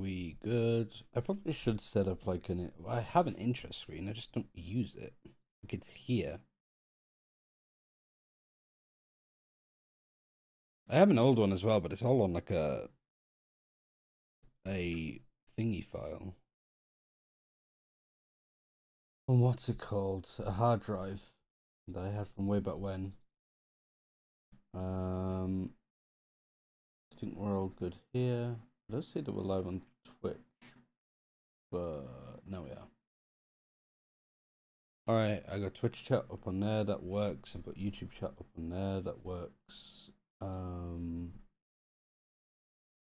we good? I probably should set up like I have an interest screen, I just don't use it. Like it's here. I have an old one as well, but it's all on like a thingy file. And what's it called? A hard drive that I had from way back when. I think we're all good here. I don't see that we're live on Twitch, but no, we are. All right, I got Twitch chat up on there. That works. I've got YouTube chat up on there. That works.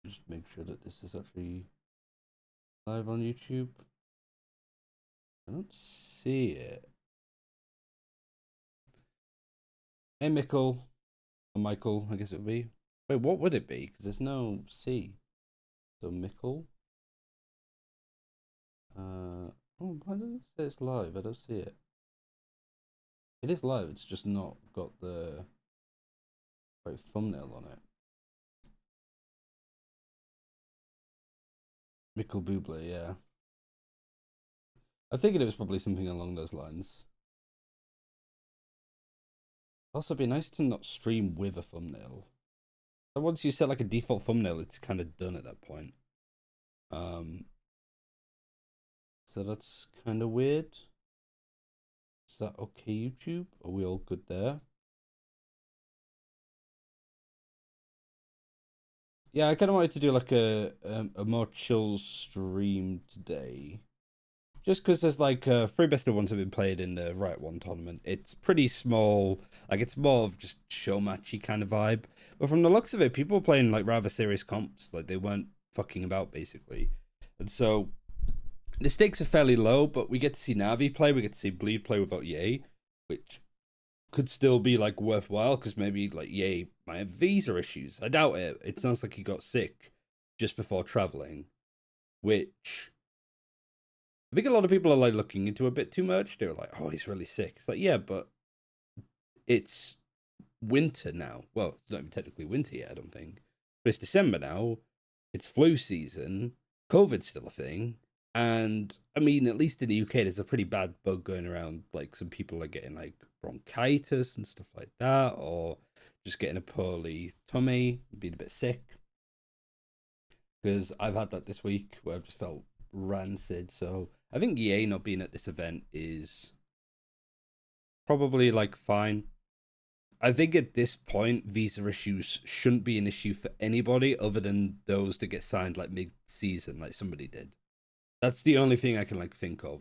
Just make sure that this is actually live on YouTube. I don't see it. Hey, Michael. Or Michael, I guess it would be. Wait, what would it be? Because there's no C. So, Michael. Oh, why does it say it's live? I don't see it. It is live, it's just not got the right thumbnail on it. Michael Bublé, yeah. I figured it was probably something along those lines. Also, it'd be nice to not stream with a thumbnail. But once you set like a default thumbnail, it's kind of done at that point. So that's kind of weird. Is that okay, YouTube? Are we all good there? Yeah, I kind of wanted to do like a more chill stream today. Just because there's like three best of ones have been played in the Riot 1 tournament. It's pretty small. Like, it's more of just show matchy kind of vibe. But from the looks of it, people were playing like rather serious comps. Like, they weren't fucking about, basically. And so the stakes are fairly low, but we get to see Navi play. We get to see Bleed play without Ye, which could still be like worthwhile because maybe like Ye might have visa issues. I doubt it. It sounds like he got sick just before traveling, which I think a lot of people are like looking into a bit too much. They're like, "Oh, he's really sick." It's like, yeah, but it's winter now. Well, it's not even technically winter yet, I don't think. But it's December now. It's flu season. COVID's still a thing. And I mean, at least in the UK, there's a pretty bad bug going around. Like, some people are getting like bronchitis and stuff like that, or just getting a poorly tummy, being a bit sick. Because I've had that this week where I've just felt rancid. So I think EA not being at this event is probably like fine. I think at this point, visa issues shouldn't be an issue for anybody other than those that get signed like mid-season, like somebody did. That's the only thing I can like think of,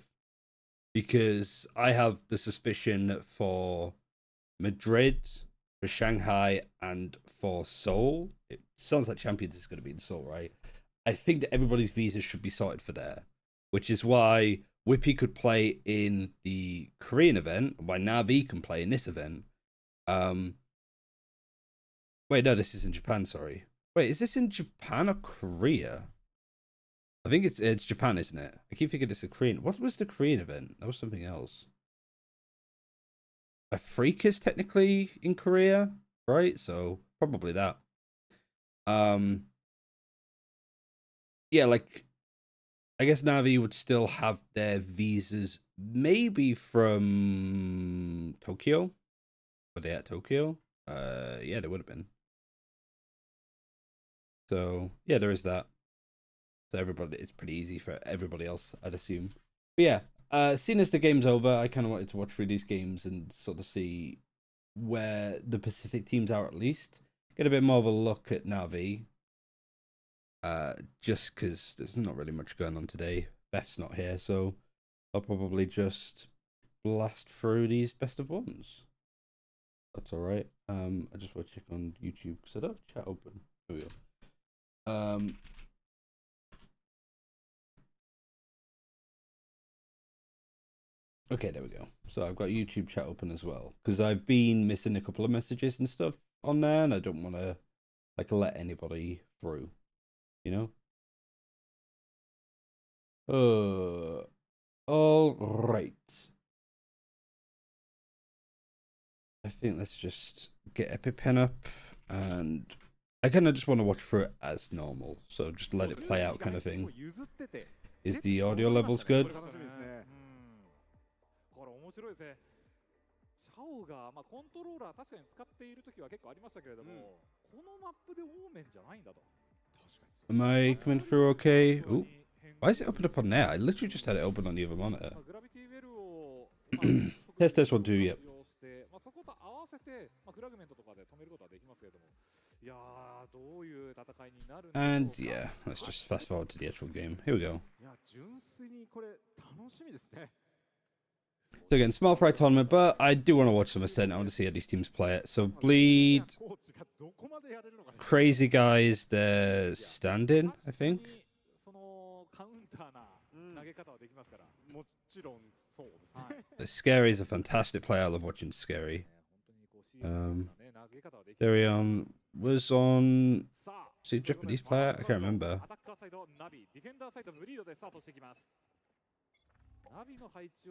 because I have the suspicion for Madrid, for Shanghai, and for Seoul. It sounds like Champions is going to be in Seoul, right? I think that everybody's visas should be sorted for there, which is why Whippy could play in the Korean event, and why Navi can play in this event. Wait, no, this is in Japan. Sorry. Wait, is this in Japan or Korea? I think it's Japan, isn't it? I keep thinking it's a Korean. What was the Korean event? That was something else. A freak is technically in Korea, right? So probably that. Yeah, like I guess Navi would still have their visas, maybe from Tokyo. Were they at Tokyo? Yeah, they would have been. So yeah, there is that. So everybody, it's pretty easy for everybody else, I'd assume. But yeah, seeing as the game's over, I kind of wanted to watch through these games and sort of see where the Pacific teams are at least. Get a bit more of a look at Navi. Just because there's not really much going on today. Beth's not here, so I'll probably just blast through these best of ones. That's all right. I just want to check on YouTube because I don't have chat open. There we go. Okay, there we go. So I've got YouTube chat open as well because I've been missing a couple of messages and stuff on there, and I don't want to like let anybody through, you know. All right. I think let's just get EpiPen up and I kind of just want to watch through it as normal, so just let it play out kind of thing. Is the audio levels good? シャオが、まあ、コントローラー確かに使っている時は結構ありましたけれども、このマップでオーメンじゃないんだと。Am I coming through okay? Ooh. Why is it open up on there? I literally just had it open on the other monitor. Test test 1 2, yep. And yeah, let's just fast forward to the actual game. Here we go. So again, small fry tournament, but I do want to watch some Ascent. I want to see how these teams play it. So Bleed, Crazy Guys, they're standing, I think. Scary is a fantastic player. I love watching Scary. Darion was on... Was he a Japanese player? I can't remember.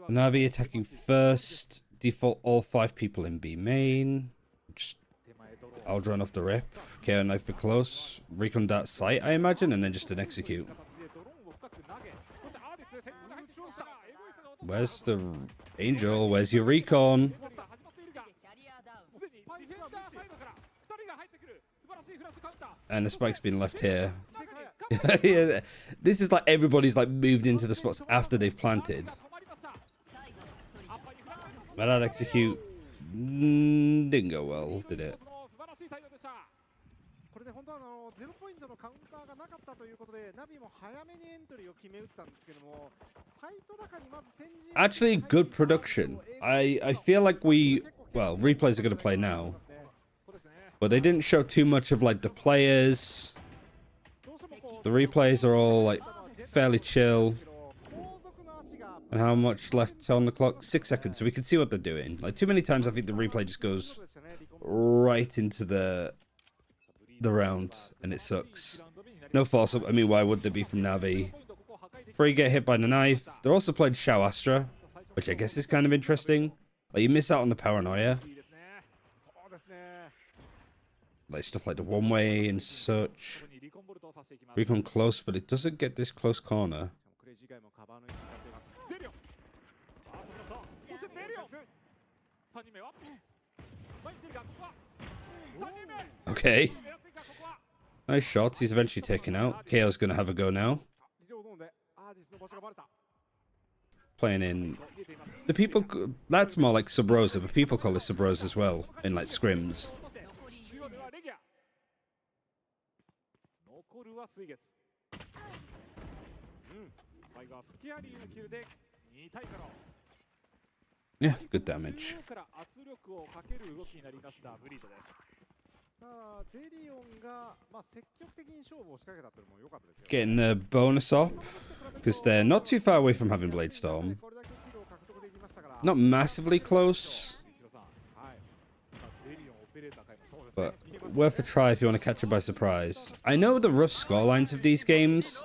Navi attacking first. Default all 5 people in B main. Just I'll run off the rip. KO knife for close. Recon that site, I imagine, and then just an execute. Where's the Angel? Where's your recon? And the spike's been left here. Yeah, this is like everybody's like moved into the spots after they've planted. But that execute didn't go well, did it? Actually, good production. I feel like replays are going to play now. But they didn't show too much of like the players. The replays are all like fairly chill. And how much left on the clock? 6 seconds, so we can see what they're doing. Like too many times I think the replay just goes right into the round and it sucks. No force up. I mean, why would there be from Navi? Free get hit by the knife. They're also playing Shao Astra, which I guess is kind of interesting. Like you miss out on the paranoia. Like stuff like the one way and such. Recon close, but it doesn't get this close corner. Okay. Nice shots. He's eventually taken out. KO's gonna have a go now. Playing in the people. That's more like Sub-Rosa, but people call it Sub-Rosa as well in like scrims. Yeah, good damage. Getting a bonus up because they're not too far away from having Blade Storm. Not massively close, but worth a try if you want to catch it by surprise. I know the rough scorelines of these games.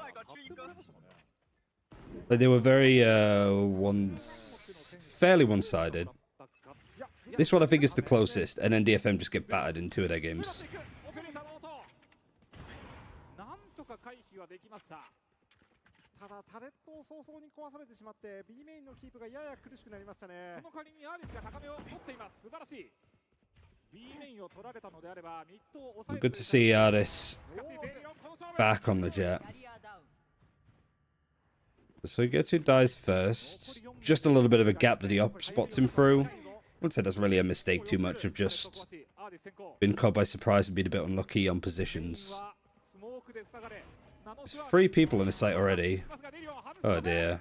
Like they were very fairly one-sided. This one I think is the closest, and then DFM just get battered in 2 of their games. Good to see Ardis back on the jet. So Getsu dies first. Just a little bit of a gap that he spots him through. I wouldn't say that's really a mistake too much of just been caught by surprise and been a bit unlucky on positions. There's 3 people in the site already. Oh dear.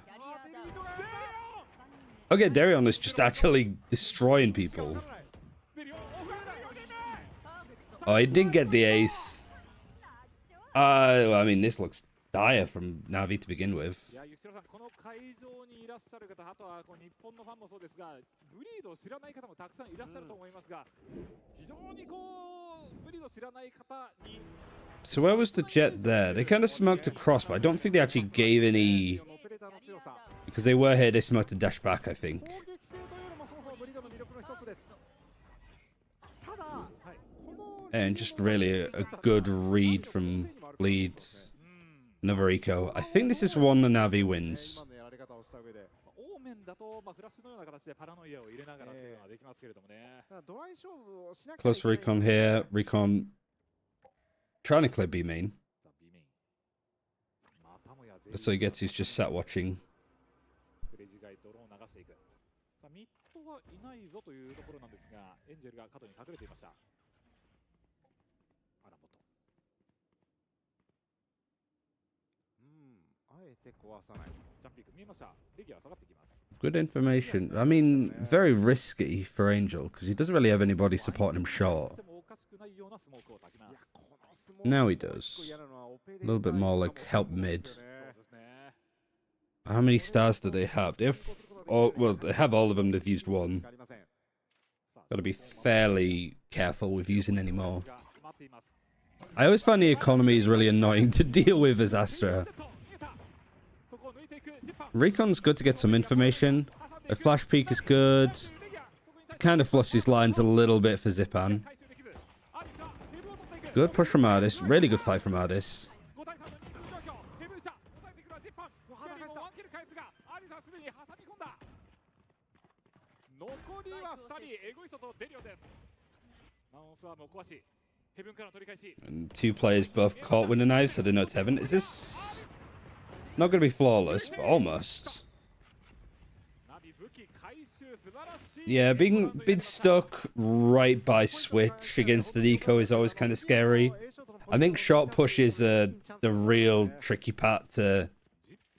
Okay, Darion is just actually destroying people. Oh, he didn't get the ace. Well, I mean, this looks dire from Navi to begin with. So where was the jet there? They kind of smoked across, but I don't think they actually gave any... Because they were here, they smoked to dash back, I think. And just really a good read from Bleed. Another eco. I think this is one the Navi wins. オーメンだとフラッシュのような形でパラノイアを入れながらっていうのはできますけれどもね。 Close recon here. Recon trying to clear B main. So he gets, he's just sat watching. ミッドはいないぞというところなんですが、エンジェルが角に隠れていました。アラモト。あえて壊さない。ジャンピング見えました。レギュラー下がってきます。 Good information. I mean, very risky for Angel because he doesn't really have anybody supporting him short. Now he does. A little bit more like help mid. How many stars do they have? They have all, well, they have all of them. They've used one. Got to be fairly careful with using any more. I always find the economy is really annoying to deal with as Astra. Recon's good to get some information. A flash peek is good. Kind of fluffs his lines a little bit for Zipan. Good push from Ardis. Really good fight from Ardis. And two players both caught with a knife, so they know it's heaven. Is this not going to be flawless, but almost? Yeah, being stuck right by switch against an eco is always kind of scary. I think short push is the real tricky part to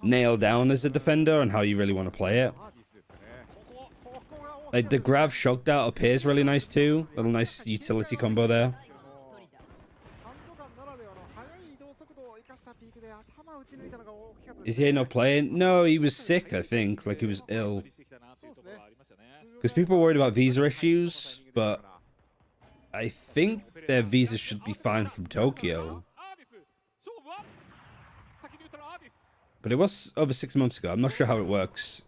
nail down as a defender and how you really want to play it. Like the Grav Shock Dart up here is really nice too. Little nice utility combo there. Is he not playing? No, he was sick, I think. Like he was ill. Because people are worried about visa issues, but I think their visa should be fine from Tokyo. But it was over 6 months ago. I'm not sure how it works.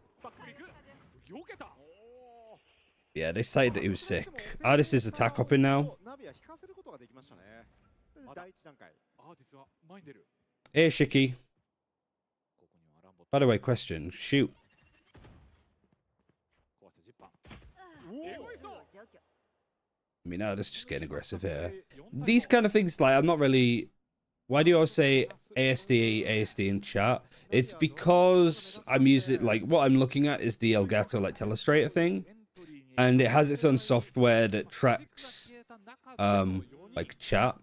Yeah, they cited that he was sick. Ardis is attack hopping now. Hey, Shiki. By the way, question. Shoot. I mean, Ardis just getting aggressive here. These kind of things, like, I'm not really... Why do you always say ASD in chat? It's because I'm using, like, what I'm looking at is the Elgato, like, Telestrator thing. And it has its own software that tracks, like, chat.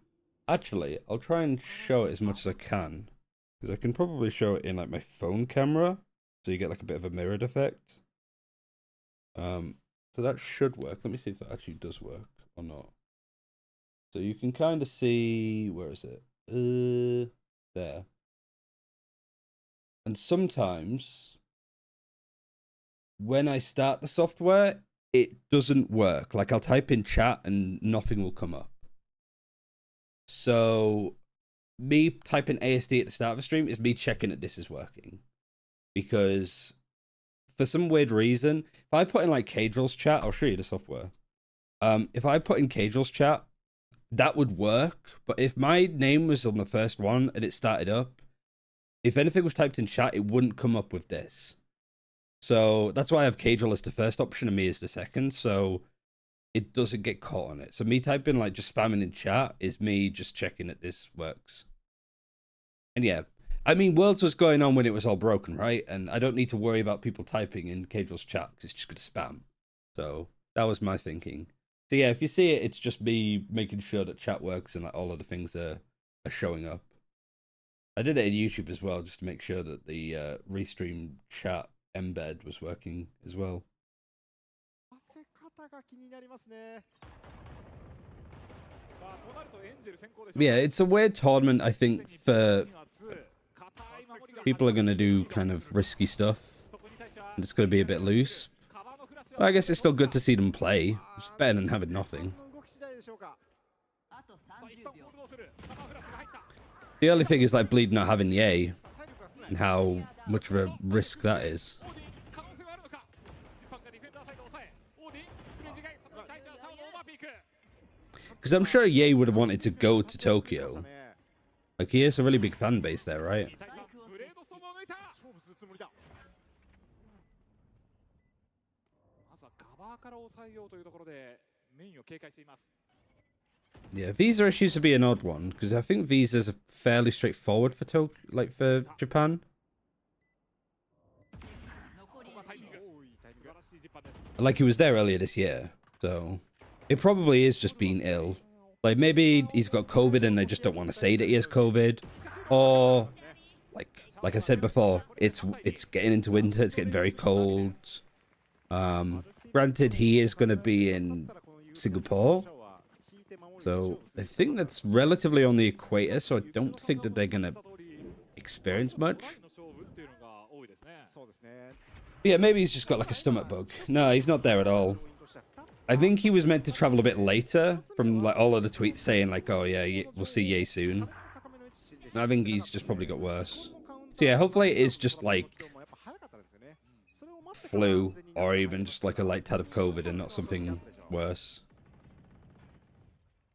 Actually, I'll try and show it as much as I can. Because I can probably show it in, like, my phone camera. So you get, like, a bit of a mirrored effect. So that should work. Let me see if that actually does work or not. So you can kind of see... Where is it? There. And sometimes, when I start the software, it doesn't work. Like, I'll type in chat and nothing will come up. So, me typing ASD at the start of the stream is me checking that this is working. Because, for some weird reason, if I put in, like, Cadrill's chat, I'll show you the software. If I put in Cadrill's chat, that would work. But if my name was on the first one and it started up, if anything was typed in chat, it wouldn't come up with this. So that's why I have Cadrill as the first option and me as the second. So it doesn't get caught on it. So me typing, like, just spamming in chat is me just checking that this works. And yeah, I mean, Worlds was going on when it was all broken, right? And I don't need to worry about people typing in Cadrill's chat because it's just going to spam. So that was my thinking. So yeah, if you see it, it's just me making sure that chat works and, like, all of the things are showing up. I did it in YouTube as well, just to make sure that the restream chat embed was working as well. Yeah, it's a weird tournament, I think, for people are going to do kind of risky stuff. And it's going to be a bit loose. But I guess it's still good to see them play. It's better than having nothing. The only thing is, like, Bleed not having Yay and how much of a risk that is. Because I'm sure Ye would have wanted to go to Tokyo. Like, he has a really big fan base there, right? ブレードソムを抜いた。勝負するつもりだ。まずはカバーから抑えようというところでメインを警戒しています。 Yeah, visa issues would be an odd one because I think visas are fairly straightforward for for Japan. ここはタイミング。素晴らしいジッパーです。 Like he was there earlier this year, so it probably is just being ill. Like maybe he's got COVID and they just don't want to say that he has COVID, or like I said before, it's getting into winter, it's getting very cold. Granted, he is going to be in Singapore, so I think that's relatively on the equator, so I don't think that they're going to experience much. の勝負っていうのが多いですね。そうですね。 But yeah, maybe he's just got like a stomach bug. No, he's not there at all. I think he was meant to travel a bit later from like all of the tweets saying like, oh yeah, we'll see Ye soon. I think he's just probably got worse. So yeah, hopefully it is just like flu or even just like a light tad of COVID and not something worse.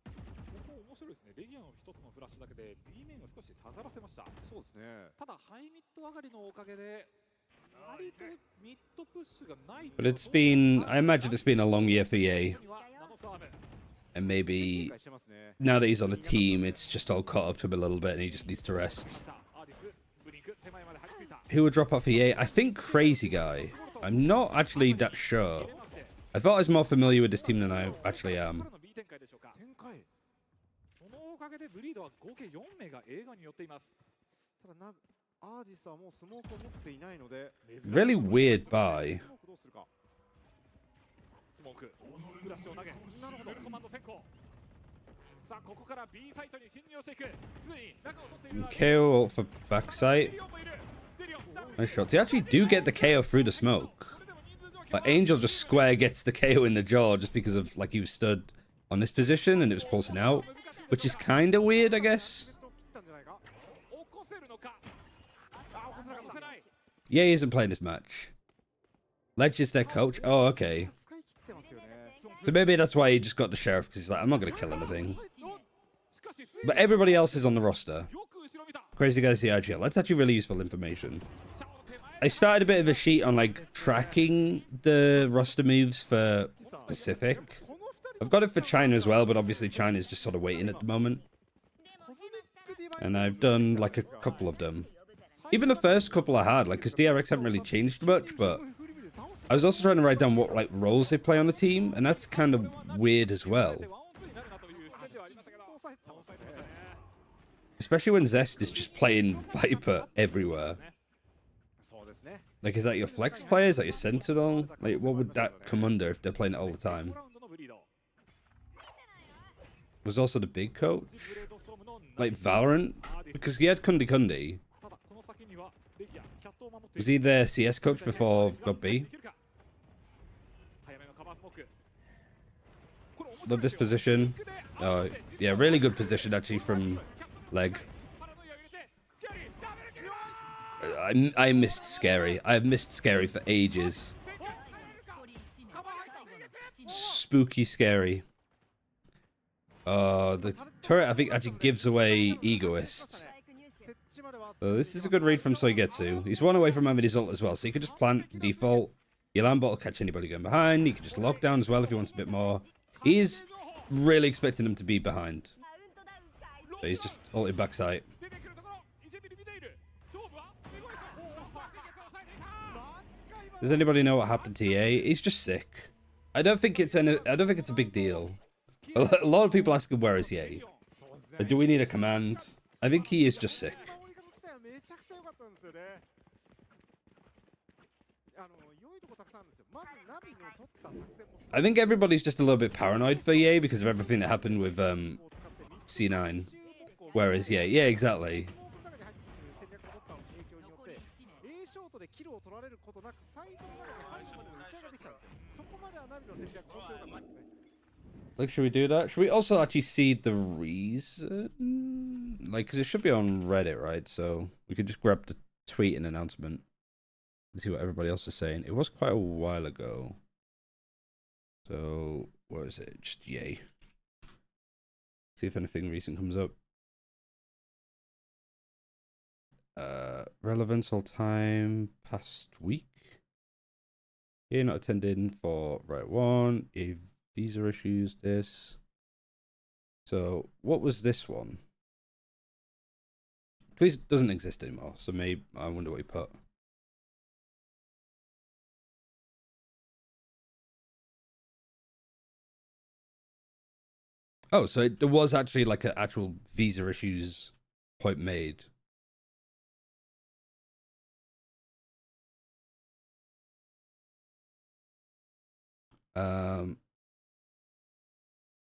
ここ面白いですね。レギアの一つのフラッシュだけで B 面を少し下がらせました。そうですね。ただハイミッド上がりのおかげで割とミッドプッシュがない。 But it's been, I imagine it's been a long year for Ye. ナノサーブ。 And maybe 警戒してますね。 now that he's on a team, it's just all caught up to him a little bit and he just needs to rest. さあアーディスブリンク手前まで張り付いた。 Who would drop off for Ye? I think Crazy Guy. I'm not actually that sure. I thought I was more familiar with this team than I actually am. ここからの B 展開でしょうか。展開。そのおかげでブリードは合計4名が映画に寄っています。ただアーディスはもうスモークを持っていないので。 Really weird buy. スモークどうするか。スモークフラッシュを投げ、なるほどコマンド先行。さあここから B サイトに侵入していく。すでに中を取っている。 KO ult for backside. Nice shots. He actually do get the KO through the smoke. But Angel just square gets the KO in the jaw just because of like he was stood on this position and it was pulsing out, which is kind of weird, I guess. 切ったんじゃないか。起こせるのか。あ、起こせなかっ起こせない。 Yeah, he isn't playing this match. Ledge is their coach. Oh, okay. た。使い切ってますよね。 So maybe that's why he just got the sheriff because he's like, I'm not going to kill anything. しかし But everybody else is on the roster. よく後ろ見た。 Crazy Guys the IGL. That's actually really useful information. I started a bit of a sheet on like tracking the roster moves for Pacific. この二人 I've got it for China as well, but obviously China's just sort of waiting at the moment. コズミックディバイス And I've done like a couple of them. Even the first couple I had, like, because DRX haven't really changed much, but I was also trying to write down what like roles they play on the team, and that's kind of weird as well. ワンオンツーになるなという視点ではありましたけど。抑えてましたね。 Especially when Zest is just playing Viper everywhere. そうですね。 Like, is that your flex player? Is that your Sentinel? Like, what would that come under if they're playing it all the time? 5ラウンドのブリード。 Was also the big coach? ブレードストームの Like Valorant? Because he had Kundi Kundi. ただこの先にはレギアキャットを守ってい Was he their CS coach before God B? 早めのカバースモーク。これ面白い Love this position. Oh, yeah, really good position actually from leg. パラノイアを入れてスキャリーダブルキル。 I missed Scary. I've missed Scary for ages. Spooky Scary. The turret I think actually gives away Egoist. 設置までは So this is a good read from Soigetsu. He's one away from having his ult as well, so he could just plant default. Your land bot will catch anybody going behind. He could just lock down as well if he wants a bit more. He's really expecting them to be behind. So he's just ulted backside. 出てくるところ1ミリ見ている。勝負はすごいか。抑えていた。 Does anybody know what happened to Ye? He's just sick. I don't think it's a big deal. A lot of people asking where is Ye. Do we need a command? I think he is just sick. 守り方自体はめちゃくちゃ良かったんですよね。良いとこたくさんあるんですよ。まずナビの取った作戦も I think everybody's just a little bit paranoid for Ye because of everything that happened with を使って C9. Whereas Ye, yeah, exactly. スモークの中に入ってくる戦略を取った影響によって A ショートでキルを取られることなくサイドの中に入るまでの打ち上ができたんですよ。そこまではナビの戦略本当に良かったですね。 Like, should we do that? Should we also actually see the reason? Like, because it should be on Reddit, right? So we could just grab the tweet and announcement and see what everybody else is saying. It was quite a while ago. So, what is it? Just Ye. See if anything recent comes up. Relevance all time past week. You're not attending for Riot 1. Visa issues, this. So, what was this one? Please doesn't exist anymore, so maybe I wonder what he put. Oh, so there was actually like an actual visa issues point made.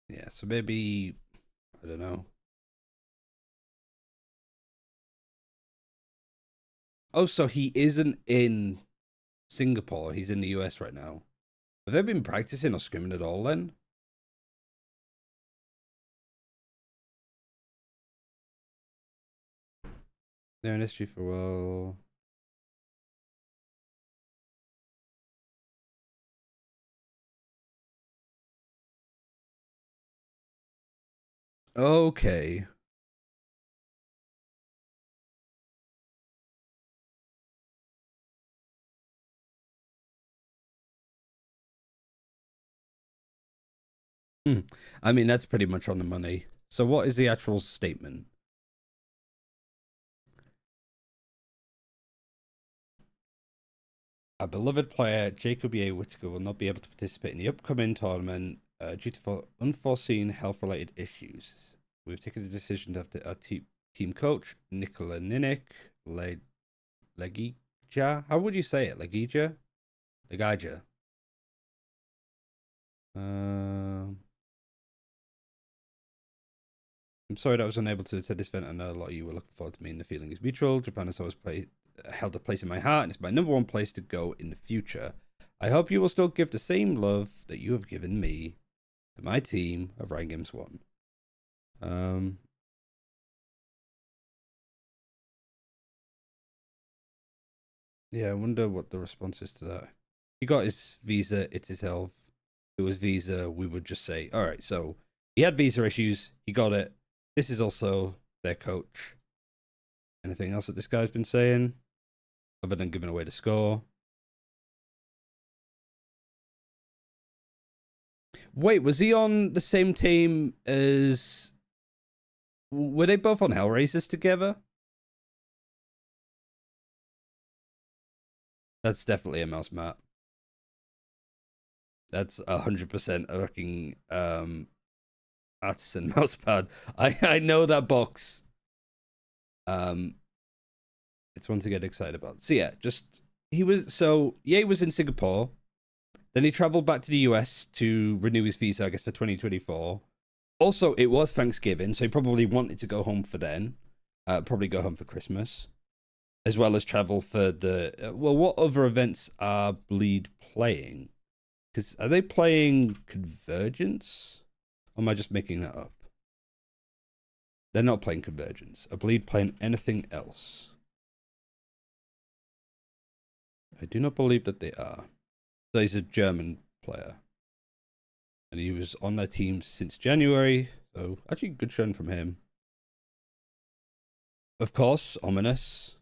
Yeah, so maybe I don't know. Oh, so he isn't in Singapore. He's in the US right now. Have they been practicing or scrimming at all then? They're in history for a while. Okay. I mean, that's pretty much on the money. So what is the actual statement? Our beloved player, Jacob A. Whittaker, will not be able to participate in the upcoming tournament due to unforeseen health-related issues. We've taken the decision to have our team coach, Nikola Ninic, Legija. How would you say it? Legija? Legija. I'm sorry that I was unable to attend this event. I know a lot of you were looking forward to me, and the feeling is mutual. Japan has always held a place in my heart, and it's my number one place to go in the future. I hope you will still give the same love that you have given me to my team of Riot Games 1. Yeah, I wonder what the response is to that. He got his visa, it's his health. If it was visa, we would just say, all right, so he had visa issues, he got it. This is also their coach. Anything else that this guy's been saying? Other than giving away the score. Wait, was he on the same team as... Were they both on Hellraisers together? That's definitely a mouse mat. That's 100% a fucking artisan mouse pad. I know that box. It's one to get excited about. So yeah, Ye was in Singapore. Then he traveled back to the US to renew his visa, I guess, for 2024. Also, it was Thanksgiving, so he probably wanted to go home for then. Probably go home for Christmas. As well as travel for the... what other events are Bleed playing? Because are they playing Convergence? Or am I just making that up? They're not playing Convergence. Are Bleed playing anything else? I do not believe that they are. So he's a German player. And he was on their team since January. So actually good trend from him. Of course, Ominous.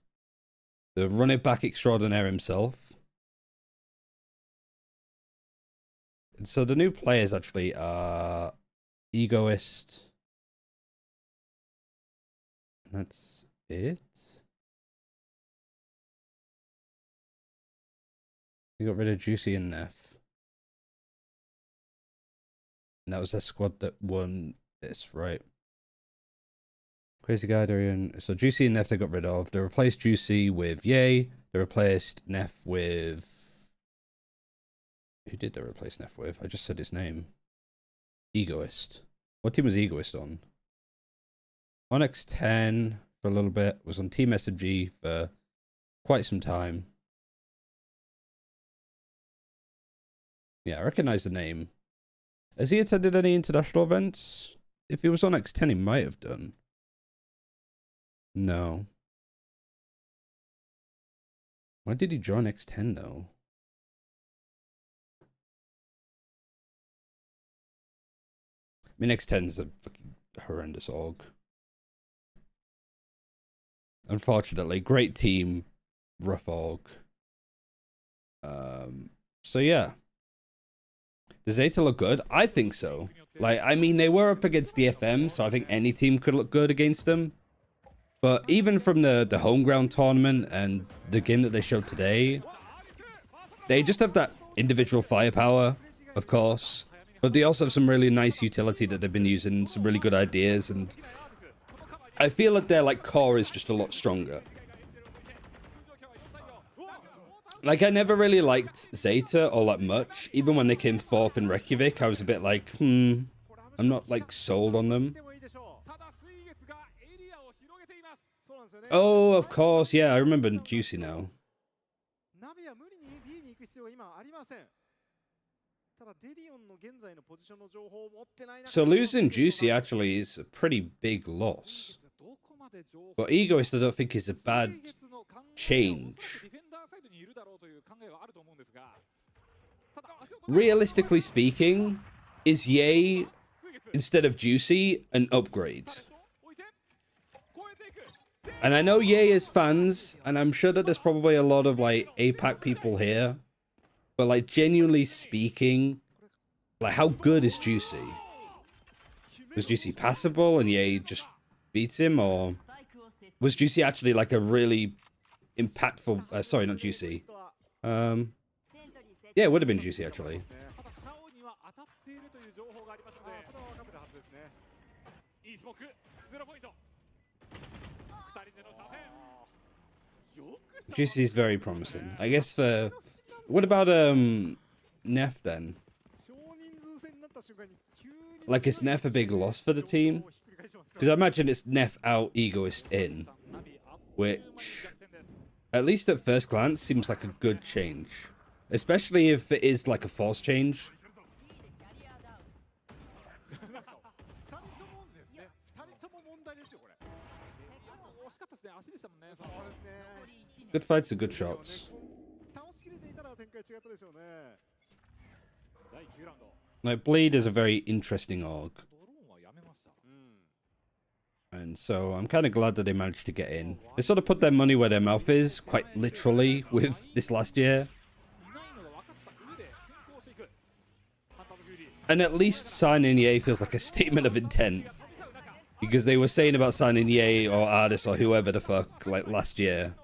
The running back extraordinaire himself. And so the new players actually are Egoist. That's it. We got rid of Juicy and Neff. And that was their squad that won this, right? Crazy Guy, Dorian. So Juicy and Neff they got rid of. They replaced Juicy with Ye. They replaced Neff with... Who did they replace Neff with? I just said his name. Egoist. What team was Egoist on? Onyx 10 for a little bit. Was on Team SMG for quite some time. Yeah, I recognize the name. Has he attended any international events? If he was on X10, he might have done. No. Why did he join X10 though? I mean, X10 is a fucking horrendous org. Unfortunately, great team, rough org. So yeah. Does Zeta look good? I think so. Like, I mean, they were up against DFM, so I think any team could look good against them. But even from the home ground tournament and the game that they showed today, they just have that individual firepower, of course. But they also have some really nice utility that they've been using, some really good ideas, and I feel like their like core is just a lot stronger. Like, I never really liked Zeta all that much. Even when they came fourth in Reykjavik, I was a bit like, I'm not like sold on them. Oh, of course, yeah, I remember Juicy now. So losing Juicy actually is a pretty big loss. But Egoist I don't think is a bad change. Realistically speaking, is Ye, instead of Juicy, an upgrade? And I know Ye is fans, and I'm sure that there's probably a lot of like APAC people here. But like, genuinely speaking, like, how good is Juicy? Was Juicy passable and Ye just beats him, or was Juicy actually like a really impactful? Sorry, not Juicy. Yeah, it would have been Juicy actually. Juicy's very promising. I guess for what about Neff then? Like, is Neff a big loss for the team? Because I imagine it's Neff out, Egoist in, which at least at first glance seems like a good change, especially if it is like a force change. Good fights are good shots. Like, Bleed is a very interesting org. And so I'm kind of glad that they managed to get in. They sort of put their money where their mouth is, quite literally, with this last year. And at least signing Ye feels like a statement of intent. Because they were saying about signing Ye or Ardis or whoever the fuck, like, last year.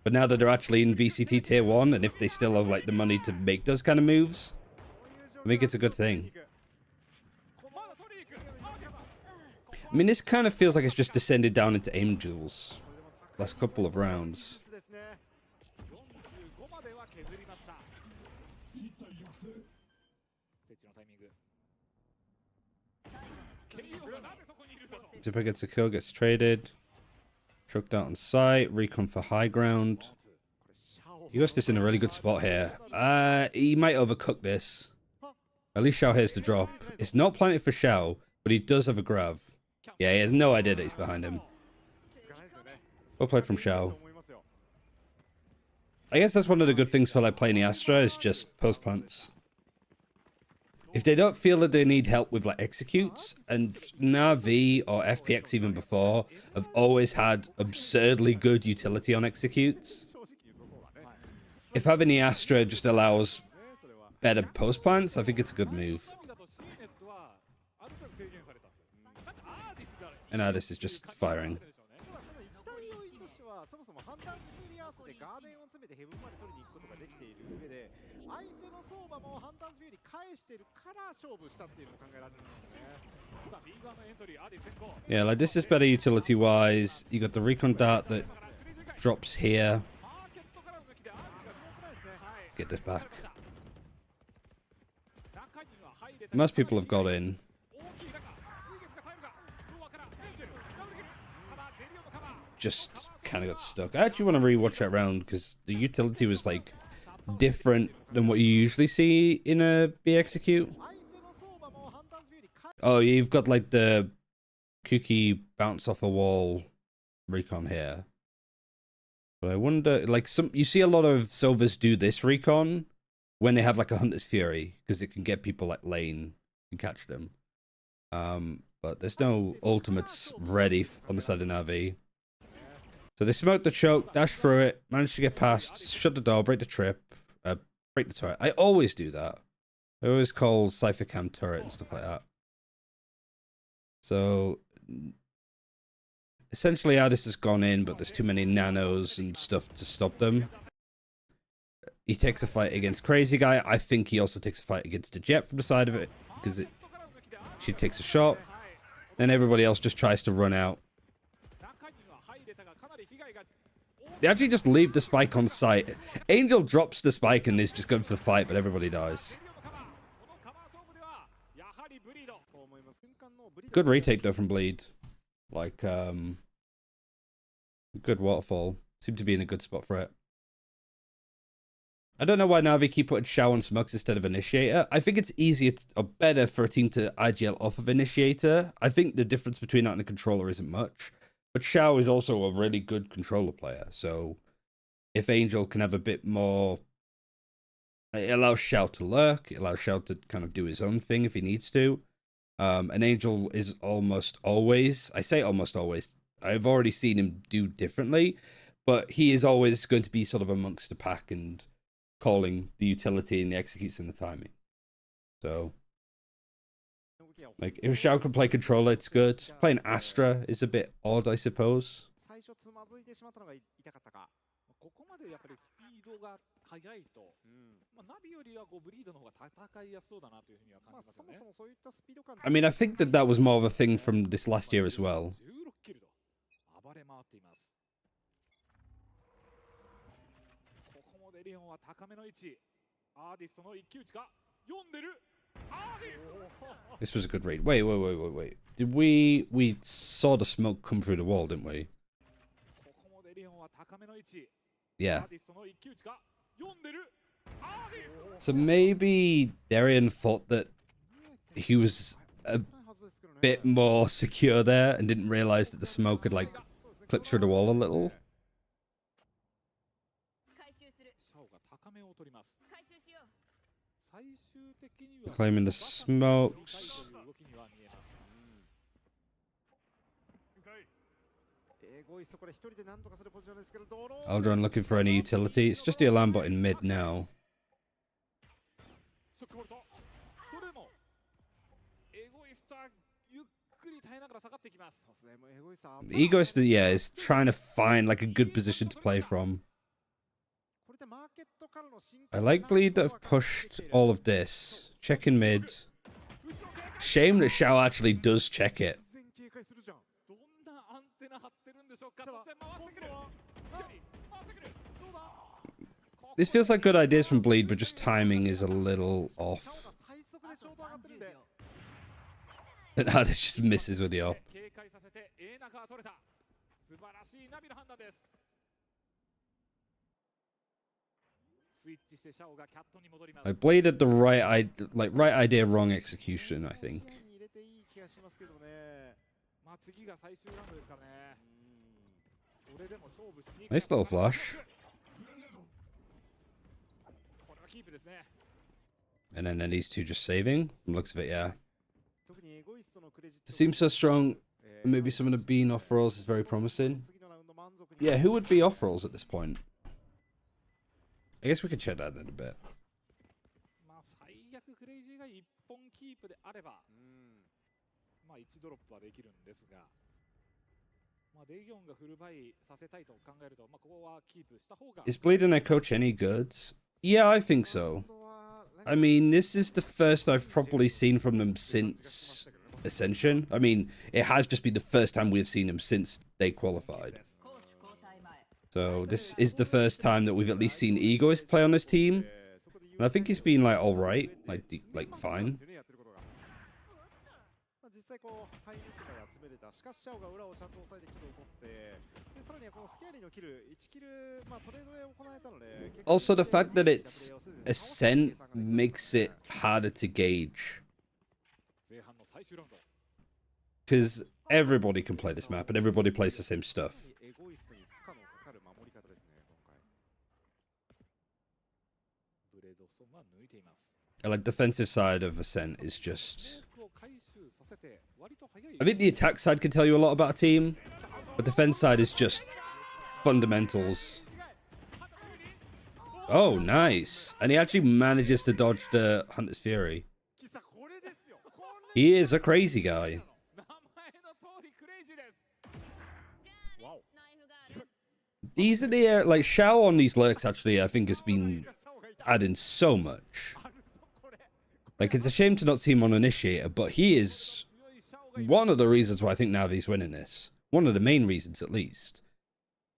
But now that they're actually in VCT Tier 1, and if they still have, like, the money to make those kind of moves, I think it's a good thing. I mean, this kind of feels like it's just descended down into Angels. Last couple of rounds. Zipper gets a kill, gets traded. Trucked out on site. Recon for high ground. Egoist in a really good spot here. He might overcook this. At least Xiao here's the drop. It's not planted for Xiao, but he does have a grav. Yeah, he has no idea that he's behind him. Well played from Xiao. I guess that's one of the good things for like playing the Astra, is just post plants. If they don't feel that they need help with like executes, and Navi or FPX even before have always had absurdly good utility on executes. If having the Astra just allows better post plants, I think it's a good move. And now this is just firing. Yeah, like, this is better utility wise. You got the recon dart that drops here. Get this back. Most people have got in. Just kind of got stuck. I actually want to rewatch that round because the utility was like different than what you usually see in a B execute. Oh, you've got like the kooky bounce off a wall recon here. But I wonder, like, you see a lot of Silvers do this recon when they have like a Hunter's Fury because it can get people like lane and catch them. but there's no ultimates ready on the side of Navi. So they smoked the choke, dashed through it, managed to get past, shut the door, break the trip, break the turret. I always do that. I always call Cypher Cam turret and stuff like that. So essentially Addis has gone in, but there's too many nanos and stuff to stop them. He takes a fight against Crazy Guy. I think he also takes a fight against the Jet from the side of it, because she takes a shot. Then everybody else just tries to run out. They actually just leave the spike on site. Angel drops the spike and is just going for the fight, but everybody dies. Good retake though from Bleed. Like, good waterfall. Seemed to be in a good spot for it. I don't know why Navi keep putting Shao on smokes instead of Initiator. I think it's easier or better for a team to IGL off of Initiator. I think the difference between that and a controller isn't much. But Shao is also a really good controller player. So if Angel can have a bit more... It allows Shao to lurk. It allows Shao to kind of do his own thing if he needs to. And Angel is almost always... I say almost always. I've already seen him do differently. But he is always going to be sort of amongst the pack and calling the utility and the executes and the timing. So... Like, if Shao can play controller, it's good. Playing Astra is a bit odd, I suppose. I mean, I think that was more of a thing from this last year as well. This was a good read. Wait. Did we saw the smoke come through the wall, didn't we? Yeah. So maybe Darian thought that he was a bit more secure there and didn't realize that the smoke had, like, clipped through the wall a little. Claiming the smokes. Aldrin looking for any utility. It's just the alarm bot in mid now. The Egoist, yeah, is trying to find like a good position to play from. I like Bleed that have pushed all of this. Checking mid. Shame that Shao actually does check it. This feels like good ideas from Bleed, but just timing is a little off. And Addis just misses with the op. I bladed the right idea, wrong execution, I think. Nice little flash. And then these two just saving. From the looks of it, yeah. It seems so strong. Maybe some of the being off rolls is very promising. Yeah, who would be off rolls at this point? I guess we could check that in a bit. Is Bleeding their coach any good? Yeah, I think so. I mean, this is the first I've probably seen from them since Ascension. I mean, it has just been the first time we've seen them since they qualified. So this is the first time that we've at least seen Egoist play on this team. And I think he's been like alright, like fine. Also, the fact that it's Ascent makes it harder to gauge. Because everybody can play this map and everybody plays the same stuff. like defensive side of Ascent is just. 多くを回収させて割と早い I think the attack side can tell you a lot about a team, but defense side is just fundamentals. Oh, nice. And he actually manages to dodge the Hunter's Fury. キサこれですよ。これ He is a crazy guy. 名前の通りクレイジーですわお These are the like Shao on these lurks actually I think has been adding so much. Like it's a shame to not see him on Initiator, but he is 強いシャオがいる one of the reasons why I think Navi's winning this. One of the main reasons at least.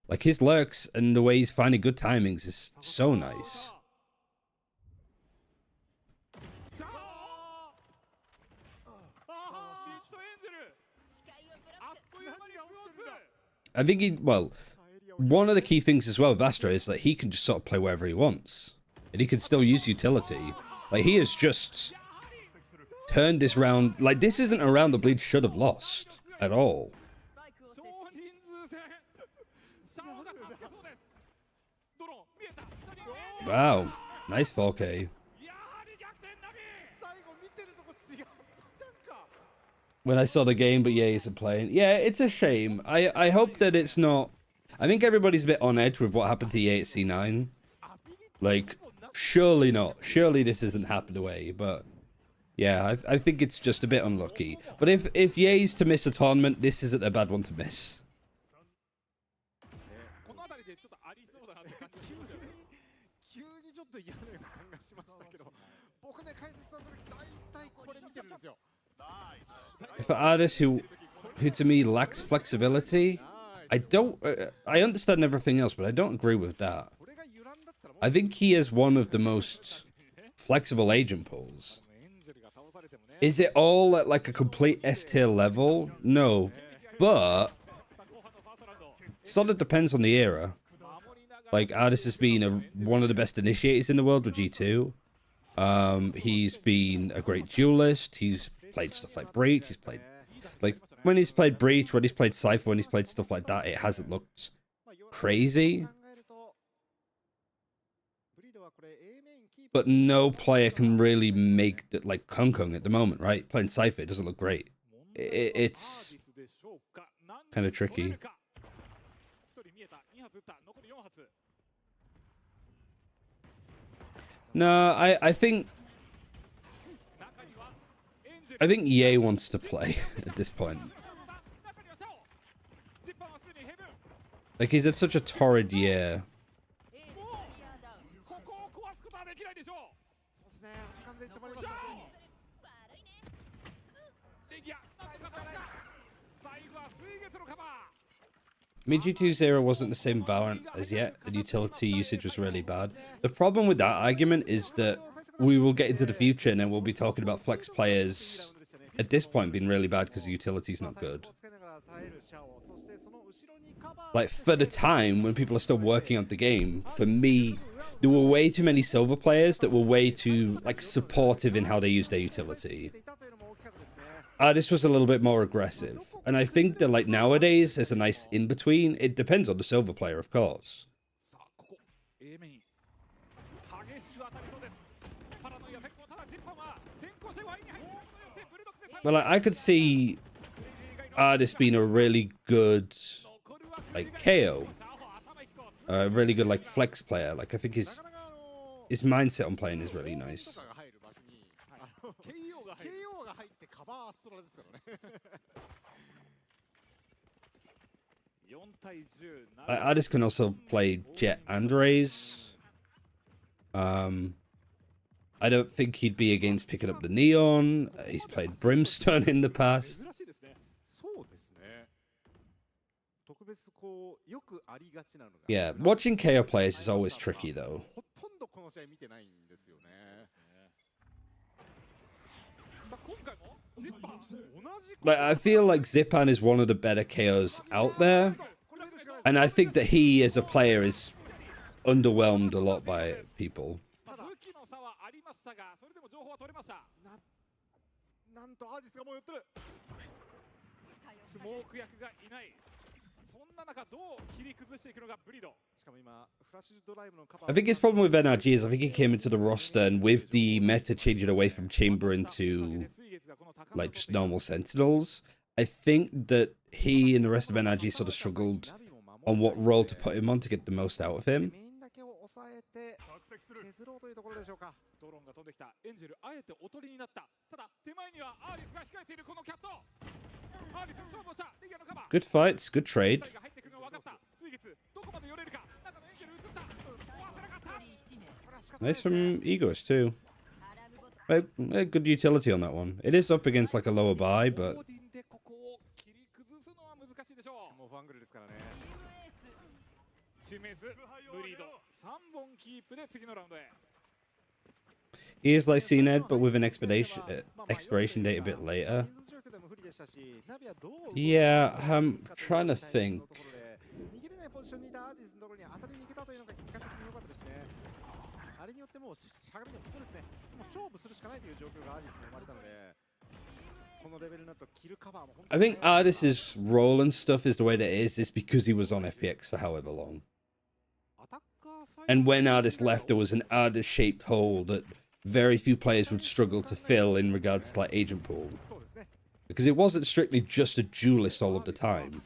Like his lurks and the way he's finding good timings is so nice. シャオシットエンゼルあっという間にクローズ I think he well one of the key things as well with Astra is that he can just sort of play wherever he wants. And he can still use utility. Like he has just turned this round. Like this isn't a round the Bleed should have lost at all. 少人数戦シャオが助けそうですドローン見えた下に Wow. Nice 4K. やはり逆転ナビ最後見てるとこ違ったじゃんか。 When I saw the game, but yeah, isn't playing. Yeah, it's a shame. I hope that it's not. I think everybody's a bit on edge with what happened to Ye at C9. Like, surely not. Surely this isn't happened away. But yeah, I think it's just a bit unlucky. But if Ye's to miss a tournament, this isn't a bad one to miss. この辺りでちょっとありそうだなって感じがしますよね急にちょっと嫌な予感がしましたけど、僕ね解説さんの時大体これ見てるんですよ。 For artists who to me lacks flexibility, I don't. I understand everything else, but I don't agree with that. これが油断だったらもう I think he is one of the most flexible agent pools. エンゼルが倒されてもね Is it all at like a complete S tier level? No, but 後半のファーストラウンド sort of depends on the era. 守りながら Like Artis has been one of the best initiators in the world with G2. He's been a great duelist. He's played stuff like Breach. He's played like when he's played Breach, when he's played Cypher, when he's played stuff like that, it hasn't looked まあよ crazy. 考えるとブリードはこれ A メインキープ But no player can really make that like Kong Kong at the moment, right? Playing Cypher it doesn't look great. 問題は It's アーティスでしょうか何 kinda 人取れ tricky. るか一人見えた2発撃った残り4発 no. I think 中にはエンゼル I think Ye wants to play at this point. 中にはシャオジッパーはすでにヘブン Like he's had such a torrid year. ここを壊すことはできないでしょうそうですね時間で止まりましたレギアなんとか倒した最後は水月のカバー Mid G2's era wasn't the same Valorant as yet, and utility usage was really bad. The problem with that argument is that we will get into the future and then we'll be talking about flex players at this point being really bad because the utility's not good. Like, for the time when people are still working on the game, for me, there were way too many silver players that were way too, like, supportive in how they used their utility. This was a little bit more aggressive. And I think that, like, nowadays, there's a nice in-between. It depends on the silver player, of course. さあここ A メイン激しく当たりそうですパラノイア先行ただジッパーは先行してワイに入っていくことによってブルドックで But, like, I could see Artis being a really good, 残るは like, KO. シャオ頭一個 A really good, like, flex player. Like, I think his mindset on playing is really nice. が入る場所に KO が入る KO が入ってカバーアストラですからね4対10 Like, Artis can also play Jet and Raze. I don't think he'd be against picking up the Neon. He's played Brimstone in the past. 珍しいですねそうですね特別こうよくありがちなのが Yeah, watching KO players is always tricky, though. ほとんどこの試合見てないんですよねさあ今回もジッパー同じ Like, I feel like Zipan is one of the better KOs out there. And I think that he, as a player, is underwhelmed a lot by people. 武器の差はありましたがそれでも情報は取れましたなんとアーティスがもう寄ってるスモーク役がいない I think his problem with NRG is I think he came into the roster and with the meta changing away from Chamber into like just normal Sentinels, I think that he and the rest of NRG sort of struggled on what role to put him on to get the most out of him. ドローンが飛んできた。エンジェルあえておとりになった。ただ手前にはアーリスが控えているこのキャット。アーリス勝負をした。リギアのカバー。Good fights, good trade. が入ってくるの分かった。水月どこまで寄れるか。中のエンジェル映った。忘れなかった。 Nice from Egos too. A good utility on that one. It is up against like a lower buy, but オーディンでここを切り崩すのは難しいでしょう。もうファングルですからね。チームエースブリード3本キープで次のラウンドへ。 he is like CNED, but with an expiration date a bit later. Yeah, I'm trying to think. 逃げれないポジションにいたアーティスのところに当たりに行けたというのが結果的に良かったですね。あれによってもうしゃがみでここですね。もう勝負するしかないという状況がアーティスに生まれたので。 I think Ardis's role and stuff is the way that it is because he was on FPX for however long. And when Ardis left, there was an Ardis-shaped hole that very few players would struggle to fill in regards to like agent pool. Because it wasn't strictly just a duelist all of the time.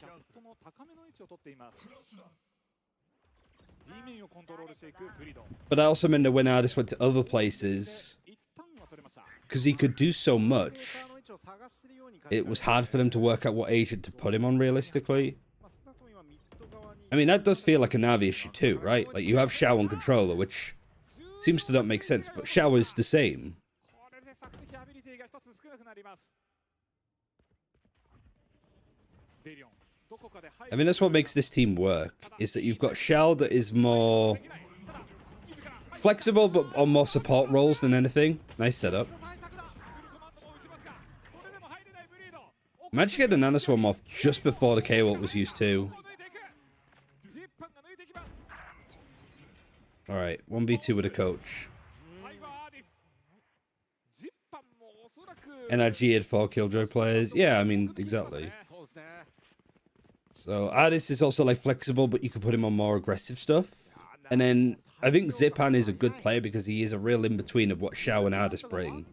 But that also meant that when Ardis went to other places, because he could do so much, it was hard for them to work out what agent to put him on realistically. I mean, that does feel like a Navi issue too, right? Like, you have Shao on controller, which seems to not make sense, but Shao is the same. I mean, that's what makes this team work, is that you've got Shao that is more flexible, but on more support roles than anything. Nice setup. Managed to get the Nanoswarm off just before the K-Ult was used too. Alright, 1v2 with a coach. NRG had 4 Killjoy players. Yeah, I mean, exactly. So, Ardis is also like flexible, but you can put him on more aggressive stuff. And then, I think Zipan is a good player because he is a real in-between of what Shao and Ardis bring.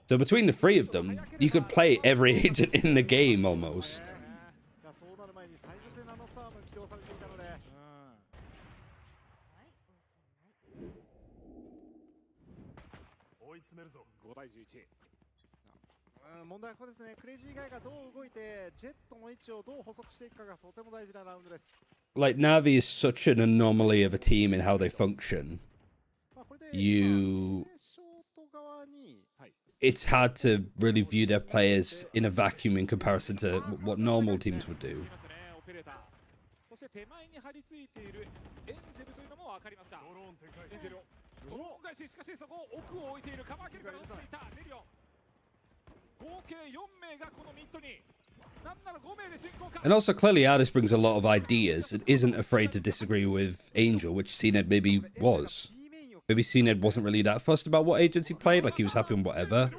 So between the three of them, you could play every agent in the game almost. Like, Navi is such an anomaly of a team in how they function. It's hard to really view their players in a vacuum in comparison to what normal teams would do. And also, clearly, Ardis brings a lot of ideas and isn't afraid to disagree with Angel, which CNED maybe was. Maybe CNED wasn't really that fussed about what agents he played, like he was happy on whatever.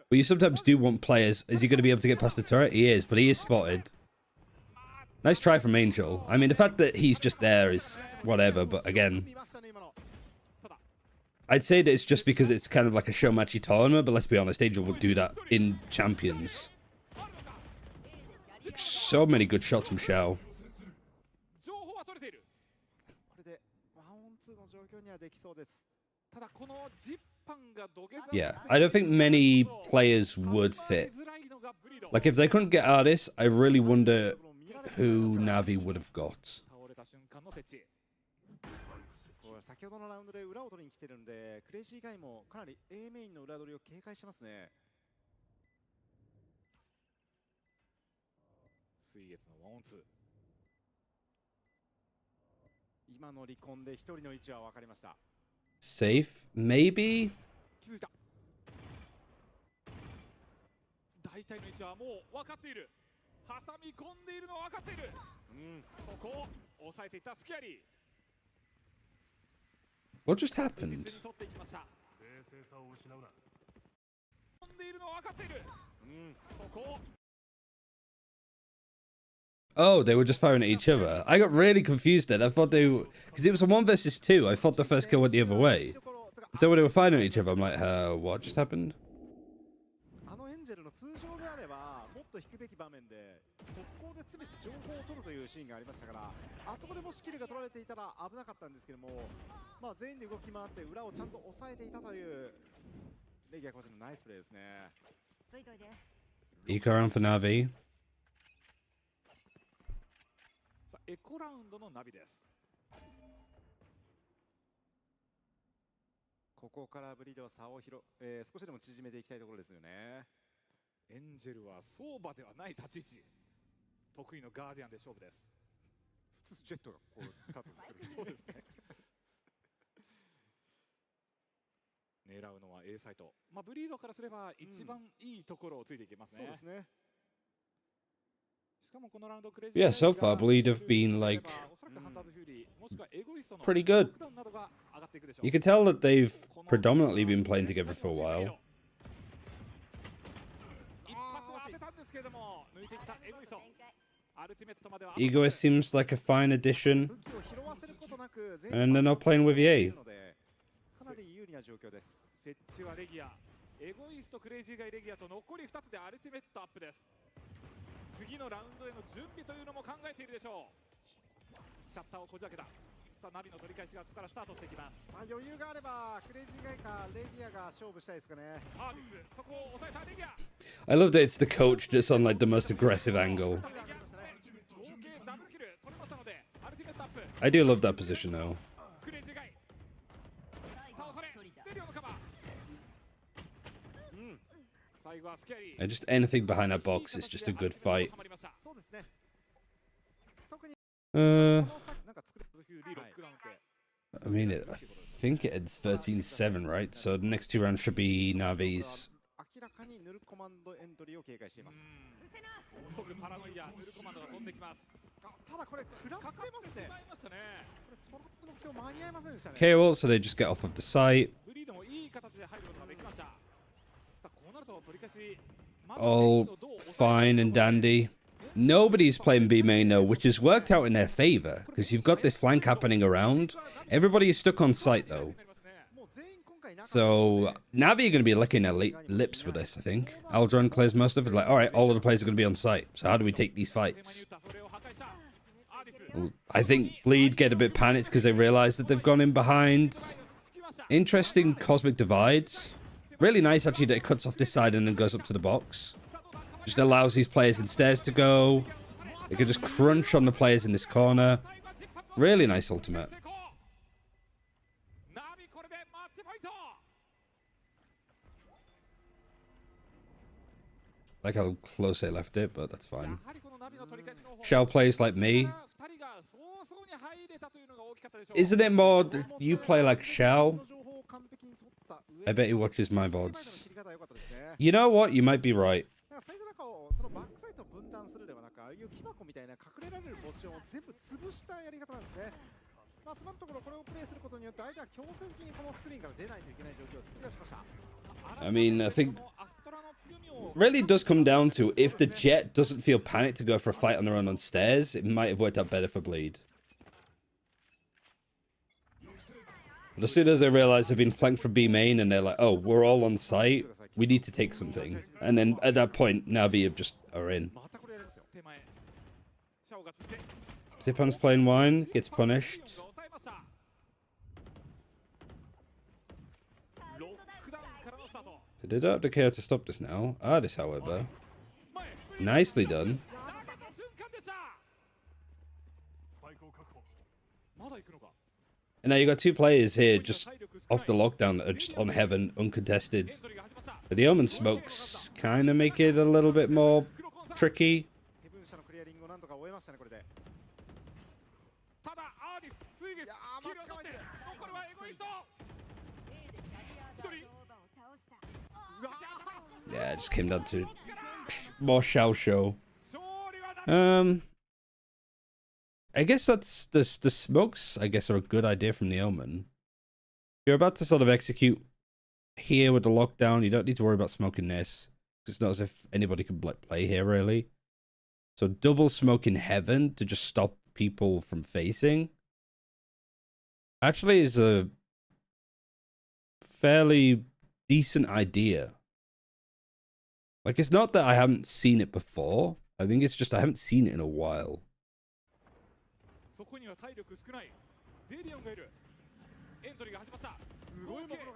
But you sometimes do want players. Is he going to be able to get past the turret? He is, but he is spotted. Nice try from Angel. I mean, the fact that he's just there is whatever, but again, I'd say that it's just because it's kind of like a show-matchy tournament, but let's be honest, Angel would do that in Champions. So many good shots from Shao. Yeah, I don't think many players would fit. Like, if they couldn't get Ardis, I really wonder who Navi would have got. 先ほどのラウンドで裏を取りに来てるんで、クレイジーガイもかなり A メインの裏取りを警戒してますね。水月のワンオンツー。今の離婚で一人の位置は分かりました。Safe, maybe? 気づいた。大体の位置はもう分かっている。挟み込んでいるのは分かっている。そこを抑えていったスキャリー。 What just happened? Oh, they were just firing at each other. I got really confused then. I thought they... Because it was a 1 versus 2. I thought the first kill went the other way. So when they were firing at each other, I'm like, what just happened? あのエンジェルの通常であればもっと引くべき場面で速攻で詰めて情報を取るというシーンがありましたから、あそこでもしキルが取られていたら危なかったんですけども、まあ全員で動き回って裏をちゃんと抑えていたというレギアコーチのナイスプレーですね。 Eco around for Navi. さあエコラウンドのナビです。ここからブリードは差を少しでも縮めていきたいところですよね。エンジェルは相場ではない立ち位置、得意のガーディアンで勝負です。普通ジェットがこう立つんですけどそうですね。狙うのは A サイト、まあ、ブリードからすれば一番いいところをついていけますね。そうですね。 Yeah, so far, Bleed have been, like, pretty good. You can tell that they've predominantly been playing together for a while. Egoist seems like a fine addition. And they're not playing with EA. かなり有利な状況です。設置はレギア、エゴイストクレイジーがレギアと残り2つでアルティメットアップです。次のラウンドへの準備というのも考えているでしょう。シャッターをこじ開けた。さあナビの取り返しがここからスタートしていきます。まあ余裕があればクレイジーガイかレギアが勝負したいですかね。アービス、そこを抑えたレギア。I love that it's the coach just on like the most aggressive angle. I do love that position though. And just anything behind that box is just a good fight. I mean, I think it ends 13-7, right? So the next 2 rounds should be Navi's. 明らかにヌルコマンドエントリーを警戒しています。即パラノイア、ヌルコマンドが飛んできます。ただこれ食らってますね。これトラップの今日間に合いませんでしたね。KO, so they just get off of the site. All fine and dandy. Nobody's playing B main though, which has worked out in their favor because you've got this flank happening around. Everybody is stuck on site though. So Navi are going to be licking their lips with this, I think. Aldron clears most of it. Like, all right, all of the players are going to be on site. So how do we take these fights? Well, I think Bleed get a bit panicked because they realize that they've gone in behind. Interesting cosmic divides. Really nice actually that it cuts off this side and then goes up to the box. Just allows these players in stairs to go. They can just crunch on the players in this corner. Really nice ultimate. Like how close they left it, but that's fine. Shell plays like me. Isn't it more you play like Shell? I bet he watches my VODs. You know what? You might be right. I mean, I think really does come down to if the Jet doesn't feel panicked to go for a fight on their own on stairs, it might have worked out better for Bleed. But as soon as they realize they've been flanked from B main and they're like, oh, we're all on site, we need to take something. And then at that point, Navi have just are in. Zipan's playing wine, gets punished. So they don't have the KO to stop this now. This, however. Nicely done. And now you got 2 players here just off the lockdown that are just on heaven, uncontested. But the Omen smokes kind of make it a little bit more tricky. Yeah, it just came down to more shell show. I guess that's the smokes, I guess, are a good idea from the Omen. You're about to sort of execute here with the lockdown. You don't need to worry about smoking this. It's not as if anybody could play here, really. So double smoke in heaven to just stop people from facing actually is a fairly decent idea. Like, it's not that I haven't seen it before. I think it's just I haven't seen it in a while.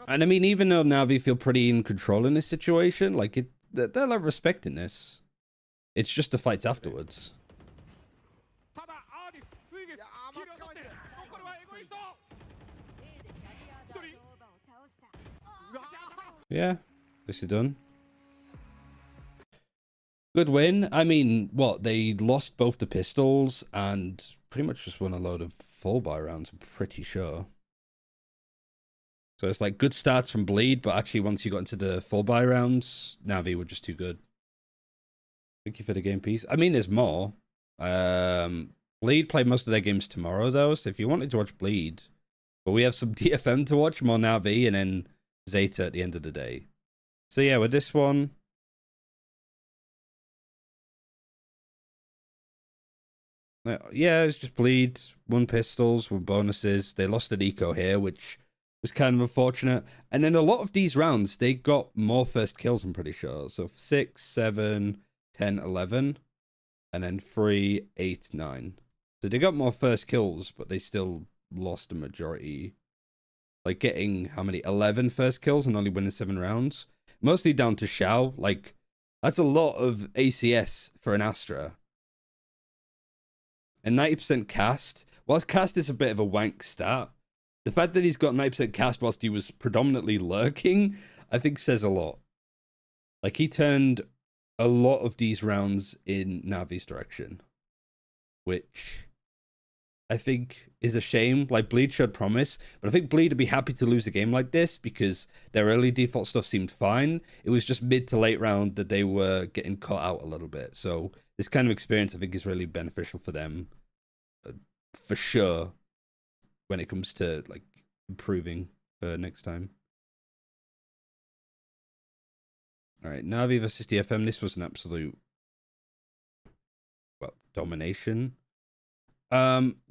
And I mean, even though Navi feel pretty in control in this situation, like they're like respecting this. It's just the fights afterwards. Yeah, this is done. Good win. I mean, what, they lost both the pistols and pretty much just won a load of full buy rounds, I'm pretty sure. So it's like good starts from Bleed, but actually once you got into the full buy rounds, Navi were just too good. Thank you for the game piece. I mean, there's more. Bleed play most of their games tomorrow, though, so if you wanted to watch Bleed, but we have some DFM to watch, more Navi, and then Zeta at the end of the day. So yeah, with this one, yeah, it's just Bleed, 1 pistols, 1 bonuses. They lost an eco here, which was kind of unfortunate. And then a lot of these rounds, they got more first kills, I'm pretty sure. So 6, 7, 10, 11, and then 3, 8, 9. So they got more first kills, but they still lost a majority. Like getting, how many, 11 first kills and only winning 7 rounds. Mostly down to Xiao. Like, that's a lot of ACS for an Astra. And 90% cast. Whilst cast is a bit of a wank stat, the fact that he's got 90% cast whilst he was predominantly lurking, I think says a lot. Like, he turned a lot of these rounds in Navi's direction, which I think is a shame. Like, Bleed showed promise, but I think Bleed would be happy to lose a game like this because their early default stuff seemed fine. It was just mid to late round that they were getting caught out a little bit. So this kind of experience, I think, is really beneficial for them, for sure, when it comes to like improving for next time. All right, Navi versus DFM. This was an absolute, well, domination.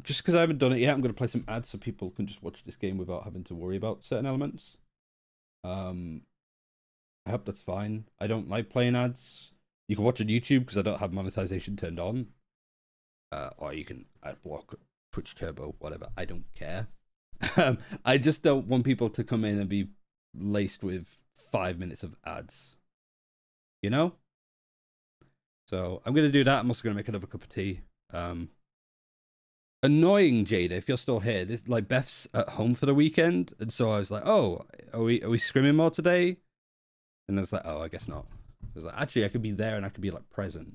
Just because I haven't done it yet, I'm going to play some ads so people can just watch this game without having to worry about certain elements. I hope that's fine. I don't like playing ads. You can watch on YouTube because I don't have monetization turned on. Or you can ad block, Twitch Turbo, whatever. I don't care. I just don't want people to come in and be laced with 5 minutes of ads. You know? So I'm going to do that. I'm also going to make another cup of tea. Annoying, Jada, if you're still here. This, like, Beth's at home for the weekend, and so I was like, oh, are we scrimming more today? And I was like, oh, I guess not. I was like, actually, I could be there and I could be like present.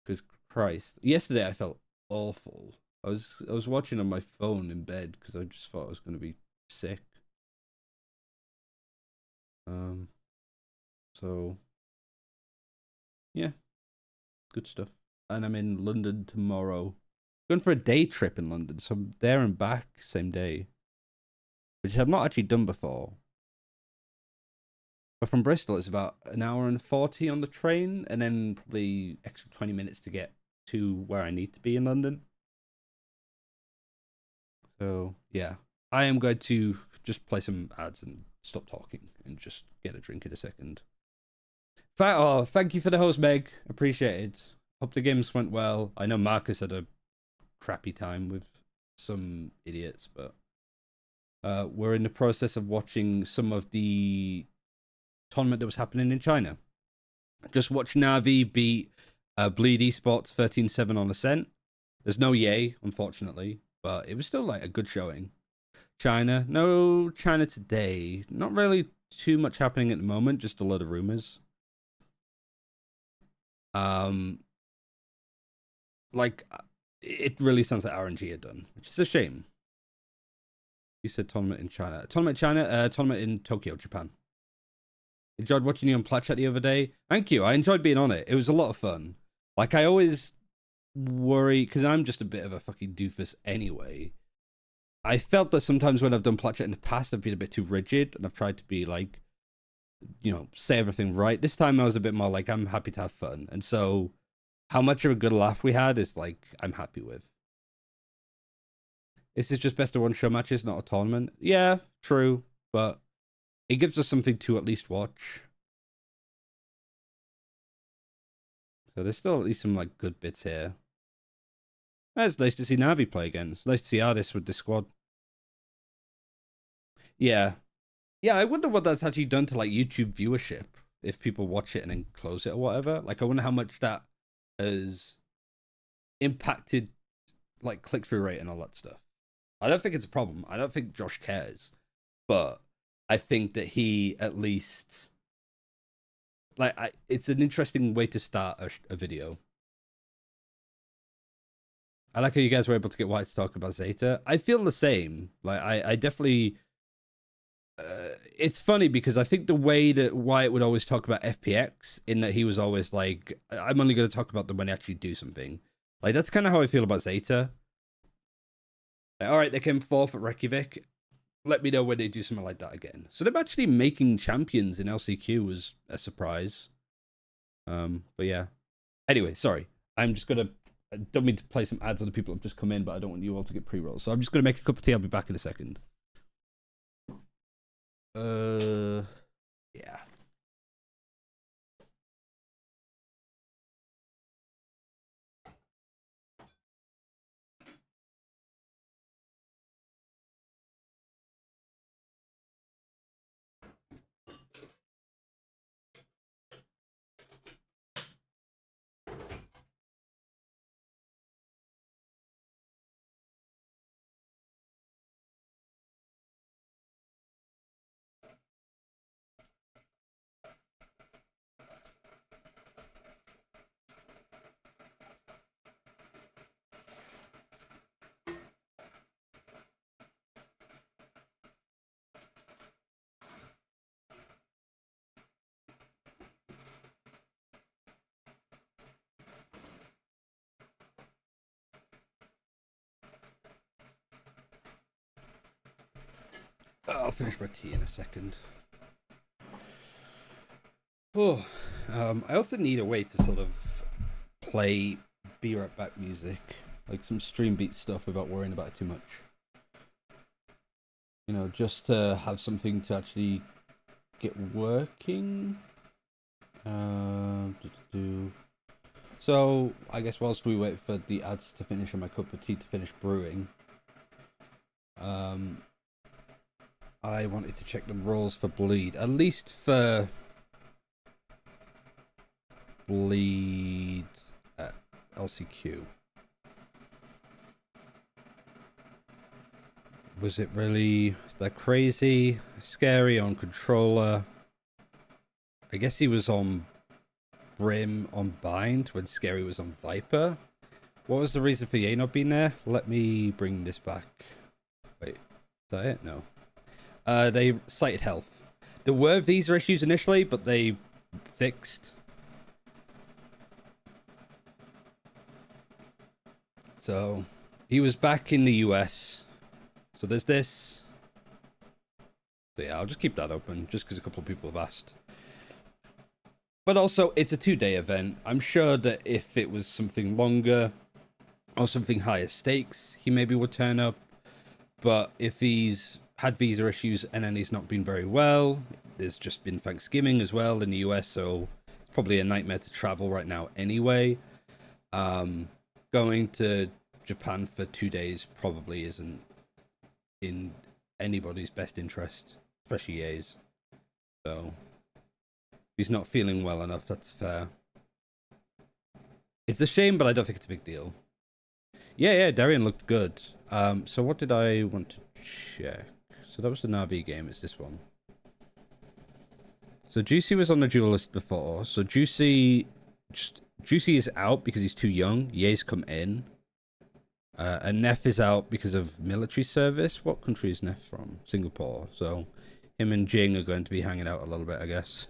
Because Christ, yesterday I felt awful. I was watching on my phone in bed because I just thought I was going to be sick. So yeah, good stuff. And I'm in London tomorrow. Going for a day trip in London, so I'm there and back same day, which I've not actually done before. But from Bristol, it's about an hour and 40 on the train, and then probably extra 20 minutes to get to where I need to be in London. So yeah, I am going to just play some ads and stop talking and just get a drink in a second. Thank you for the host, Meg. Appreciate it. Hope the games went well. I know Marcus had a crappy time with some idiots, but we're in the process of watching some of the tournament that was happening in China. Just watch Navi beat Bleed Esports 13-7 on Ascent. There's no Yay, unfortunately, but it was still like a good showing. China, no China today. Not really too much happening at the moment, just a lot of rumors. Like, it really sounds like RNG are done, which is a shame. You said tournament in China. Tournament in China, tournament in Tokyo, Japan. Enjoyed watching you on Plat Chat the other day. Thank you. I enjoyed being on it. It was a lot of fun. Like, I always worry, because I'm just a bit of a fucking doofus anyway. I felt that sometimes when I've done Plat Chat in the past, I've been a bit too rigid, and I've tried to be like, you know, say everything right. This time I was a bit more like, I'm happy to have fun. And so how much of a good laugh we had is like I'm happy with. This is just best of one show matches, not a tournament. Yeah, true, but it gives us something to at least watch. So there's still at least some like good bits here. It's nice to see Navi play again. It's nice to see Artis with the squad. Yeah. Yeah, I wonder what that's actually done to like YouTube viewership. If people watch it and then close it or whatever. Like I wonder how much that has impacted like click-through rate and all that stuff. I don't think it's a problem. I don't think Josh cares. But I think that he at least like it's an interesting way to start a video. I like how you guys were able to get White to talk about Zeta. I feel the same. Like I definitely it's funny because I think the way that Wyatt would always talk about FPX, in that he was always like, I'm only going to talk about them when they actually do something. Like, that's kind of how I feel about Zeta. Like, all right, they came fourth at Reykjavik. Let me know when they do something like that again. So them actually making champions in LCQ was a surprise. But yeah. Anyway, sorry. I'm just going to... I don't mean to play some ads on the people who have just come in, but I don't want you all to get pre-rolls. So I'm just going to make a cup of tea. I'll be back in a second. Yeah. I'll finish my tea in a second. Oh, I also need a way to sort of play Be Right Back music, like some stream beat stuff without worrying about it too much. You know, just to have something to actually get working. So, I guess whilst we wait for the ads to finish and my cup of tea to finish brewing, I wanted to check the rules for Bleed, at least for Bleed at LCQ. Was it really that crazy? Scary on controller. I guess he was on Brim on Bind when Scary was on Viper. What was the reason for Ye not being there? Let me bring this back. Wait, is that it? No. They cited health. There were visa issues initially, but they fixed. So, he was back in the US. So there's this. So yeah, I'll just keep that open, just because a couple of people have asked. But also, it's a 2-day event. I'm sure that if it was something longer, or something higher stakes, he maybe would turn up. But if he's had visa issues and then he's not been very well, there's just been Thanksgiving as well in the US, so it's probably a nightmare to travel right now anyway. Going to Japan for 2 days probably isn't in anybody's best interest, especially Ye's. So, if he's not feeling well enough, that's fair. It's a shame, but I don't think it's a big deal. Yeah, Darian looked good. So what did I want to check? So that was the Navi game, it's this one. So Juicy was on the duel list before. So Juicy is out because he's too young. Ye's come in. And Neff is out because of military service. What country is Neff from? Singapore. So him and Jing are going to be hanging out a little bit, I guess.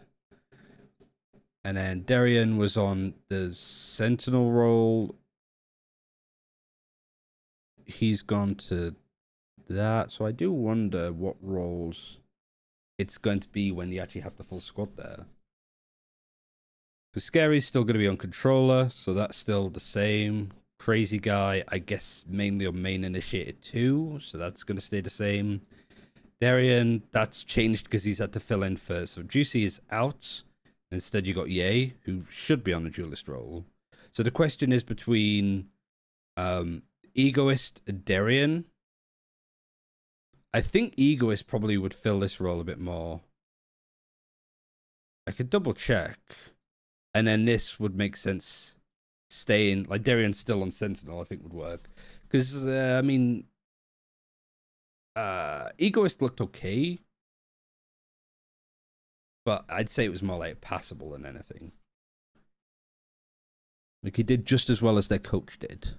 And then Darian was on the Sentinel role. He's gone to that. So I do wonder what roles it's going to be when you actually have the full squad there. Because Scary's still going to be on controller, so that's still the same. Crazy Guy, I guess, mainly on main initiated 2, so that's going to stay the same. Darian, that's changed because he's had to fill in first. So Juicy is out. Instead, you got Ye, who should be on the duelist role. So the question is between Egoist and Darian. I think Egoist probably would fill this role a bit more. I could double check. And then this would make sense staying. Like, Darian's still on Sentinel, I think would work. Because, I mean, Egoist looked okay. But I'd say it was more like passable than anything. Like, he did just as well as their coach did.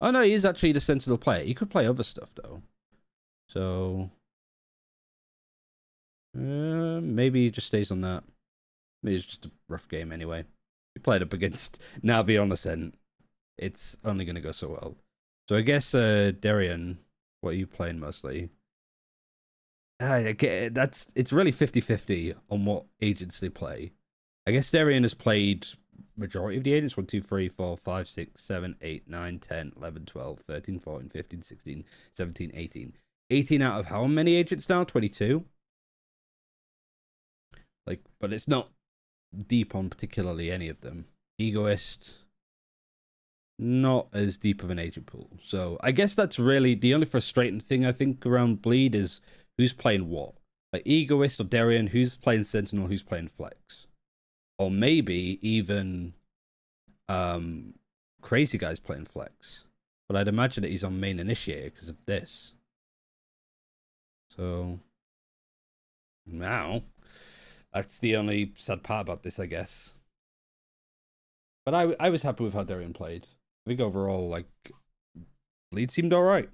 Oh, no, he is actually the Sentinel player. He could play other stuff, though. So, maybe he just stays on that. Maybe it's just a rough game anyway. He played up against Navi on Ascent. It's only going to go so well. So I guess, Darian, what are you playing mostly? It's really 50-50 on what agents they play. I guess Darian has played majority of the agents. 1, 2, 3, 4, 5, 6, 7, 8, 9, 10, 11, 12, 13, 14, 15, 16, 17, 18. 18 out of how many agents now? 22? Like, but it's not deep on particularly any of them. Egoist, not as deep of an agent pool. So I guess that's really the only frustrating thing I think around Bleed is who's playing what. Like Egoist or Darian, who's playing Sentinel, who's playing Flex. Or maybe even Crazy Guy's playing Flex. But I'd imagine that he's on main initiator because of this. So now that's the only sad part about this, I guess. But I was happy with how Darian played. I think overall, like, Bleed seemed alright.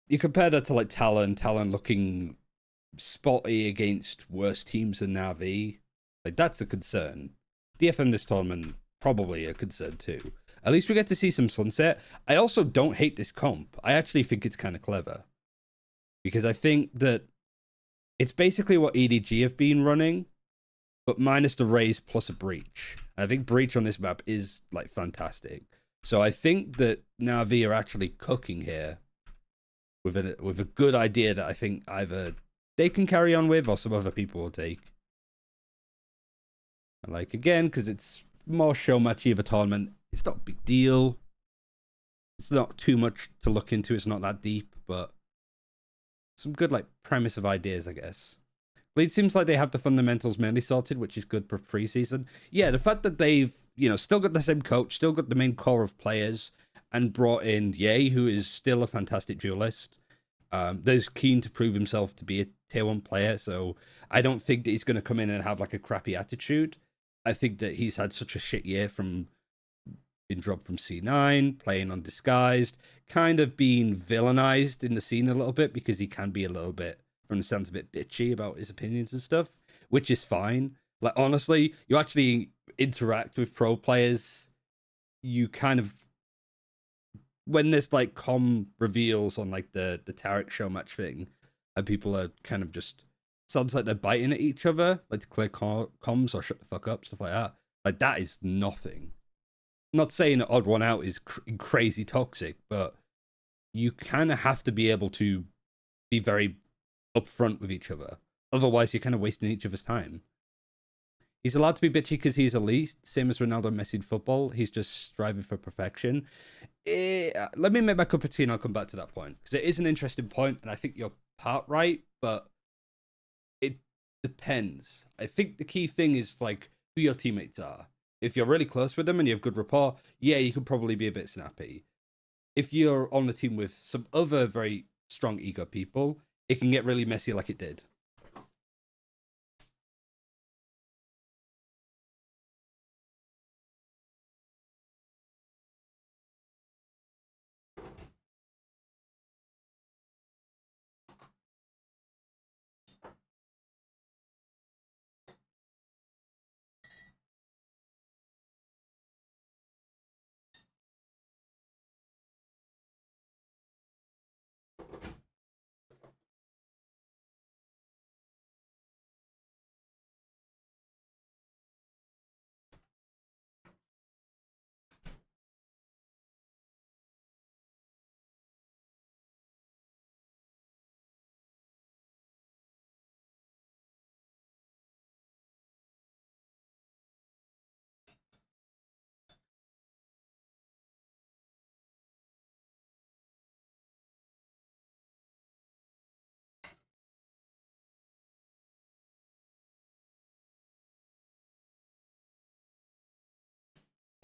You compare that to like Talon looking spotty against worse teams than Navi. Like, that's a concern. DFM this tournament, probably a concern too. At least we get to see some Sunset. I also don't hate this comp. I actually think it's kind of clever. Because I think that it's basically what EDG have been running, but minus the Raze plus a Breach. And I think Breach on this map is, like, fantastic. So I think that Navi are actually cooking here with a good idea that I think either they can carry on with or some other people will take. And, like, again, because it's more show matchy of a tournament, it's not a big deal. It's not too much to look into. It's not that deep, but some good, like, premise of ideas, I guess. It seems like they have the fundamentals mainly sorted, which is good for preseason. Yeah, the fact that they've, still got the same coach, still got the main core of players, and brought in Ye, who is still a fantastic duelist. That's keen to prove himself to be a tier 1 player, so I don't think that he's going to come in and have, like, a crappy attitude. I think that he's had such a shit year from being dropped from C9, playing on Disguised, kind of being villainized in the scene a little bit because he can be a little bit, from the sounds, a bit bitchy about his opinions and stuff, which is fine. Like, honestly, you actually interact with pro players, you kind of, when there's like reveals on like the Tarek show match thing, and people are kind of just, sounds like they're biting at each other, like to clear comms or shut the fuck up, stuff like that. Like, that is nothing. I'm not saying that Odd One Out is crazy toxic, but you kind of have to be able to be very upfront with each other. Otherwise, you're kind of wasting each other's time. He's allowed to be bitchy because he's elite, same as Ronaldo and Messi in football. He's just striving for perfection. Let me make my cup of tea and I'll come back to that point, because it is an interesting point, and I think you're part right, but it depends. I think the key thing is like who your teammates are. If you're really close with them and you have good rapport, yeah, you could probably be a bit snappy. If you're on a team with some other very strong ego people, it can get really messy like it did.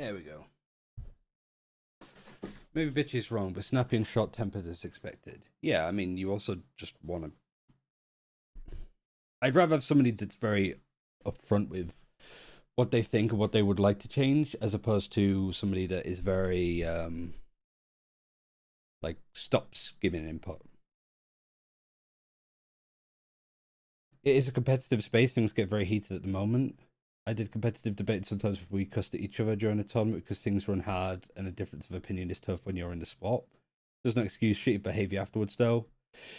There we go. Maybe bitchy is wrong, but snappy and short-tempered is expected. Yeah, I mean, you also just want to... I'd rather have somebody that's very upfront with what they think and what they would like to change, as opposed to somebody that is very, like, stops giving input. It is a competitive space. Things get very heated at the moment. I did competitive debate sometimes where we cussed at each other during a tournament because things run hard and a difference of opinion is tough when you're in the spot. There's no excuse shitty behavior afterwards, though.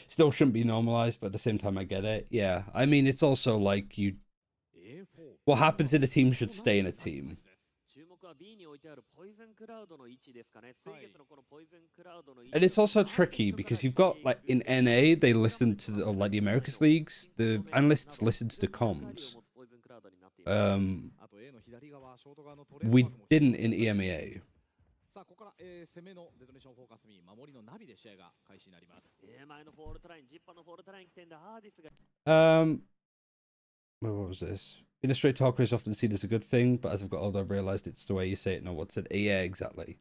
Still shouldn't be normalized, but at the same time, I get it. Yeah, I mean, it's also like you... What happens in a team should stay in a team. And it's also tricky because you've got, like, in NA, they listen to, or like the Americas Leagues, the analysts listen to the comms. We didn't in EMEA. What was this? In a straight talker is often seen as a good thing, but as I've got older, I've realized it's the way you say it, not what's it. Yeah, exactly.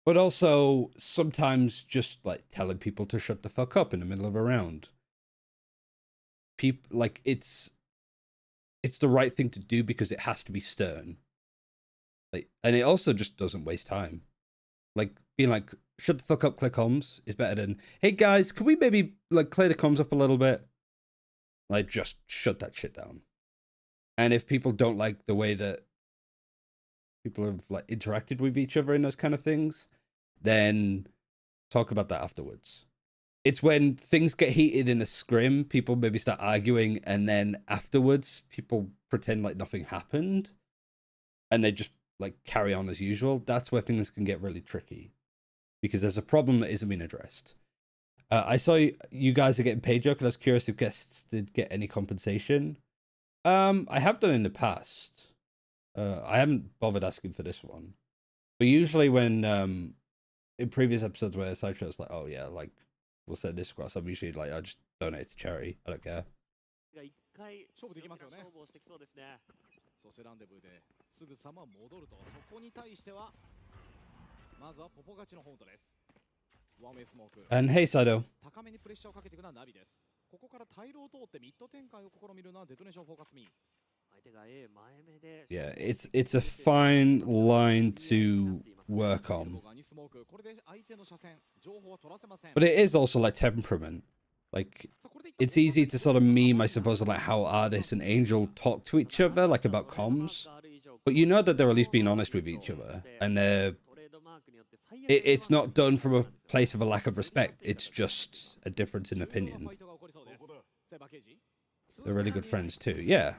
But also, sometimes just, like, telling people to shut the fuck up in the middle of a round. People, like, it's the right thing to do because it has to be stern. Like, and it also just doesn't waste time. Like, being like, shut the fuck up, clear comms is better than, hey guys, can we maybe, like, clear the comms up a little bit? Like, just shut that shit down. And if people don't like the way that people have, like, interacted with each other in those kind of things, then talk about that afterwards. It's when things get heated in a scrim, people maybe start arguing, and then afterwards, people pretend like nothing happened, and they just, like, carry on as usual. That's where things can get really tricky, because there's a problem that isn't being addressed. I saw you guys are getting paid, Joe, and I was curious if guests did get any compensation. I have done in the past. I haven't bothered asking for this one. But usually when, in previous episodes where Sideshow's like, oh yeah, like, we'll send this across, I'm usually like, I just donate it to charity. I don't care. And hey, Saido. Yeah, it's a fine line to work on. But it is also like temperament. Like, it's easy to sort of meme, I suppose, like how Artist and Angel talk to each other, like about comms. But you know that they're at least being honest with each other. And it's not done from a place of a lack of respect. It's just a difference in opinion. They're really good friends too. Yeah.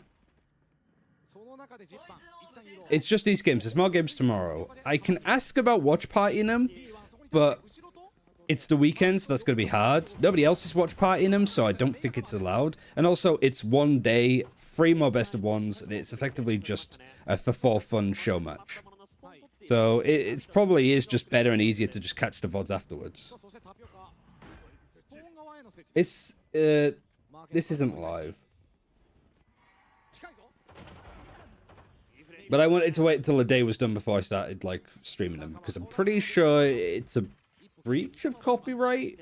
It's just these games. There's more games tomorrow. I can ask about watch partying them, but it's the weekend, so that's going to be hard. Nobody else is watch partying them, so I don't think it's allowed. And also, it's one day, 3 more best of ones, and it's effectively just a for fun show match. So it probably is just better and easier to just catch the VODs afterwards. It's this isn't live. But I wanted to wait until the day was done before I started, like, streaming them, because I'm pretty sure it's a breach of copyright.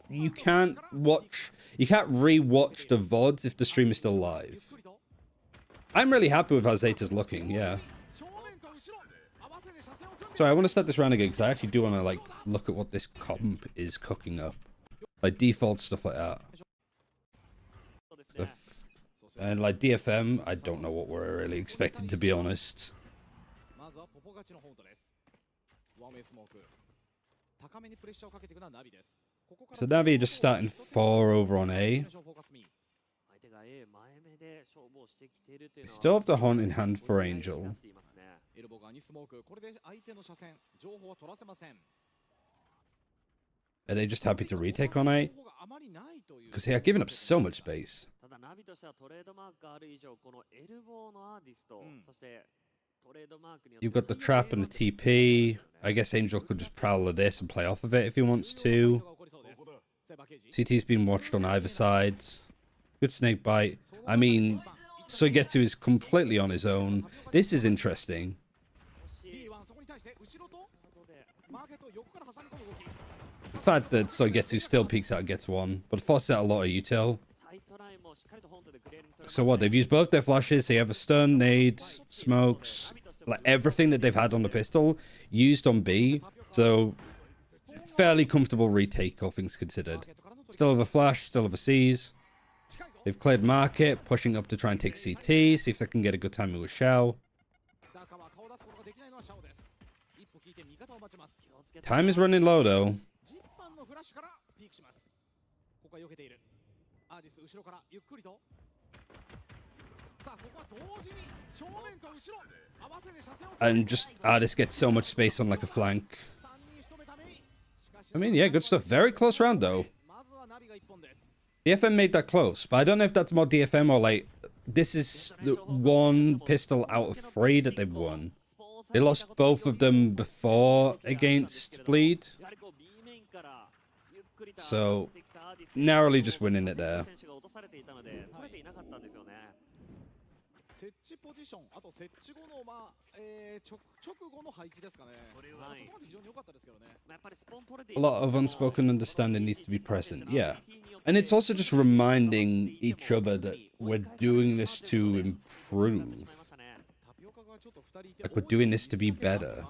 You can't re-watch the VODs if the stream is still live. I'm really happy with how Zeta's looking, yeah. Sorry, I want to start this round again, because I actually do want to, like, look at what this comp is cooking up. Like, default stuff like that. And like DFM, I don't know what we're really expecting, to be honest. So Navi just starting 4 over on A. Still have the Haunt in hand for Angel. Are they just happy to retake on A? Because they are giving up so much space. You've got the trap and the TP. I guess Angel could just prowl of this and play off of it if he wants to. CT's been watched on either side. Good snake bite. I mean, Soigetsu is completely on his own. This is interesting. The fact that Soigetsu still peeks out and gets one, but forces out a lot of util. So what, they've used both their flashes, they have a stun, nade, smokes, like everything that they've had on the pistol, used on B, so fairly comfortable retake, all things considered. Still have a flash, still have a C's. They've cleared market, pushing up to try and take CT, see if they can get a good timing with Shao. Time is running low though. And just Artis gets so much space on like a flank. I mean, yeah, good stuff. Very close round though. DFM made that close, but I don't know if that's more DFM or like this is the one pistol out of 3 that they've won. They lost both of them before against Bleed. So, narrowly just winning it there. A lot of unspoken understanding needs to be present, yeah. And it's also just reminding each other that we're doing this to improve. Like, we're doing this to be better.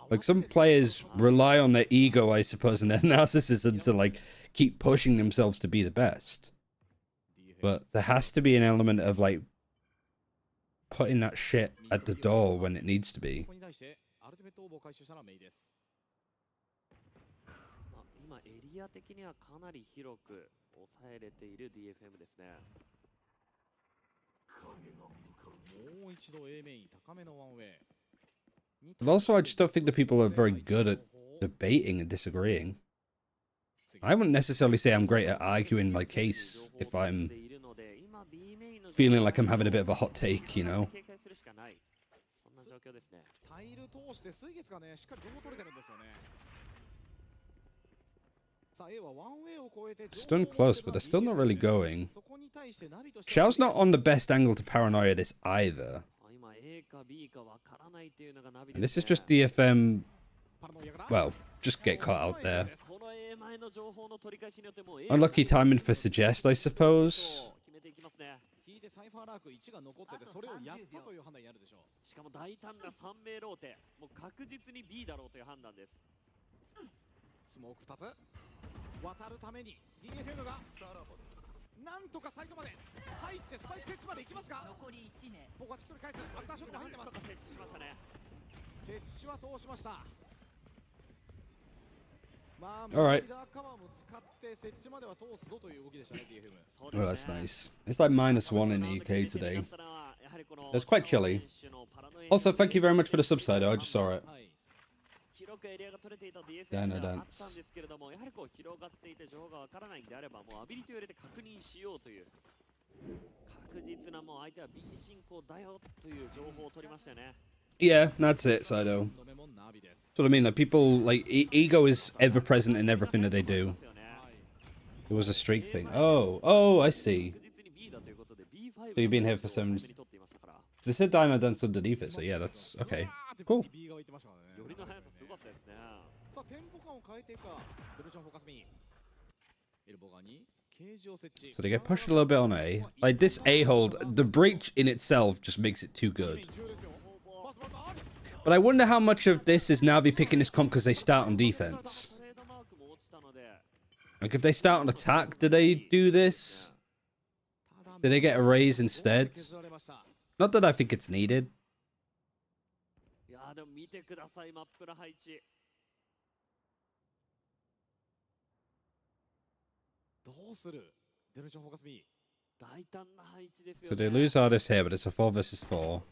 Like, some players rely on their ego, I suppose, and their narcissism to, like, keep pushing themselves to be the best. But there has to be an element of, like, putting that shit at the door when it needs to be. But also, I just don't think the people are very good at debating and disagreeing. I wouldn't necessarily say I'm great at arguing my case if I'm feeling like I'm having a bit of a hot take, you know? Stun close, but they're still not really going. Shao's not on the best angle to paranoia this either. And this is just DFM, well, just get caught out there. Unlucky timing for suggest, I suppose. Alright. Oh, that's nice. It's like -1 in the UK today. It's quite chilly. Also, thank you very much for the subtitle. I just saw it. Dino Dance. Yeah, that's it, Saido. That's what I mean. Like, people, like, ego is ever present in everything that they do. It was a streak thing. Oh, I see. So you've been here for some... They said Dino Dance underneath it, so yeah, that's... Okay, cool. So they get pushed a little bit on A. Like, this A hold, the breach in itself just makes it too good. But I wonder how much of this is Navi picking this comp because they start on defense. Like, if they start on attack, do they do this? Do they get a raise instead? Not that I think it's needed. So they lose Artis here, but it's a 4 versus 4.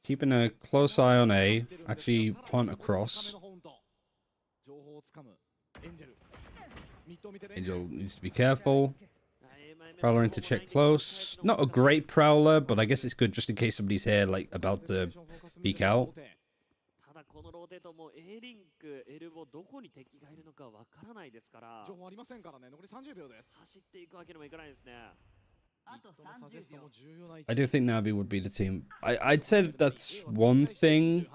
Keeping a close eye on A. Actually, punt across. Angel needs to be careful. Prowler into check close. Not a great Prowler, but I guess it's good just in case somebody's here, like, about to peek out. I do think Navi would be the team. I'd say that's one thing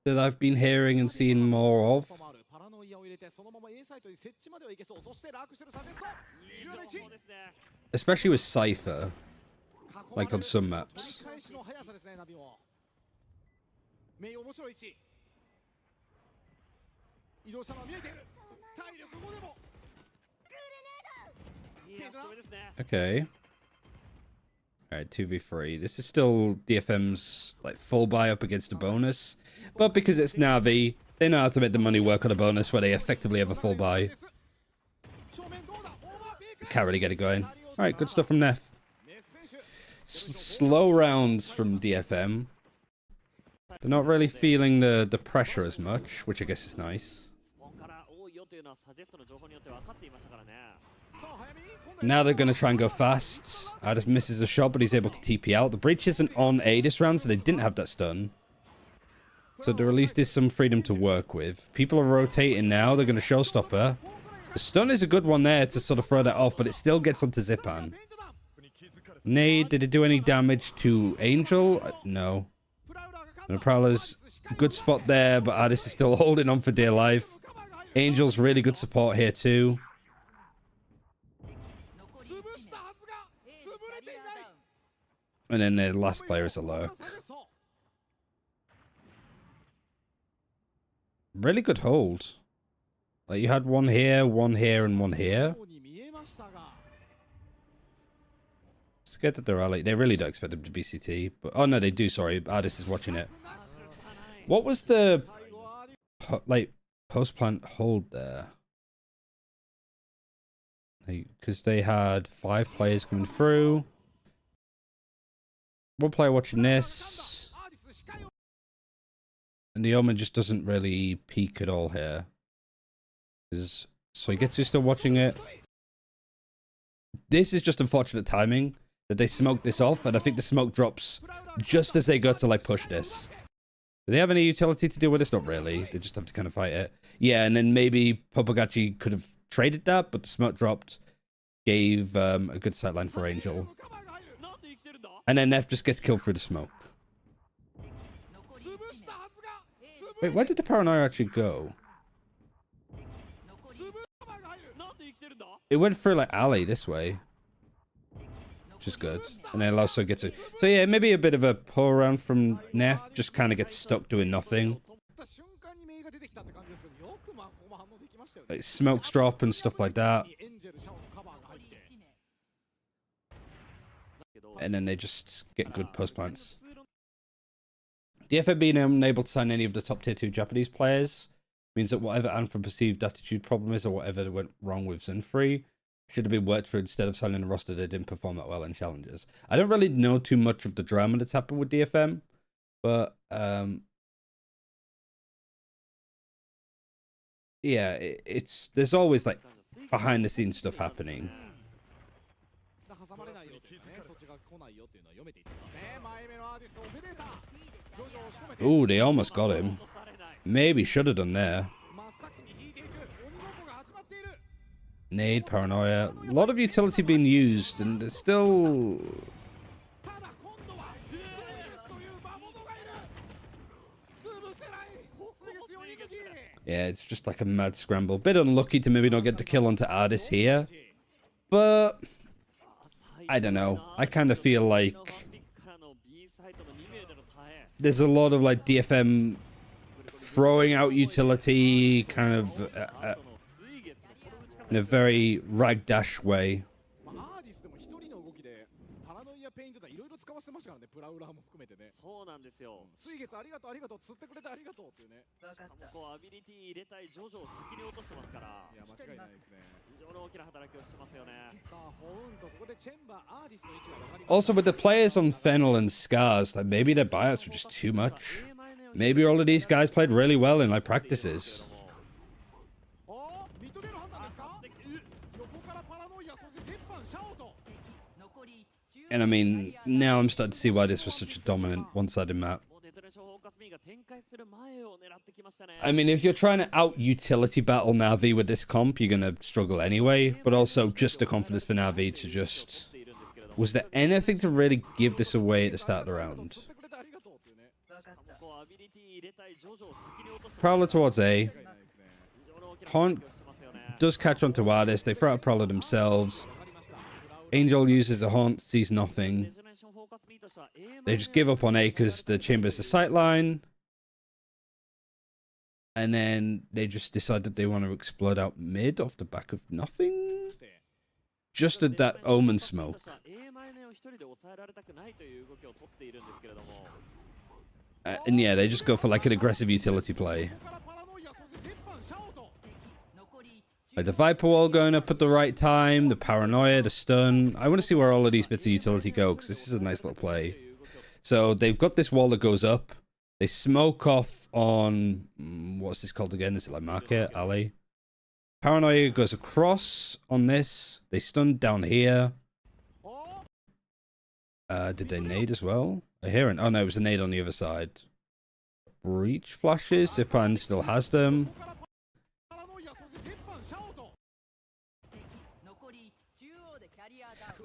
that I've been hearing and seeing more of. Especially with Cypher, like on some maps. Okay. Alright, 2v3. This is still DFM's like full buy up against a bonus. But because it's Navi, they know how to make the money work on a bonus where they effectively have a full buy. Can't really get it going. Alright, good stuff from Nef. Slow rounds from DFM. They're not really feeling the pressure as much, which I guess is nice. Now they're going to try and go fast. Adis misses a shot, but he's able to TP out. The breach isn't on A this round, so they didn't have that stun. So there at least is some freedom to work with. People are rotating now. They're going to showstopper. The stun is a good one there to sort of throw that off, but it still gets onto Zipan. Nade, did it do any damage to Angel? No. And the Prowler's good spot there, but Adis is still holding on for dear life. Angel's really good support here too. And then the last player is a lurk. Really good hold. Like you had one here, and one here. Scared that they're rally. They really don't expect them to be CT. But oh no, they do, sorry. Adis is watching it. What was the like post-plant hold there? Because they had 5 players coming through. One player watching this. And the Omen just doesn't really peek at all here. So he gets you still watching it. This is just unfortunate timing that they smoked this off, and I think the smoke drops just as they go to like push this. Do they have any utility to deal with this? Not really. They just have to kind of fight it. Yeah, and then maybe Popagachi could have traded that, but the smoke dropped, gave a good sightline for Angel. And then Nef just gets killed through the smoke. Wait, where did the Paranoia actually go? It went through like alley this way. Which is good. And then it also gets it. So yeah, maybe a bit of a pull around from Nef. Just kind of gets stuck doing nothing. Like smokes drop and stuff like that. And then they just get good post plants. DFM being unable to sign any of the top tier 2 Japanese players means that whatever Anthem perceived attitude problem is or whatever went wrong with Zenfree should have been worked through instead of signing a roster that didn't perform that well in challenges. I don't really know too much of the drama that's happened with DFM, but yeah, there's always like behind the scenes stuff happening. Ooh, they almost got him. Maybe should have done there. Nade, Paranoia. A lot of utility being used, and there's still... Yeah, it's just like a mad scramble. Bit unlucky to maybe not get the kill onto Adis here. But... I don't know. I kind of feel like... There's a lot of like DFM throwing out utility kind of in a very ragdash way. Also, with the players on Fennel and Scars, like maybe their buyouts were just too much. Maybe all of these guys played really well in like practices. And I mean, now I'm starting to see why this was such a dominant one-sided map. I mean, if you're trying to out-utility battle Navi with this comp, you're going to struggle anyway. But also, just the confidence for Navi to just... Was there anything to really give this away at the start of the round? Prowler towards A. Haunt does catch onto Ardis. They throw out Prowler themselves. Angel uses a Haunt, sees nothing. They just give up on A because the chamber's the sightline. And then they just decide that they want to explode out mid off the back of nothing. Just at that Omen smoke. And yeah, they just go for like an aggressive utility play. Like the Viper Wall going up at the right time, the Paranoia, the stun. I want to see where all of these bits of utility go, because this is a nice little play. So they've got this wall that goes up. They smoke off on... what's this called again? Is it like Market? Alley? Paranoia goes across on this. They stun down here. Did they nade as well? I hear it. Oh no, it was a nade on the other side. Breach flashes. Zipan still has them.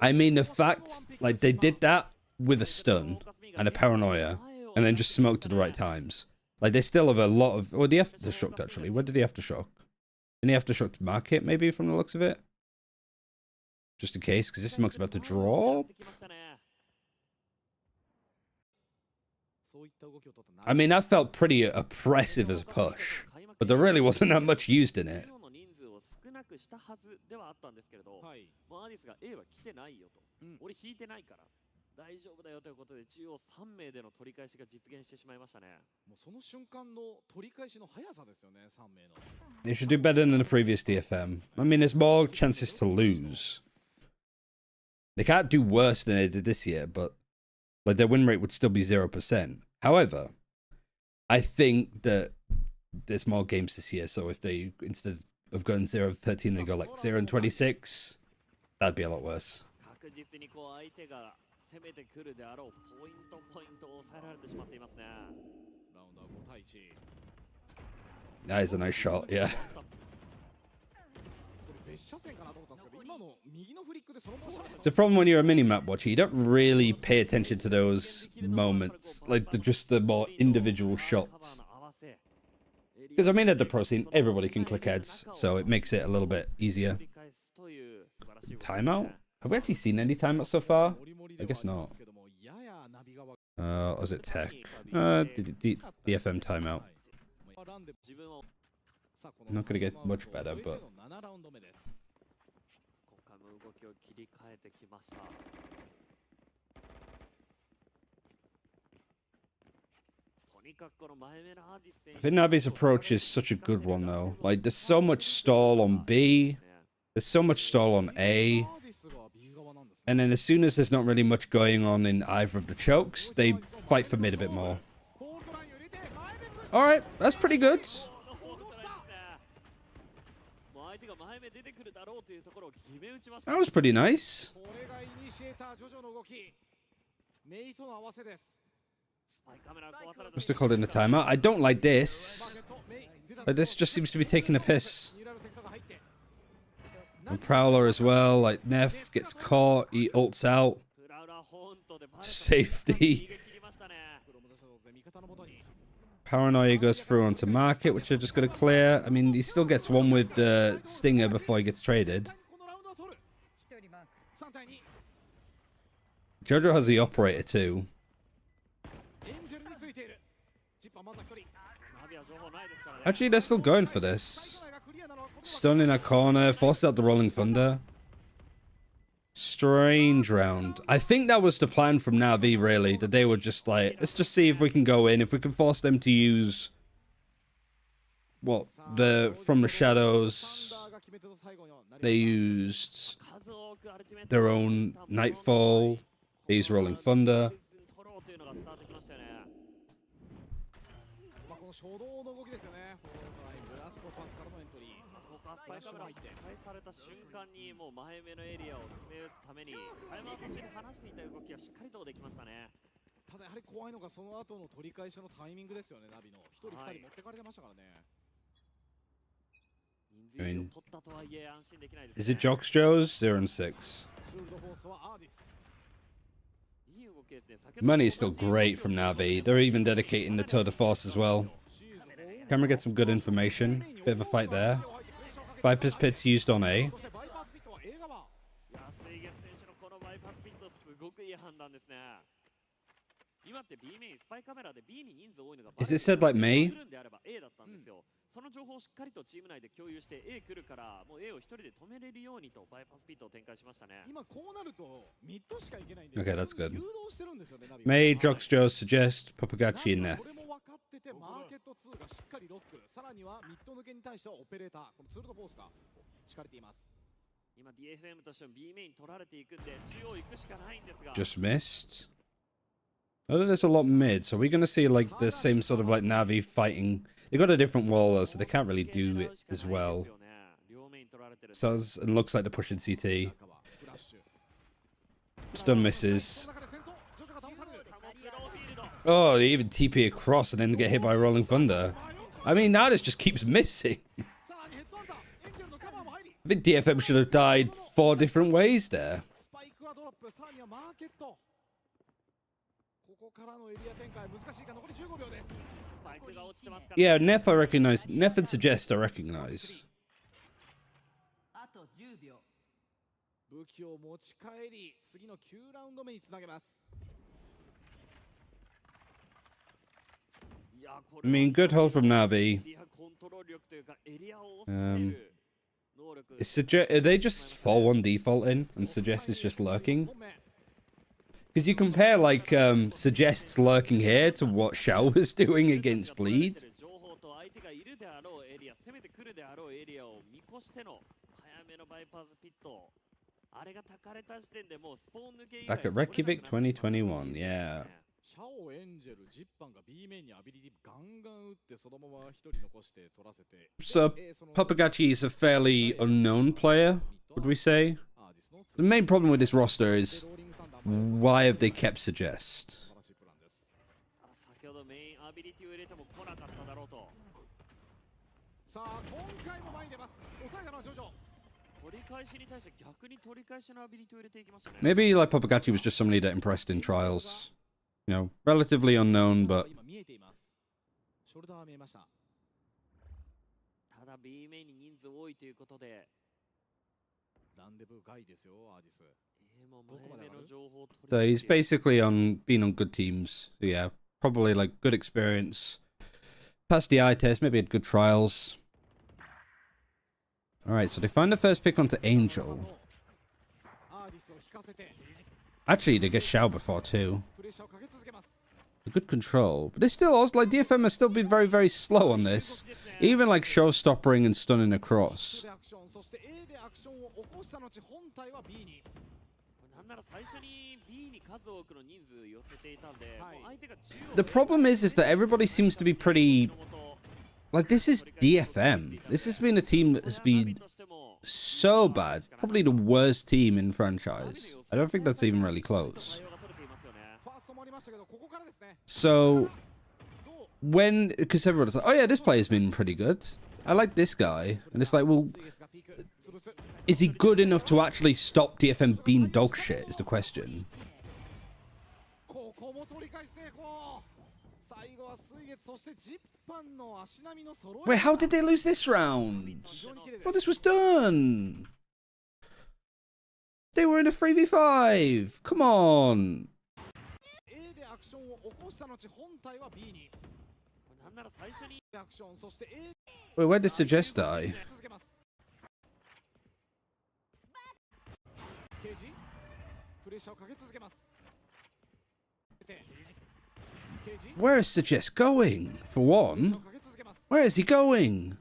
I mean, the fact, like, they did that with a stun and a Paranoia, and then just smoked at the right times. Like, they still have a lot of... Well, the aftershock, actually. Where did he aftershock? Didn't he aftershock Market, maybe, from the looks of it? Just in case, because this smoke's about to drop. I mean, that felt pretty oppressive as a push, but there really wasn't that much used in it. They should do better than the previous DFM. I mean, there's more chances to lose. They can't do worse than they did this year, but like their win rate would still be 0%. However, I think that there's more games this year, so if they, instead of going 0-13, they go like 0-26, that'd be a lot worse. That is a nice shot, yeah. It's a problem when you're a mini-map watcher. You don't really pay attention to those moments, like just the more individual shots. Because I mean, at the pro scene, everybody can click heads, so it makes it a little bit easier. Timeout? Have we actually seen any timeouts so far? I guess not. Was it tech? DFM timeout. Not gonna get much better, but... I think Navi's approach is such a good one, though. Like, there's so much stall on B. There's so much stall on A. And then as soon as there's not really much going on in either of the chokes, they fight for mid a bit more. Alright, that's pretty good. That was pretty nice. Must have called in a timeout. I don't like this. Like, this just seems to be taking a piss. And Prowler as well. Like, Neff gets caught. He ults out. Safety. Paranoia goes through onto Market, which are just going to clear. I mean, he still gets one with the Stinger before he gets traded. Jojo has the Operator too. Actually, they're still going for this. Stun in a corner, forces out the Rolling Thunder. Strange round. I think that was the plan from Navi, really. That they were just like, let's just see if we can go in. If we can force them to use... what? From the shadows. They used their own Nightfall. They used Rolling Thunder. ただやはり怖いのがその後の取り返しのタイミングですよね。ナビの1人2人持ってかれてましたからね。 I mean, is it Jockstrow's 0 and 6? Money is still great from Navi. They're even dedicating the tour de force as well. Camera gets some good information. Bit of a fight there. Viper's Pit's used on A. Is it said like May? その情報をしっかりとチーム内で共有して A 来るからもう A を一人で止めれるようにとバイパスピットを展開しましたね。今こうなるとミッドしか行けないんで Okay, that's good. 誘導してるんですよね。ナビ May, Jockstraw, Suggest, Papagachi, and Nef. これも分かっててマーケット2がしっかりロック、さらにはミッド抜けに対してはオペレーター、このツールドフォースが敷かれています。今 DFM としても B メイン取られていくんで中央行くしかないんですが Just missed. Oh, there's a lot mid, so we're gonna see like the same sort of like Navi fighting. They got a different wall though, so they can't really do it as well. Sounds and looks like they're pushing CT. Stun misses. Oh, they even TP across and then get hit by Rolling Thunder. I mean, Nardis just keeps missing. I think DFM should have died 4 different ways there. Yeah, Nef I recognize. Nef and Suggest I recognize. 武器を持ち帰り次の9ラウンド目につなげます。 I mean, good hold from Navi. Is Suggest, are they just 4-1 defaulting and Suggest is just lurking? Because you compare like Suggest's lurking here to what Shao was doing against Bleed. Back at Reykjavik 2021, yeah. So Papagachi is a fairly unknown player, would we say? The main problem with this roster is why have they kept Suggest? Maybe like Papagachi was just somebody that impressed in trials. You know, relatively unknown, but so he's basically been on good teams. So yeah, probably like good experience. Passed the eye test, maybe had good trials. Alright, so they find the first pick onto Angel. Actually, they get Shao before too. A good control. But they still also, like, DFM has still been very, very slow on this. Even like showstoppering and stunning across. The problem is that everybody seems to be pretty... Like, this is DFM. This has been a team that has been so bad. Probably the worst team in franchise. I don't think that's even really close. So, because everyone's like, oh yeah, this player's been pretty good. I like this guy. And it's like, well, is he good enough to actually stop DFM being dog shit is the question. Wait, how did they lose this round? I thought this was done. They were in a 3v5. Come on. Wait, where did Suggest die? Where is Suggest going? For one, where is he going?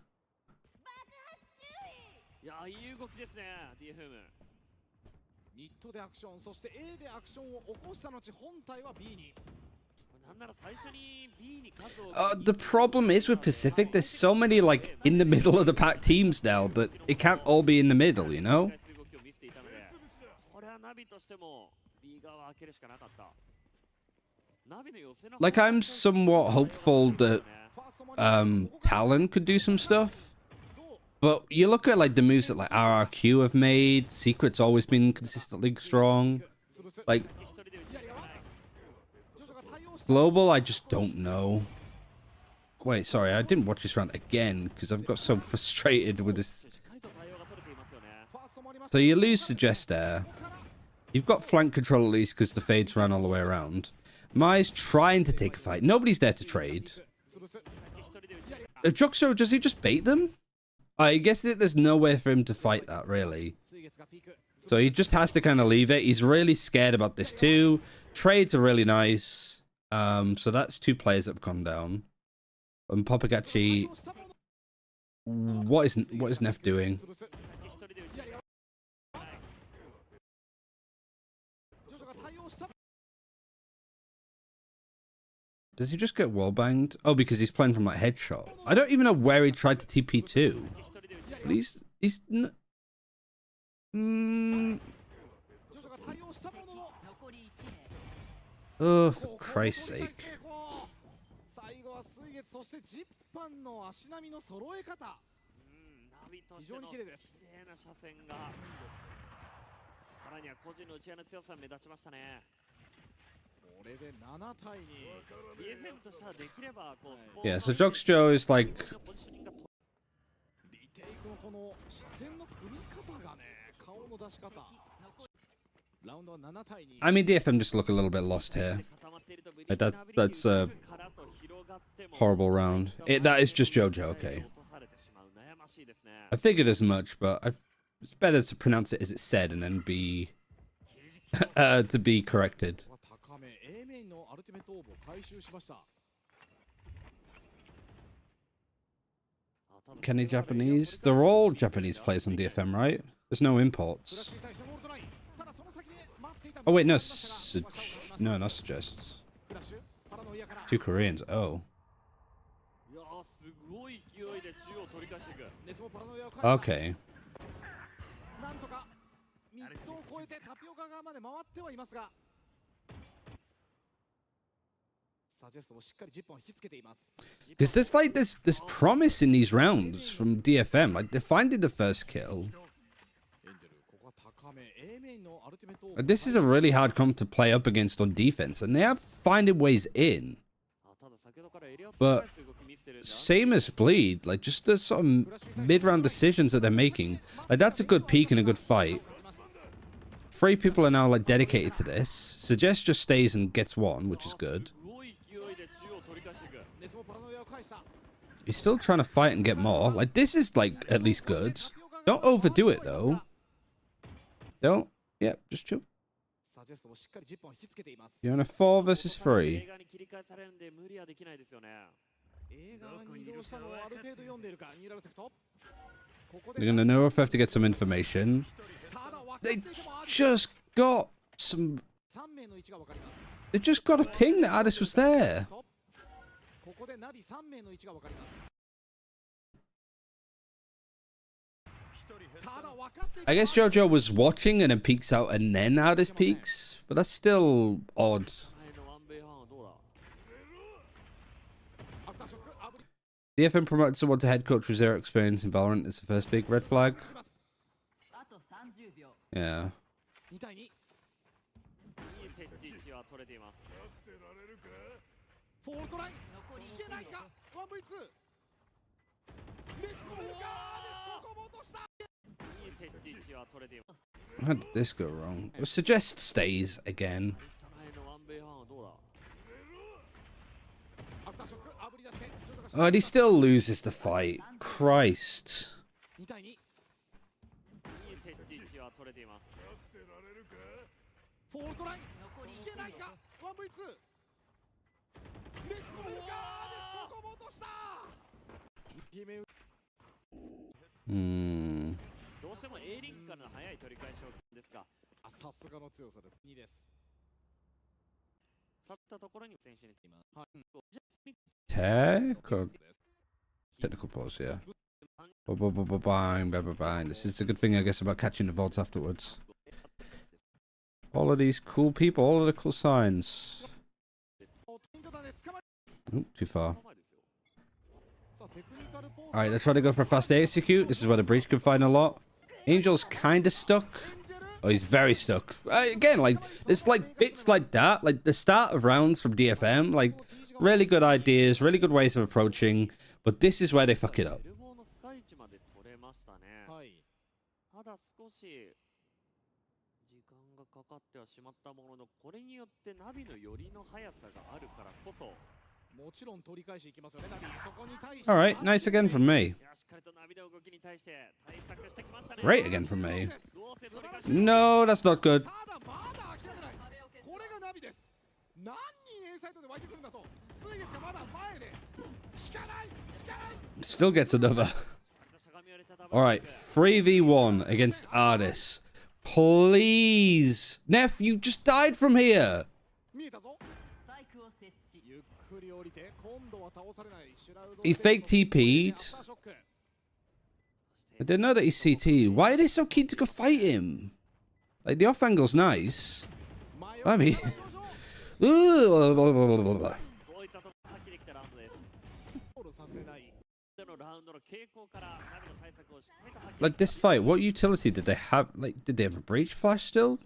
The problem is with Pacific, there's so many like in the middle of the pack teams now that it can't all be in the middle, you know? like, I'm somewhat hopeful that Talon could do some stuff. But you look at, like, the moves that, like, RRQ have made. Secret's always been consistently strong. Like, Global, I just don't know. Wait, sorry, I didn't watch this round again because I've got so frustrated with this. So you lose Suggest there. You've got flank control at least because the fades ran all the way around. Mai's trying to take a fight. Nobody's there to trade. Juxo, does he just bait them? I guess that there's no way for him to fight that, really. So he just has to kind of leave it. He's really scared about this too. Trades are really nice. So that's 2 players that have gone down. And Popagachi, what is Neff doing? Does he just get wallbanged? Oh, because he's playing from like headshot. I don't even know where he tried to TP to. But he's Oh, for Christ's sake. そしてジッパンの足並みの揃え方、ナビとしての綺麗な車線が、さらには個人の打ち合いの強さが目立ちましたね。これで7対2。DFM としてはできればこう。Yeah, so Juxjo is like. リテイクのこの車線の組み方がね、顔の出し方。I mean, DFM just look a little bit lost here. Like that's a horrible round. That is just JoJo, okay. I figured as much, but it's better to pronounce it as it's said and then be to be corrected. Kenny Japanese? They're all Japanese players on DFM, right? There's no imports. Oh wait, no, no, not suggests. 2 Koreans. Oh. Okay. Because there's like this promise in these rounds from DFM. Like they're finding the first kill. This is a really hard comp to play up against on defense, and they have finding ways in. But same as Bleed, like just the sort of mid-round decisions that they're making. Like that's a good peak and a good fight. 3 people are now like dedicated to this. Suggest just stays and gets 1, which is good. He's still trying to fight and get more. Like this is like at least good. Don't overdo it though. Don't. Yeah, just chill. You're in a 4 versus 3. You're gonna know if I have to get some information. They just got some. They just got a ping that Addis was there. I guess JoJo was watching and then peeks out and then Addis peeks, but that's still odd. DFM promoted someone to head coach with 0 experience in Valorant. It's the first big red flag. Yeah. How did this go wrong? Suggest stays again. Oh, and he still loses the fight. Christ. Hmm. どうしても A リンクからの早い取り返しですが、さすがの強さです。2です。立ったところに選手にいます。はい。Technical pause, yeah. Bang, bang, bang. This is a good thing, I guess, about catching the vaults afterwards. All of these cool people, all of the cool signs. Ooh, too far. Alright, let's try to go for a fast execute. This is where the breach can find a lot. Angel's kind of stuck. Oh, he's very stuck. Again, like, it's like bits like that. Like, the start of rounds from DFM. Like, really good ideas, really good ways of approaching. But this is where they fuck it up. ただ少し時間がかかってはしまったものの、これによってナビの寄りの速さがあるからこそ、もちろん取り返していきますよね、ナビ。そこに対して Alright, nice again from me. しっかりとナビの動きに対して対策してきましたね。 Great again from me. No, that's not good. ただまだ諦めない。これがナビです。何人 A サイトで湧いてくるんだと。水月がまだ前で引かない。 Still gets another. Alright, 3v1 against Ardis. Please. Neff, you just died from here. He fake TP'd. I didn't know that he's CT. Why are they so keen to go fight him? Like, the off angle's nice. I mean... Like, this fight, what utility did they have? Like, did they have a breach flash still?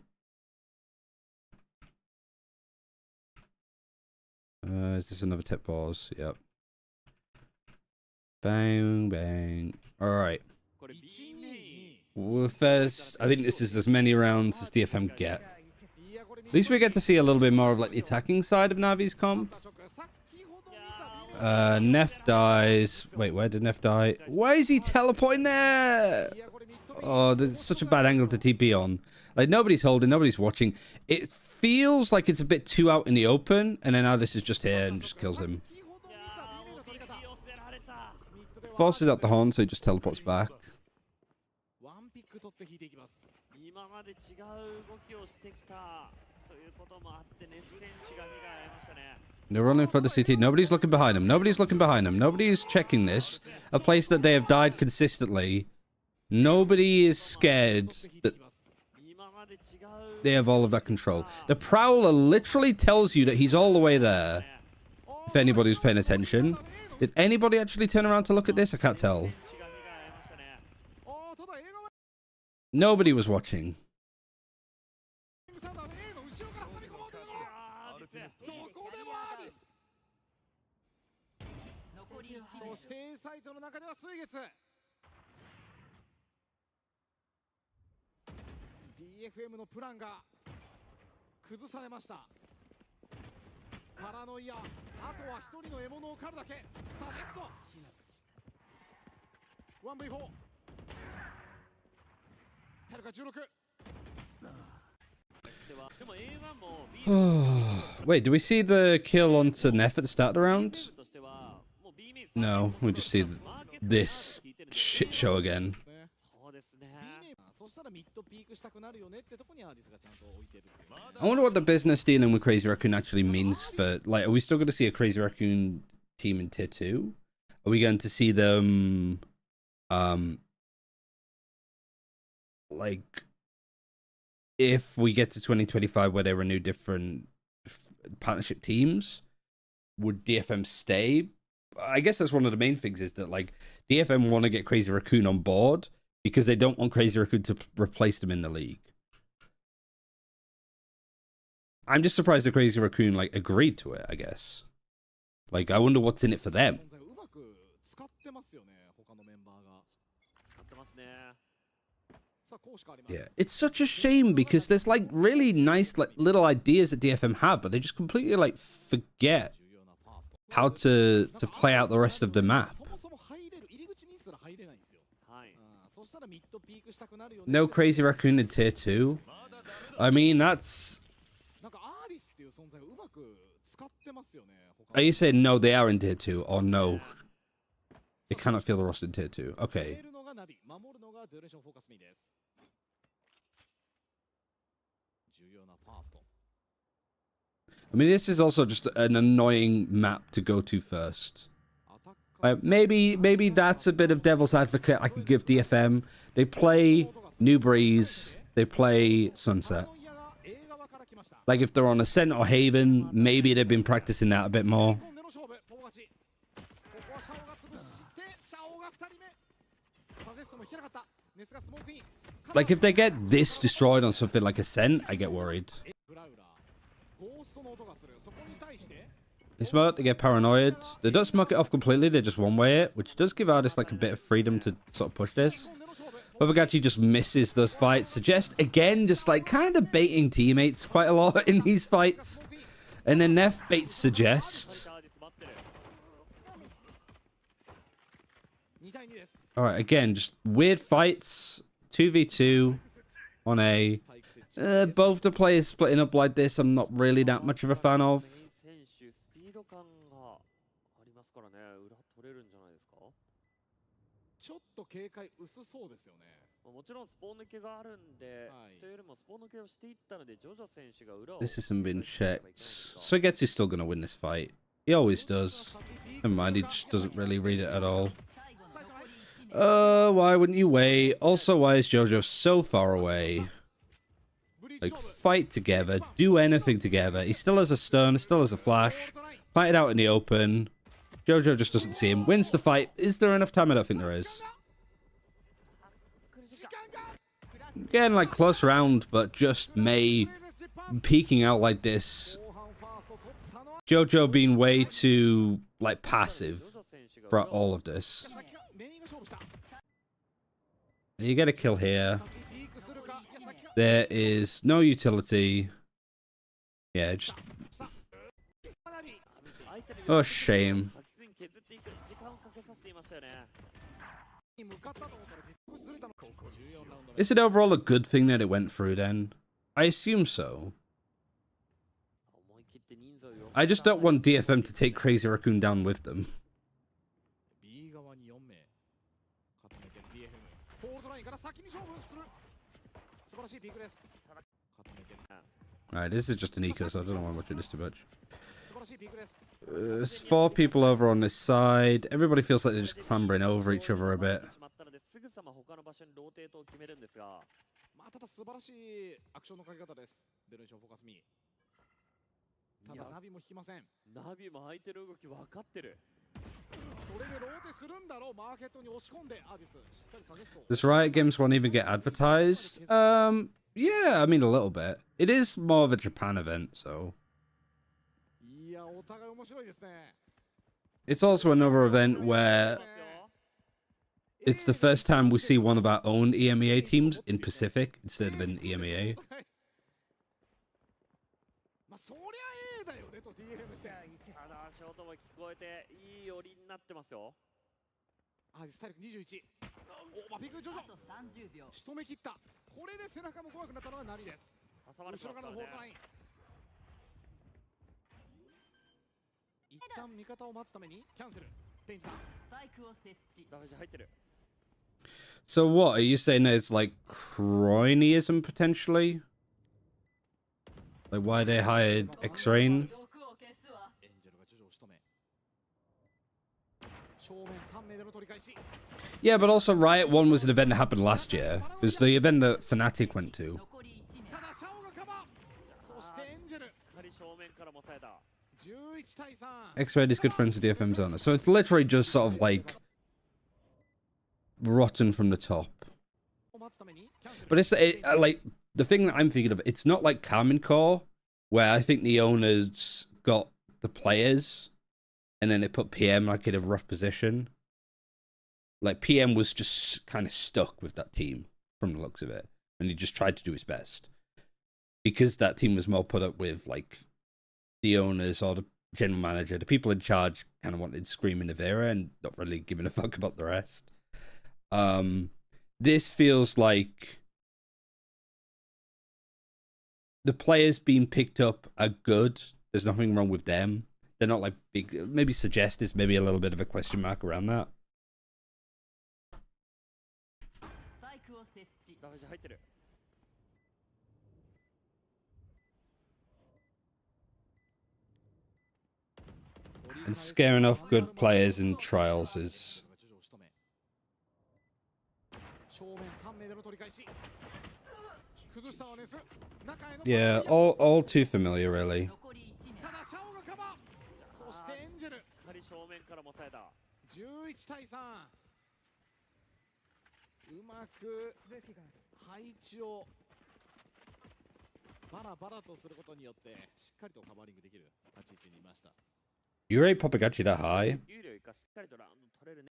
Is this another tip pause? Yep. Bang, bang. Alright. Well, first, I think this is as many rounds as DFM get. At least we get to see a little bit more of, like, the attacking side of Navi's comp. Neff dies. Wait, where did Neff die? Why is he teleporting there? Oh, there's such a bad angle to TP on. Like, nobody's holding, nobody's watching. It feels like it's a bit too out in the open, and then now this is just here and just kills him. Forces out the horn, so he just teleports back. They're running for the CT. Nobody's looking behind them. Nobody's looking behind them. Nobody's checking this. A place that they have died consistently. Nobody is scared that they have all of that control. The Prowler literally tells you that he's all the way there. If anybody's paying attention. Did anybody actually turn around to look at this? I can't tell. Nobody was watching. そして A サイトの中では水月 DFM のプランが崩されました。パラノイア、あとは一人の獲物を狩るだけ。さあネクスト 1v4 タルカ16 Wait, do we see the kill onto Neff at the start of the round? No, we just see this shit show again. I wonder what the business dealing with Crazy Raccoon actually means for, like, are we still going to see a Crazy Raccoon team in tier 2? Are we going to see them, like, if we get to 2025 where they renew different partnership teams, would DFM stay? I guess that's one of the main things, is that, like, DFM want to get Crazy Raccoon on board because they don't want Crazy Raccoon to replace them in the league. I'm just surprised that Crazy Raccoon, like, agreed to it, I guess. Like, I wonder what's in it for them. Yeah, it's such a shame because there's, like, really nice, like, little ideas that DFM have, but they just completely, like, forget how to play out the rest of the map. No Crazy Raccoon in tier 2. I mean, that's... Are you saying no, they are in tier 2, or no, they cannot feel the roster in tier 2? Okay. I mean, this is also just an annoying map to go to first. Maybe that's a bit of devil's advocate I could give DFM. They play New Breeze. They play Sunset. Like if they're on Ascent or Haven, maybe they've been practicing that a bit more. Like if they get this destroyed on something like Ascent, I get worried. It's smart to get paranoid. They don't smoke it off completely, they just one-way it, which does give artists like a bit of freedom to sort of push this. Babagachi just misses those fights. Suggest, again, just like kind of baiting teammates quite a lot in these fights. And then Neff baits Suggest. Alright, again, just weird fights. 2v2 on A. Both the players splitting up like this, I'm not really that much of a fan of. This isn't being checked. Sogetsu's still going to win this fight. He always does. Never mind, he just doesn't really read it at all. Why wouldn't you wait? Also, why is Jojo so far away? Like, fight together. Do anything together. He still has a stun, still has a flash. Fight it out in the open. Jojo just doesn't see him. Wins the fight. Is there enough time? I don't think there is. Again, like, close round, but just Mei peeking out like this. Jojo being way too, like, passive for all of this. You get a kill here. There is no utility. Yeah, just... Oh, shame. Is it overall a good thing that it went through then? I assume so. I just don't want DFM to take Crazy Raccoon down with them. Alright, this is just an eco, so I don't know why I'm watching this too much. There's 4 people over on this side. Everybody feels like they're just clambering over each other a bit. This Riot Games won't even get advertised? Yeah, I mean a little bit. It is more of a Japan event, so... It's also another event where it's the first time we see one of our own EMEA teams in Pacific instead of in EMEA. So what, are you saying there's like cronyism potentially? Like why they hired X-Rain? Yeah, but also Riot 1 was an event that happened last year. It was the event that Fnatic went to. X-Raid is good friends with DFM's owner. So it's literally just sort of like rotten from the top. But it's like the thing that I'm thinking of, it's not like Carmen Core, where I think the owners got the players and then they put PM like in a rough position. Like PM was just kind of stuck with that team from the looks of it, and he just tried to do his best because that team was more put up with like the owners or the general manager, the people in charge kind of wanted Screaming Navera and not really giving a fuck about the rest. This feels like the players being picked up are good. There's nothing wrong with them. They're not like big. Maybe Suggest is maybe a little bit of a question mark around that. And scaring off good players in trials is... 崩したワネス中への Yeah, all too familiar, really. ただシャオがカバーそしてエンジェルしっかり正面からも抑えた。11対3うまく配置をバラバラとすることによってしっかりとカバーリングできる立ち位置にいました。 You rate Popagachi that high? 有利を生かししっかりとラウンド取れるね。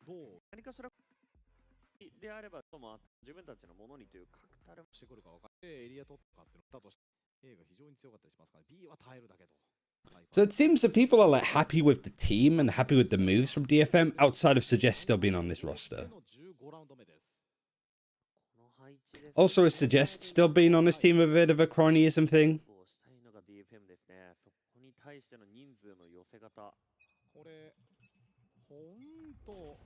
どう何かしらであればとも自分たちのものにという確たるしてくるか分かってエリア取ったかっていうのだとして A が非常に強かったりしますから B は耐えるだけと。 So it seems that people are like happy with the team and happy with the moves from DFM outside of Suggest still being on this roster. 15ラウンド目です。この配置です。 Also, is Suggest still being on this team a bit of a cronyism thing? したいのが DFM ですね。そこに対しての人数の寄せ方。これほんと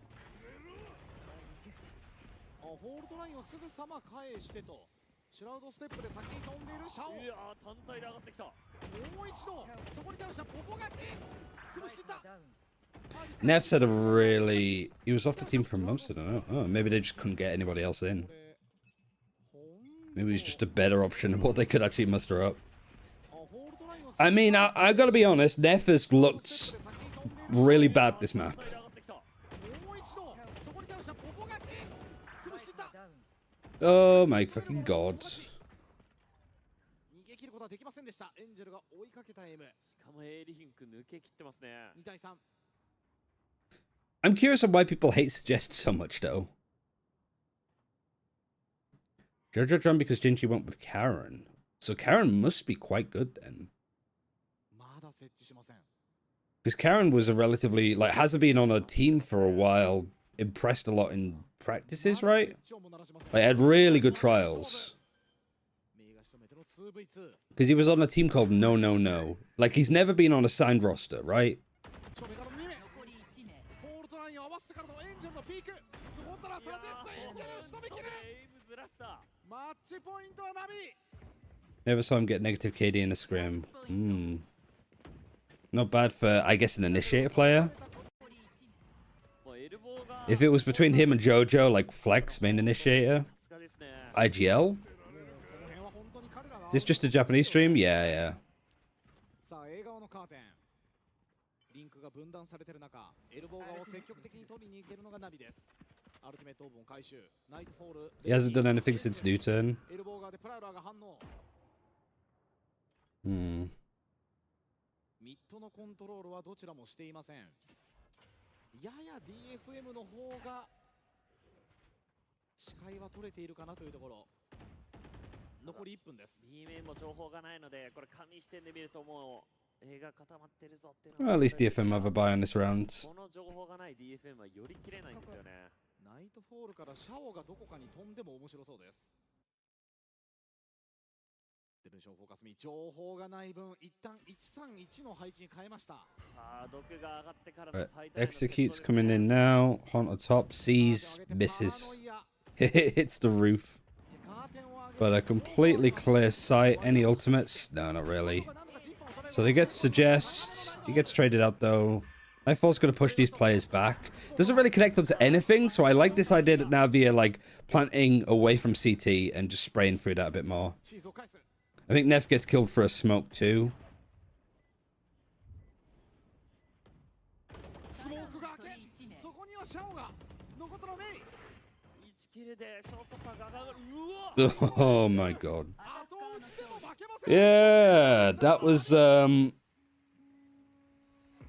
フォールトラインをすぐさま返してとシュラウドステップで先に飛んでいるシャオ。いやー単体で上がってきた。もう一度そこに対してポポガチ潰しきった。 Nev said he was off the team for months, I don't know. Oh, maybe they just couldn't get anybody else in. Maybe he's just a better option than what they could actually muster up. I mean, I gotta be honest, Nev has looked really bad this map. Oh my fucking god. 逃げ切ることはできませんでした。エンジェルが追いかけた M。 しかもエリヒンク抜け切ってますね。2対3。 I'm curious on why people hate Suggest so much, though. Jojo Drum because Jinji went with Karen. So Karen must be quite good then. まだ設置しません。 Because Karen was a relatively, like, hasn't been on a team for a while, impressed a lot in practices, right? Like, had really good trials. Because he was on a team called No No No. Like, he's never been on a signed roster, right? フォールトラインを合わせてからのエンジェルのピーク。ここからサジェストエンジェル仕留めきる。エイムずらした。マッチポイントはナビ。 Never saw him get negative KD in a scrim. Not bad for, I guess, an initiator player. If it was between him and Jojo, like Flex, main initiator, IGL? Is this just a Japanese stream? Yeah, yeah. さあ笑顔のカーテン。リンクが分断されている中、エルボー側を積極的に取りに行けるのがナビです。アルティメットオーブン回収。ナイトフォール。 He hasn't done anything since new turn. エルボー側でプラウラーが反応。 Hmm. ミッドのコントロールはどちらもしていません。やや DFM の方が視界は取れているかなというところ。残り1分です。 B 面も情報がないので、これ紙視点で見るともう映画固まってるぞっていうの Well, at least DFM have a buy on this round. この情報がない DFM は寄り切れないんですよね。ナイトフォールからシャオがどこかに飛んでも面白そうです。テレビションフォーカスミ情報がない分一旦131の配置に変えました。さあ毒が上がってからの Execute's coming in now. Hunt on top, sees, misses. Hits the roof. But a completely clear sight. Any ultimates? No, not really. So they get Suggest. He gets traded out though. Nightfall's going to push these players back. Doesn't really connect onto anything, so I like this idea that Navi are like planting away from CT and just spraying through that a bit more. I think Neff gets killed for a smoke too. Oh my god. Yeah, that was I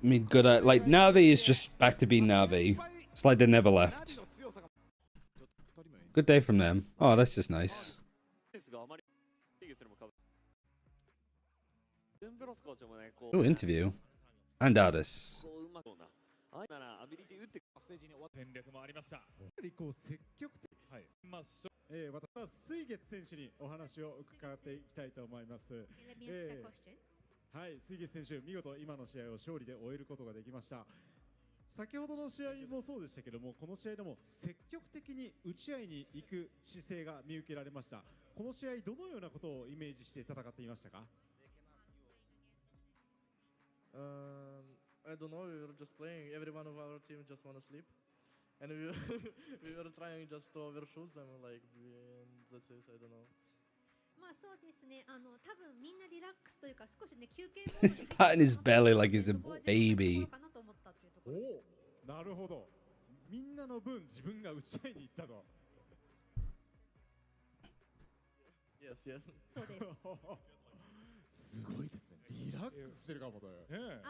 mean, good. Like Navi is just back to being Navi. It's like they never left. Good day from them. Oh, that's just nice. Oh, interview. And artists. 戦略もありました。やはりこう積極的。はい。私は水月選手にお話を伺っていきたいと思います。はい、水月選手、見事今の試合を勝利で終えることができました。先ほどの試合もそうでしたけども、この試合でも積極的に打ち合いに行く姿勢が見受けられました。この試合どのようなことをイメージして戦っていましたか？I don't know. We were just playing. Every one of our team just want to sleep. and we were, we were trying just to overshoot them, like, and that's it. I don't know. まあそうですね。多分みんなリラックスというか少しね休憩モードに入って Patting his belly like he's a そこは自分のとこ baby. ろかなと思ったっていうところです。おお、なるほど。みんなの分自分が打ち合いに行ったと。Yes, yes. そうです。すごいですね。リラックスしてるかもと。ア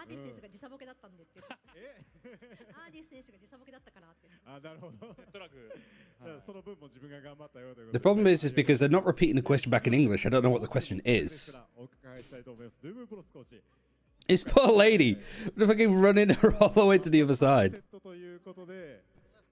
ーディス選手が時差ボケだったんでって。えアーディス選手が時差ボケだったからって。あ、なるほど。トラックその分も自分が頑張ったよというこ The とで。 problem is because they're not repeating the question back in English. I don't know what the question is. お伺いしたいと思います。ドゥームプロスコーチ。 It's poor lady. They're fucking running her all the way to the other セ side. ットということで、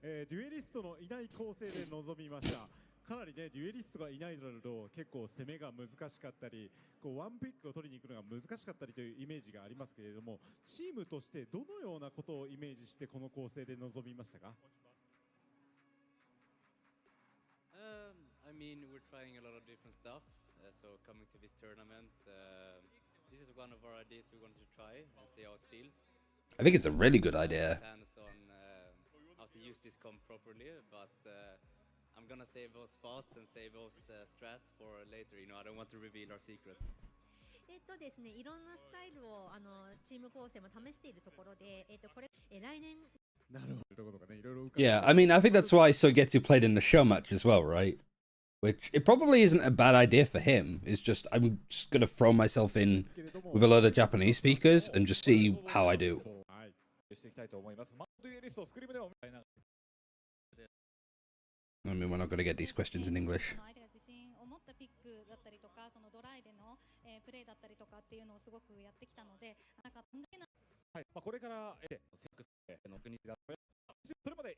デュエリストのいない構成で臨みました。かなりね、デュエリストがいないとなると結構攻めが難しかったり、こうワンピックを取りに行くのが難しかったりというイメージがありますけれども、チームとしてどのようなことをイメージしてこの構成で臨みましたか？ I mean, we're trying a lot of different stuff. So coming to this tournament, this is one of our ideas we wanted to try and see how it feels. I think it's a really good idea. Plans on how to use this comp properly, but I'm gonna save those thoughts and save those strats for later. You know, I don't want to reveal our secrets. ですね、いろんなスタイルをチーム構成も試しているところで、これ来年 なるほど。ということがね、いろいろ浮か Yeah, I mean, I think that's why Sogetsu played in the show match as well, right? Which it probably isn't a bad idea for him. It's just I'm just gonna throw myself in with a load of Japanese speakers and just see how I do. はい。していきたいと思います。デュエリストをスクリームでも見たいな。 I mean, we're not gonna get these questions in English. 相手が自信を持ったピックだったりとか、そのドライでの、プレーだったりとかっていうのをすごくやってきたので、なんかはい、これからセックスの国がそれまで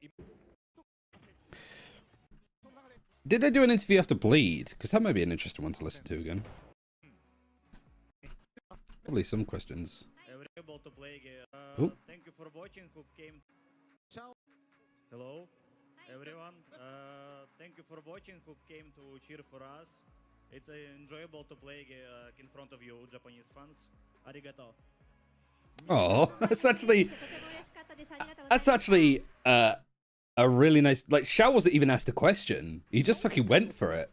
Did they do an interview after Bleed? Because that might be an interesting one to listen to again. Probably some questions. We're able to play. Ooh. Thank you for watching. Who came? Hello, everyone. Thank you for watching. Who came to cheer for us? It's enjoyable to play in front of you, Japanese fans. Arigato. Oh, that's actually とても嬉しかったです。ありがとうございます。 that's actually a really nice. Like Shao wasn't even asked a question. He just fucking went for it.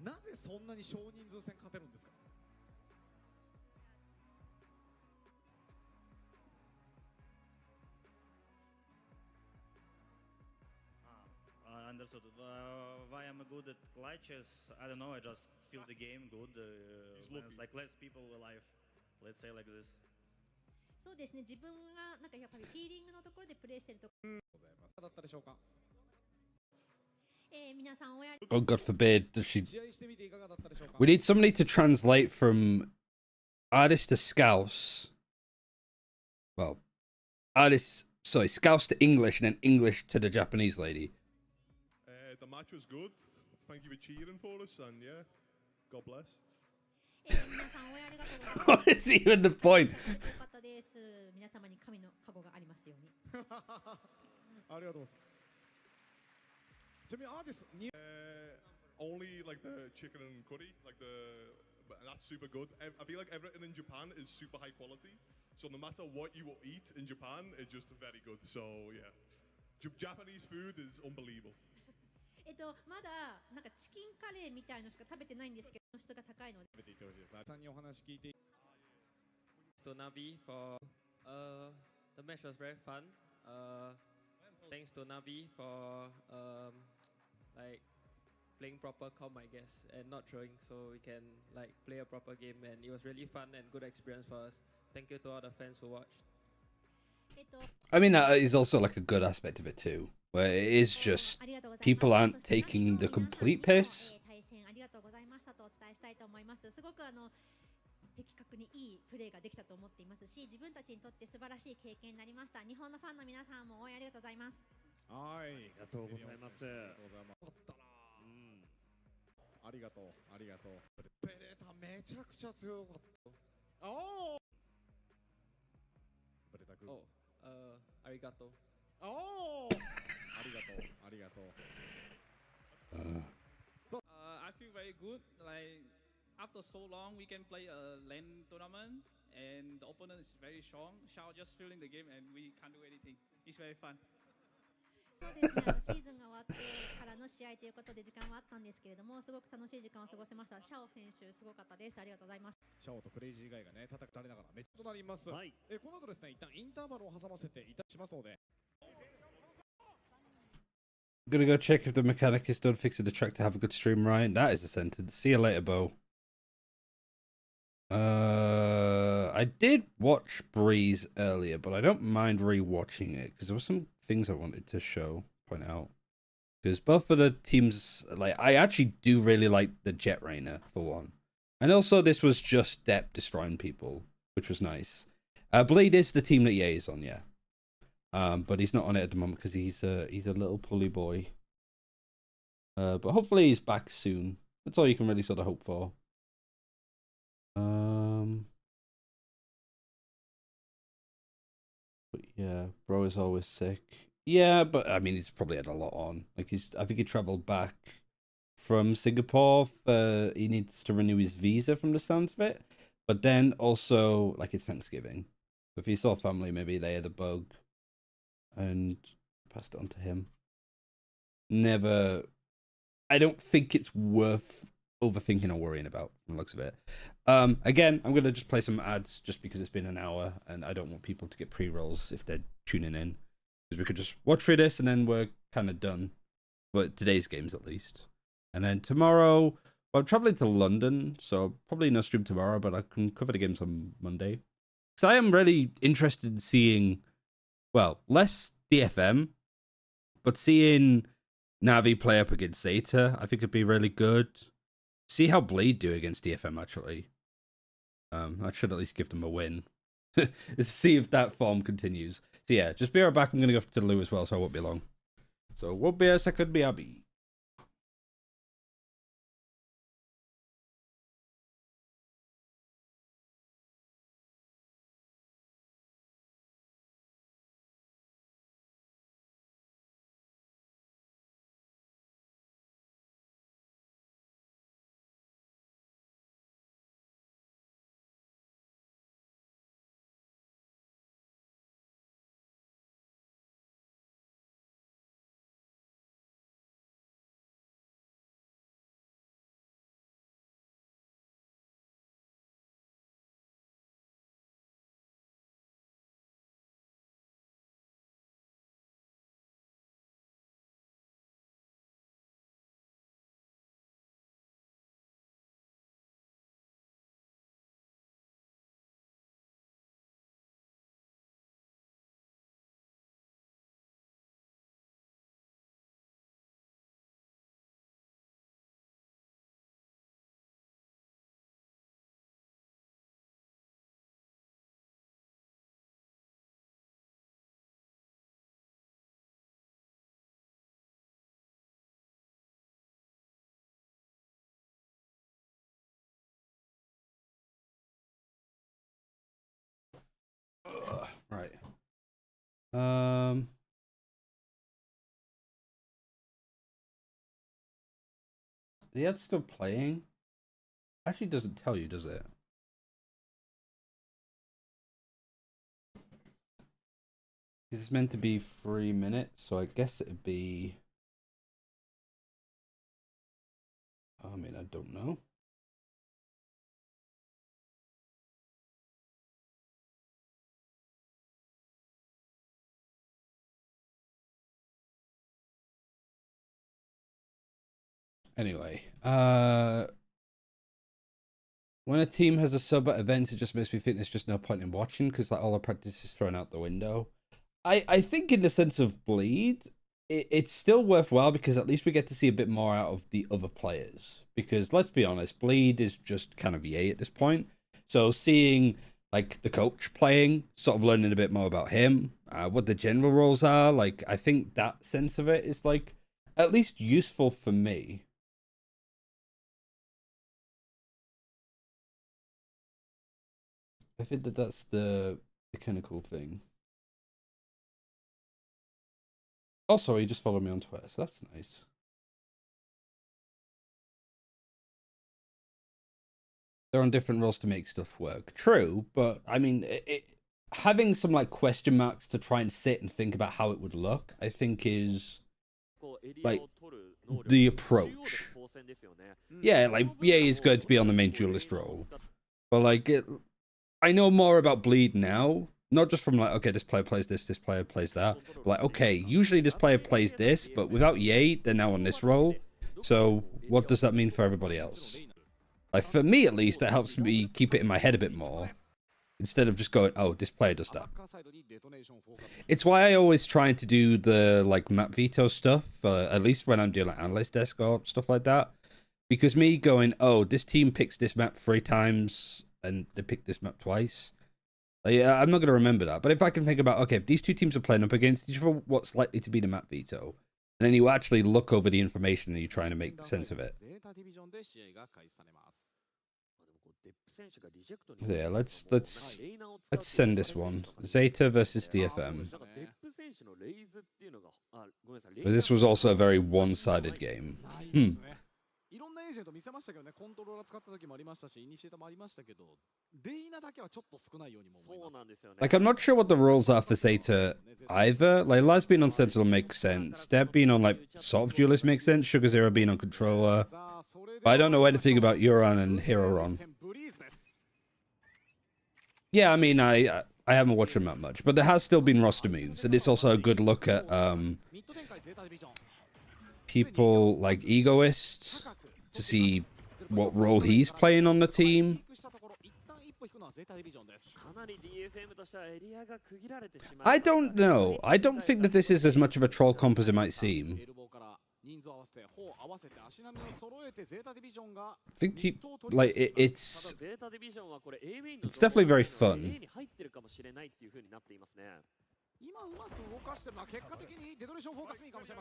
なぜそんなに少人数戦勝てるんですか？ Understood. Why I'm good at clutches? I don't know. I just feel the game good. When it's like less people alive. Let's say like this. そうですね。自分がなんかやっぱりフィーリングのところでプレーしてると、だったでしょうか？皆さんおやり Oh, God forbid. Does she? 試合してみていかがだったでしょうか？ We need somebody to translate from artist to Scouse. Well, artist. Sorry, Scouse to English and then English to the Japanese lady. The match was good. Thank you for cheering for us, and yeah, God bless. 皆さんおやりがとうございます。 What is even the point? よかったです。皆様に神の加護がありますように。ありがとうございます。ちなみにアーティストに Only like the chicken and curry, like but that's super good. I feel like everything in Japan is super high quality. So no matter what you will eat in Japan, it's just very good. So yeah, Japanese food is unbelievable. まだなんかチキンカレーみたいのしか食べてないんですけど、質が高いので。食べていってほしいです。さんにお話聞いて。 To Navi for the match was very fun. Thanks to Navi for like playing proper comp, I guess, and not throwing, so we can like play a proper game, and it was really fun and good experience for us. Thank you to all the fans who watched. I mean, that is also like a good aspect of it too, where it is just people aren't taking the complete piss. 対戦ありがとうございましたとお伝えしたいと思います。すごく的確にいいプレーができたと思っていますし、自分たちにとって素晴らしい経験になりました。日本のファンの皆さんも応援ありがとうございます。はい。ありがとうございます。ありがとうございます。ありがとう、ありがとう。ペレータめちゃくちゃ強かった。おお。ペレタ君。ありがとう。おお。ありがとう、ありがとう。I feel very good. Like after so long, we can play a LAN tournament, and the opponent is very strong. Shao just filling the game, and we can't do anything. It's very fun. そうですね、シーズンが終わってからの試合ということで時間はあったんですけれども、すごく楽しい時間を過ごせました。シャオ選手、すごかったです。ありがとうございます。シャオとクレイジーガイがね、叩かれながらめっちゃとなります。はい、この後ですね、一旦インターバルを挟ませていたしますので。I'm gonna go check if the mechanic is done fixing the track to have a good stream, right? That is a sentence. See you later, Bo. I did watch Breeze earlier, but I don't mind rewatching it because there were some things I wanted to point out. Because both of the teams, like, I actually do really like the Jet Rainer for one, and also this was just Depp destroying people, which was nice. Blade is the team that Ye is on, yeah. But he's not on it at the moment because he's a little pulley boy. But hopefully he's back soon. That's all you can really sort of hope for. But yeah, bro is always sick. Yeah, but I mean, he's probably had a lot on. Like I think he traveled back from Singapore. He needs to renew his visa from the sounds of it. But then also, like, it's Thanksgiving. If he saw family, maybe they had a bug and passed it on to him. I don't think it's worth overthinking or worrying about from the looks of it. Again, I'm going to just play some ads just because it's been an hour and I don't want people to get pre-rolls if they're tuning in. Because we could just watch through this and then we're kind of done. But today's games at least. And then tomorrow, well, I'm traveling to London, so probably no stream tomorrow, but I can cover the games on Monday. So I am really interested in seeing, well, less DFM, but seeing Navi play up against Zeta, I think it'd be really good. See how Blade do against DFM, actually. I should at least give them a win. See if that form continues. So yeah, just be right back. I'm going to go to the loo as well, so I won't be long. So won't be a second, BRB. Right. The ad's still playing. Actually, doesn't tell you, does it? It's meant to be 3 minutes, so I guess it'd be. I mean, I don't know. Anyway, when a team has a sub at events, it just makes me think there's just no point in watching because like all the practice is thrown out the window. I think in the sense of Bleed, it's still worthwhile because at least we get to see a bit more out of the other players. Because let's be honest, Bleed is just kind of Ye at this point. So seeing like the coach playing, sort of learning a bit more about him, what the general roles are, like I think that sense of it is like at least useful for me. I think that's the kind of cool thing. Also, he just followed me on Twitter, so that's nice. They're on different roles to make stuff work. True, but I mean, having some like question marks to try and sit and think about how it would look, I think is like the approach. Yeah, like Ye is going to be on the main duelist role, but like I know more about Bleed now. Not just from like, okay, this player plays this player plays that. But like, okay, usually this player plays this, but without Ye, they're now on this role. So what does that mean for everybody else? Like for me at least, it helps me keep it in my head a bit more. Instead of just going, oh, this player does that. It's why I always try to do the like map veto stuff, at least when I'm doing like analyst desk or stuff like that. Because me going, oh, this team picks this map 3 times and they pick this map twice. Yeah, I'm not going to remember that. But if I can think about, okay, if these 2 teams are playing up against each other, what's likely to be the map veto? And then you actually look over the information and you're trying to make sense of it. So yeah, let's send this one. Zeta versus DFM. But this was also a very one-sided game. いろんなエージェント見せましたけどね、コントローラー使った時もありましたし、イニシエーターもありましたけど、レイナだけはちょっと少ないようにも思います。Like, I'm not sure what the rules are for Zeta either. Like, Laz being on Sentinel makes sense. Deb being on, like, sort of Duelist makes sense. Sugar Zero being on Controller. But I don't know anything about Euron and Heroron. Yeah, I mean, I haven't watched them that much. But there has still been roster moves. And it's also a good look at people like Egoist to see what role he's playing on the team. I don't know. I don't think that this is as much of a troll comp as it might seem. I think it's definitely very fun.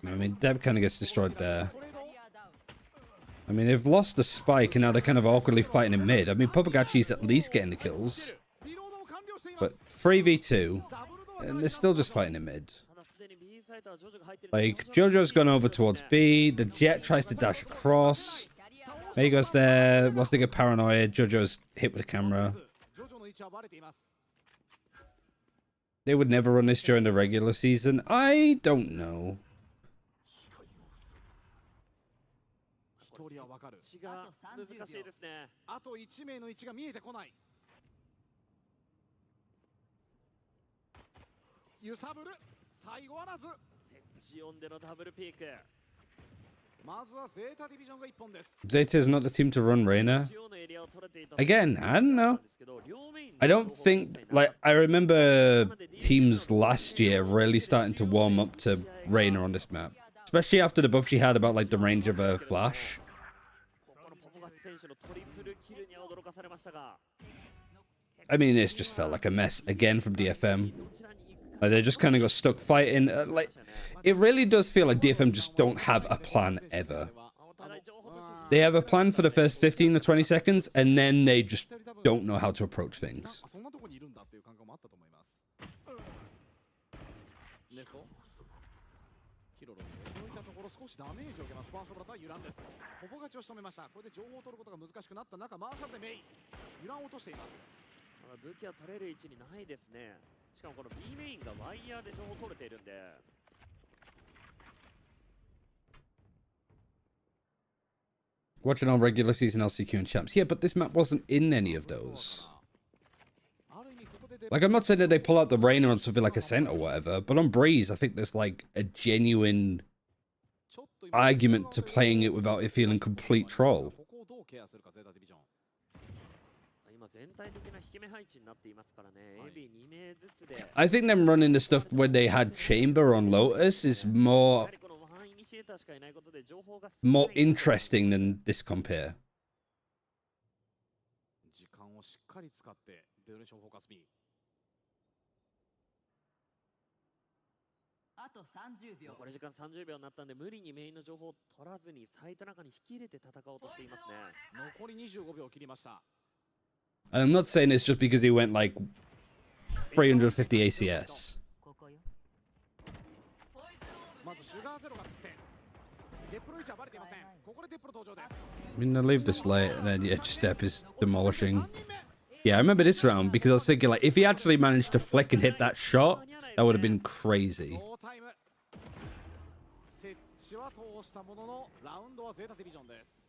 I mean, Deb kind of gets destroyed there. I mean, they've lost the spike and now they're kind of awkwardly fighting in mid. I mean, Popagachi's at least getting the kills. But 3v2, and they're still just fighting in mid. Like, Jojo's gone over towards B. The Jet tries to dash across. Mego's there. Wants to get paranoid. Jojo's hit with the camera. They would never run this during the regular season. I don't know. Zeta is not the team to run Reyna. Again, I don't know. I don't think, like, I remember teams last year really starting to warm up to Reyna on this map. Especially after the buff she had about, like, the range of her flash. I mean, it's just felt like a mess again from DFM. Like, they just kind of got stuck fighting. Like, it really does feel like DFM just don't have a plan ever. They have a plan for the first 15 or 20 seconds, and then they just don't know how to approach things. Watching on regular season LCQ and champs. Yeah, but this map wasn't in any of those. Like, I'm not saying that they pull out the Reyna on something like Ascent or whatever, but on Breeze, I think there's, like, a genuine argument to playing it without it feeling complete troll. I think them running the stuff when they had Chamber on Lotus is more interesting than this compare. And I'm not saying it's just because he went like 350 ACS. I mean, they leave this late and then yeah, Step is demolishing. Yeah, I remember this round because I was thinking, like, if he actually managed to flick and hit that shot, that would have been crazy. ノータイム設置は通したもののラウンドはゼータディビジョンです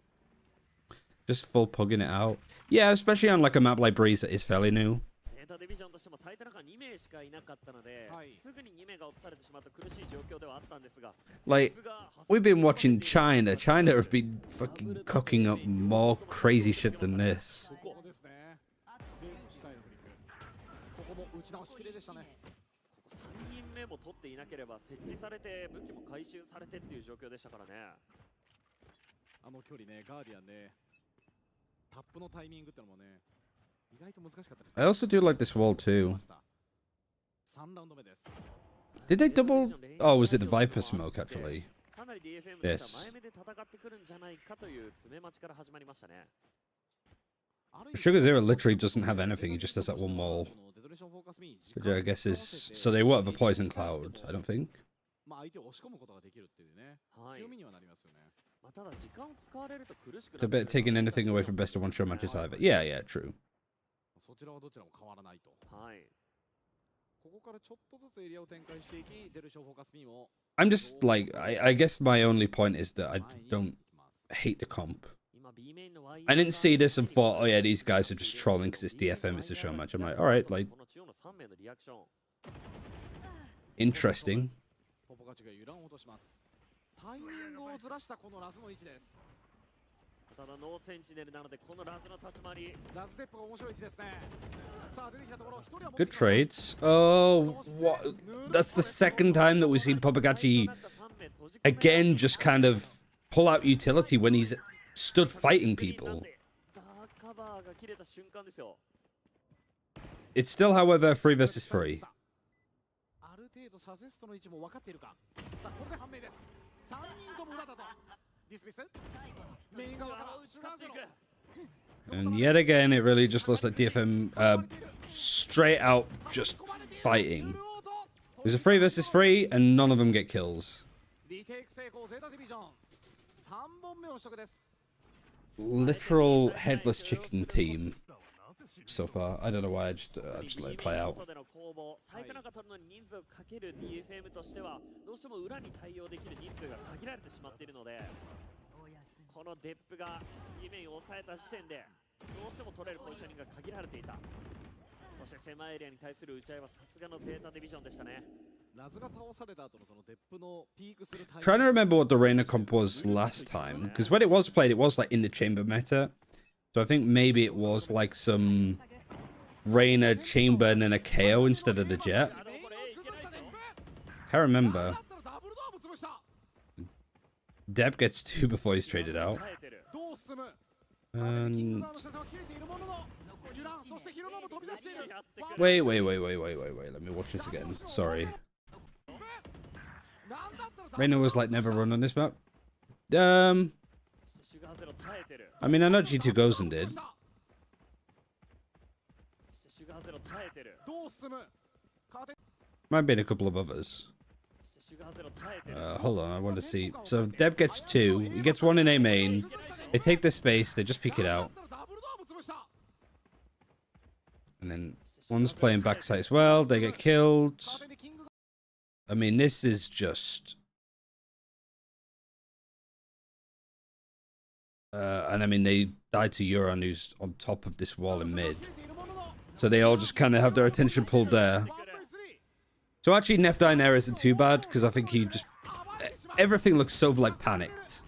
Just full pugging it out. Yeah, especially on like a map like Breeze that is fairly new. ゼータディビジョンとしても最多中2名しかいなかったので、すぐに2名が落とされてしまうと苦しい状況ではあったんですが、 Like, we've been watching China. China have been fucking cooking up more crazy shit than this. ここですねで下へのフリックここも打ち直しきれでしたねここ3人目も取っていなければ設置されて武器も回収されてっていう状況でしたからね。あの距離ねガーディアンねタップのタイミングってのもね意外と難しかったです I also do like this wall too. 3ラウンド目です Did they double? Oh, was it the Viper smoke actually? かなり DFM でした前目で戦ってくるんじゃないかという詰め待ちから始まりましたね。 Sugar Zero literally doesn't have anything. He just has that one wall, which I guess is so they won't have a poison cloud. I don't think. まあ相手を押し込むことができるっていうね強みにはなりますよね ただ時間を使われると苦しく It's a bit taking anything away from best of one show matches either. Yeah, yeah, true. そちらはどちらも変わらないとはいここからちょっとずつエリアを展開していきデルショーフォーカス B も I'm just like I guess my only point is that I don't hate the comp. I didn't see this and thought, oh yeah, these guys are just trolling because it's DFM, it's a show match. I'm like, all right, like interesting. ポポカチが油断を落としますタイミングをずらしたこのラズの位置ですただノーセンチネルなのでこのラズの立ち回りラズデップが面白い位置ですねさあ出てきたところ1人は Good trades. Oh, what? That's the second time that we've seen Popagachi again just kind of pull out utility when he's stood fighting people. It's still, however, 3 versus 3. ある程度サジェストの位置も分かっているかさあこれで判明です3人とも裏だとディスミスメイン側から力ゼロ And yet again, it really just looks like DFM straight out just fighting. It was a 3 versus 3, and none of them get kills. リテイク成功ゼータディビジョン3本目を取得です Literal headless chicken team so far. I don't know why I just let it play out. 最多中取るのに人数をかける DFM としてはどうしても裏に対応できる人数が限られてしまっているのでこのデップが地面を抑えた時点でどうしても取れるポジショニングが限られていたそして狭いエリアに対する打ち合いはさすがのゼータディビジョンでしたね Trying to remember what the Reina comp was last time, because when it was played, it was like in the chamber meta. So I think maybe it was like some Reina chamber and then a KO instead of the jet. Can't remember. Deb gets 2 before he's traded out. And wait. Let me watch this again. Sorry. Reina was like never run on this map. I mean, I know G2 Gozen did. Might be a couple of others. Hold on, I want to see. So Deb gets 2. He gets 1 in A main. They take the space. They just pick it out. And then one's playing backside as well. They get killed. I mean, this is just... and I mean, they died to Euron, who's on top of this wall in mid. So they all just kind of have their attention pulled there. So actually, Nef dying there isn't too bad, because I think he just... Everything looks so, like, panicked.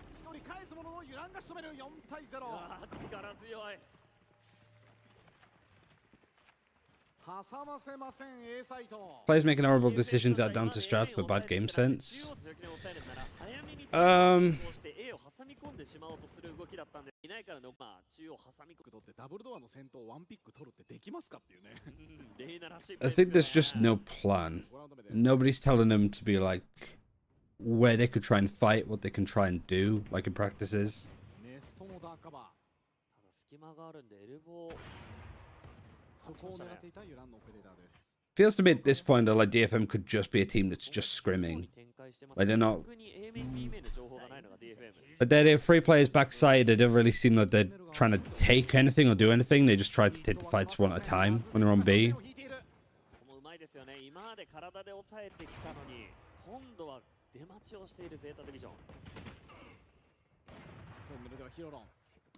Players making horrible decisions are down to strats but bad game sense. I think there's just no plan. Nobody's telling them to be like where they could try and fight, what they can try and do, like in practices. そこを狙っていたユランのオペレーターです Feels to me at this point that like DFM could just be a team that's just scrimming. Like they're not. But they're 3 players backside. They don't really seem like they're trying to take anything or do anything. They just try to take the fights one at a time when they're on B.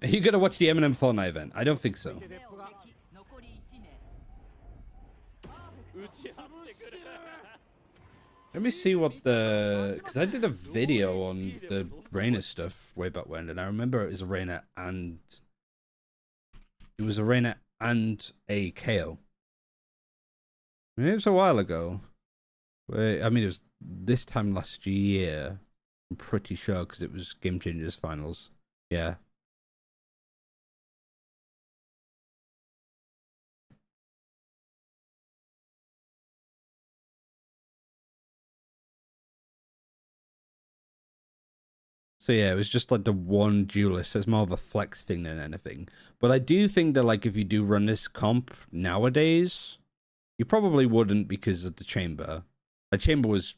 Are you gonna watch the Eminem Fortnite event? I don't think so. Let me see what the... Because I did a video on the Reyna stuff way back when, and I remember it was a Reyna and... It was a Reyna and a KO. I mean, it was a while ago. I mean, it was this time last year. I'm pretty sure, because it was Game Changers finals. Yeah. So yeah, it was just like the one duelist. So it's more of a flex thing than anything. But I do think that like if you do run this comp nowadays, you probably wouldn't because of the chamber. The chamber was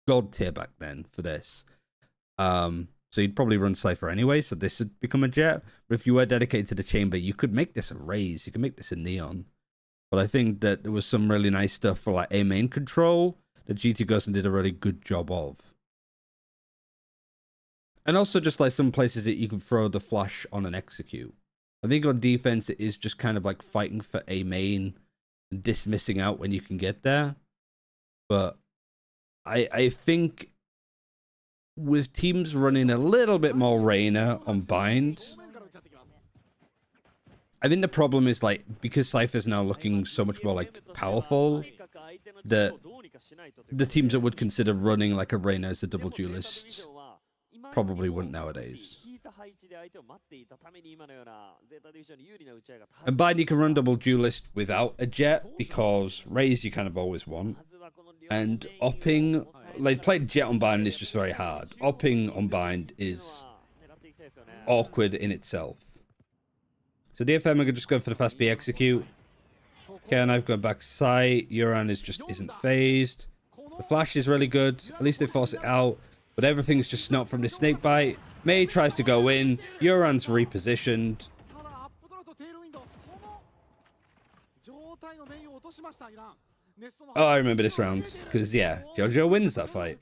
god tier back then for this. So you'd probably run Cypher anyway, so this would become a Jet. But if you were dedicated to the chamber, you could make this a Raze. You could make this a Neon. But I think that there was some really nice stuff for like A main control that GT Ghost did a really good job of. And also just like some places that you can throw the flash on and execute. I think on defense it is just kind of like fighting for A main and dismissing out when you can get there. But I think with teams running a little bit more Reyna on bind, I think the problem is like because Cypher's now looking so much more like powerful, that the teams that would consider running like a Reyna as a double duelist probably wouldn't nowadays. And bind you can run double duelist without a Jet because Raze you kind of always want. And opping, like playing Jet on bind is just very hard. Opping on bind is awkward in itself. So DFM are gonna just go for the fast B execute. Okay, and I've gone back sight. Uran isn't phased. The flash is really good. At least they force it out. But everything's just snot from the snake bite. Mei tries to go in. Uran's repositioned. Oh, I remember this round. Because, yeah, Jojo wins that fight.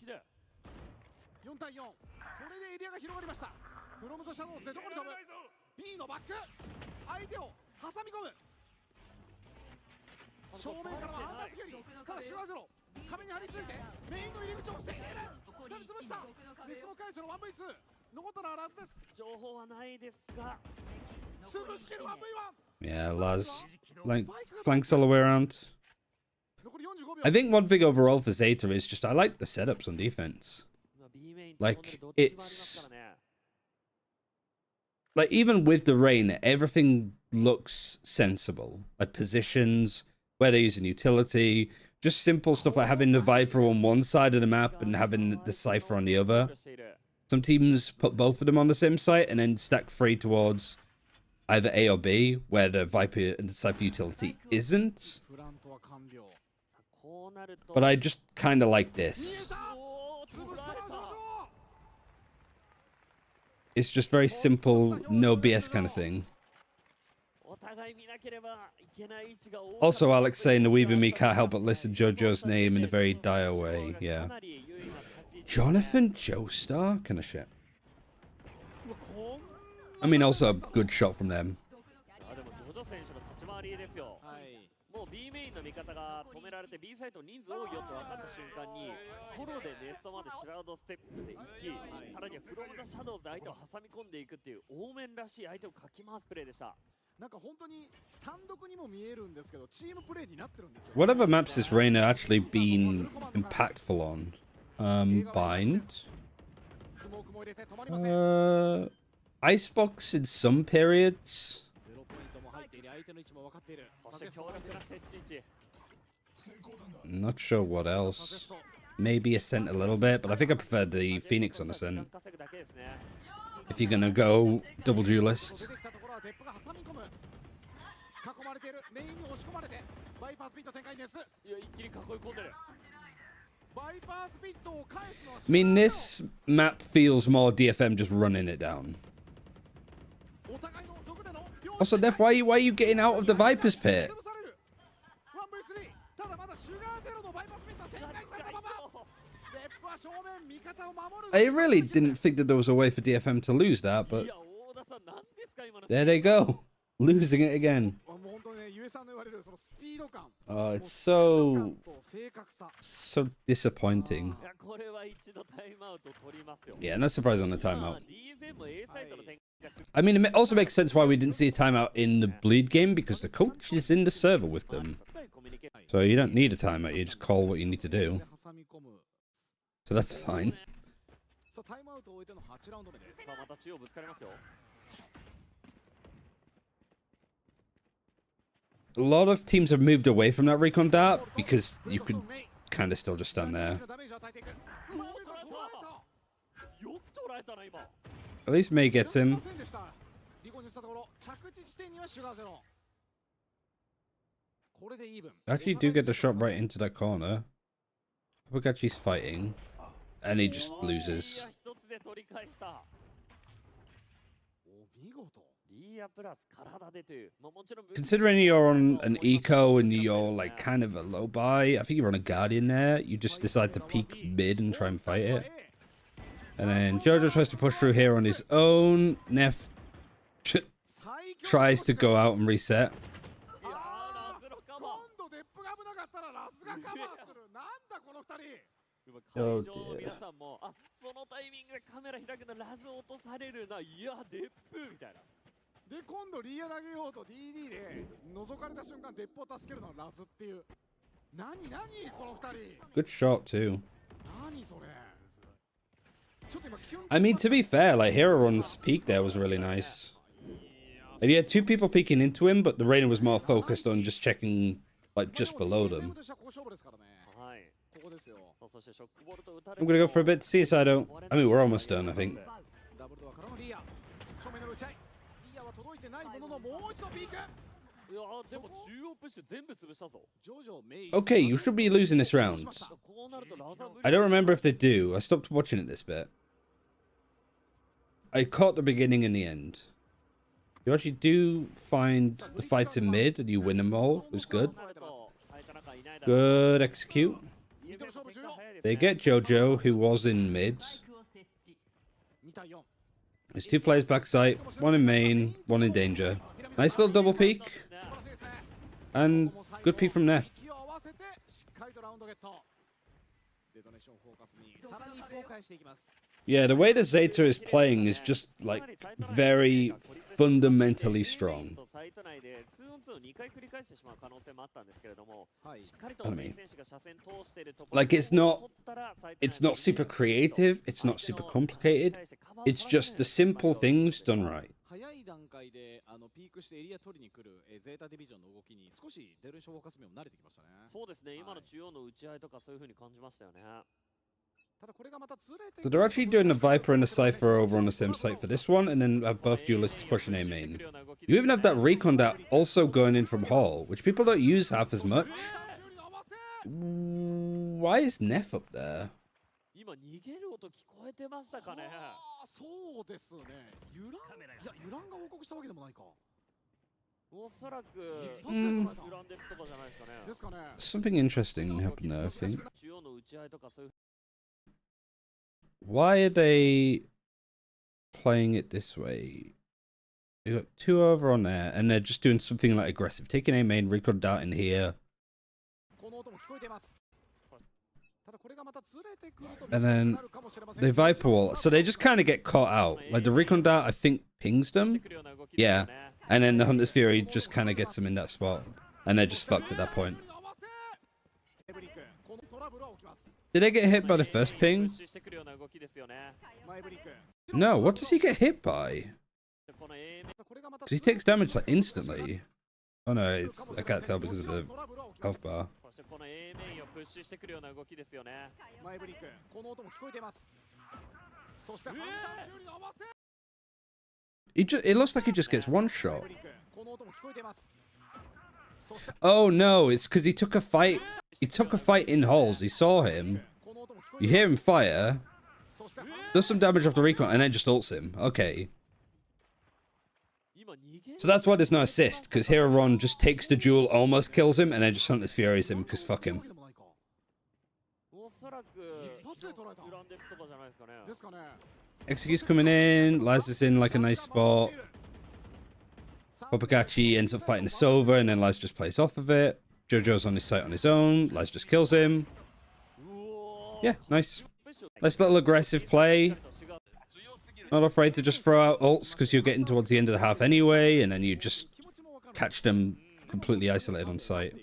Yeah, Laz like flanks all the way around. I think one thing overall for Zeta is just I like the setups on defense. Like it's like even with the rain, everything looks sensible. Like positions, where they're using utility, just simple stuff like having the Viper on one side of the map and having the Cypher on the other. Some teams put both of them on the same site and then stack free towards either A or B, where the Viper and the Cypher utility isn't. But I just kind of like this. It's just very simple, no BS kind of thing. Also, Alex saying the Weeb and me can't help but listen JoJo's name in a very dire way. Yeah. Jonathan Joestar? Kind of shit. I mean, also a good shot from them. Whatever maps has Reyna actually been impactful on? Bind. Icebox in some periods. Not sure what else. Maybe Ascent a little bit, but I think I prefer the Phoenix on Ascent. If you're gonna go double duelist. まれている。メインに押し込まれてバイパーズピット展開です。いや、一気に囲い込んでる。バイパーズピットを返すのは I mean, this map feels more DFM just running it down. お互いのどこでの Also, Def, why are you getting out of the Viper's pit? ただまだシュガーゼロのバイパーズピット展開されたまま。デップは正面味方を守る。 I really didn't think that there was a way for DFM to lose that, but there they go. Losing it again. Oh, it's so disappointing. Yeah, no surprise on the timeout. I mean, it also makes sense why we didn't see a timeout in the bleed game, because the coach is in the server with them. So you don't need a timeout, you just call what you need to do. So that's fine. A lot of teams have moved away from that recon dart because you could kind of still just stand there. At least May gets him. Actually do get the shot right into that corner. Puggachi's fighting. And he just loses. Considering you're on an eco and you're like kind of a low buy, I think you're on a guardian there. You just decide to peek mid and try and fight it. And then Jojo tries to push through here on his own. Neff tries to go out and reset. Oh dear. Good shot too. I mean, to be fair, like Heroon's peek there was really nice. And he had two people peeking into him, but the Reina was more focused on just checking like just below them. I'm gonna go for a bit. See you, Sido. I mean, we're almost done, I think. Okay, you should be losing this round. I don't remember if they do. I stopped watching it this bit. I caught the beginning and the end. You actually do find the fights in mid and you win them all. It's good. Good execute. They get Jojo, who was in mid. There's two players backside, one in main, one in danger. Nice little double peek. And good peek from Neff. Yeah, the way that Zeta is playing is just like very fundamentally strong. I mean, like it's not super creative, it's not super complicated, it's just the simple things done right. So they're actually doing the Viper and the Cypher over on the same site for this one, and then have both duelists pushing A main. You even have that recon that also going in from Hall, which people don't use half as much. Why is Neff up there? Something interesting happened there, I think. Why are they playing it this way? They got two over on there, and they're just doing something like aggressive, taking a main, recon dart in here, and then they Viper wall. So they just kind of get caught out. Like the recon dart, I think pings them, yeah, and then the Hunter's Fury just kind of gets them in that spot, and they're just fucked at that point. Did I get hit by the first ping? No, what does he get hit by? Because he takes damage like instantly. Oh no, I can't tell because of the health bar. It looks like he just gets one shot. Oh no, it's because he took a fight. He took a fight in halls. He saw him. You hear him fire. Does some damage off the recon and then just ults him. Okay. So that's why there's no assist, because Hero Ron just takes the duel, almost kills him, and then just Hunter's Furies him, because fuck him. Execute's coming in, Liza's in like a nice spot. Popagachi ends up fighting the Silver, and then Liza just plays off of it. Jojo's on his site on his own, Liza just kills him. Yeah, nice. Nice little aggressive play. Not afraid to just throw out ults because you're getting towards the end of the half anyway, and then you just catch them completely isolated on site.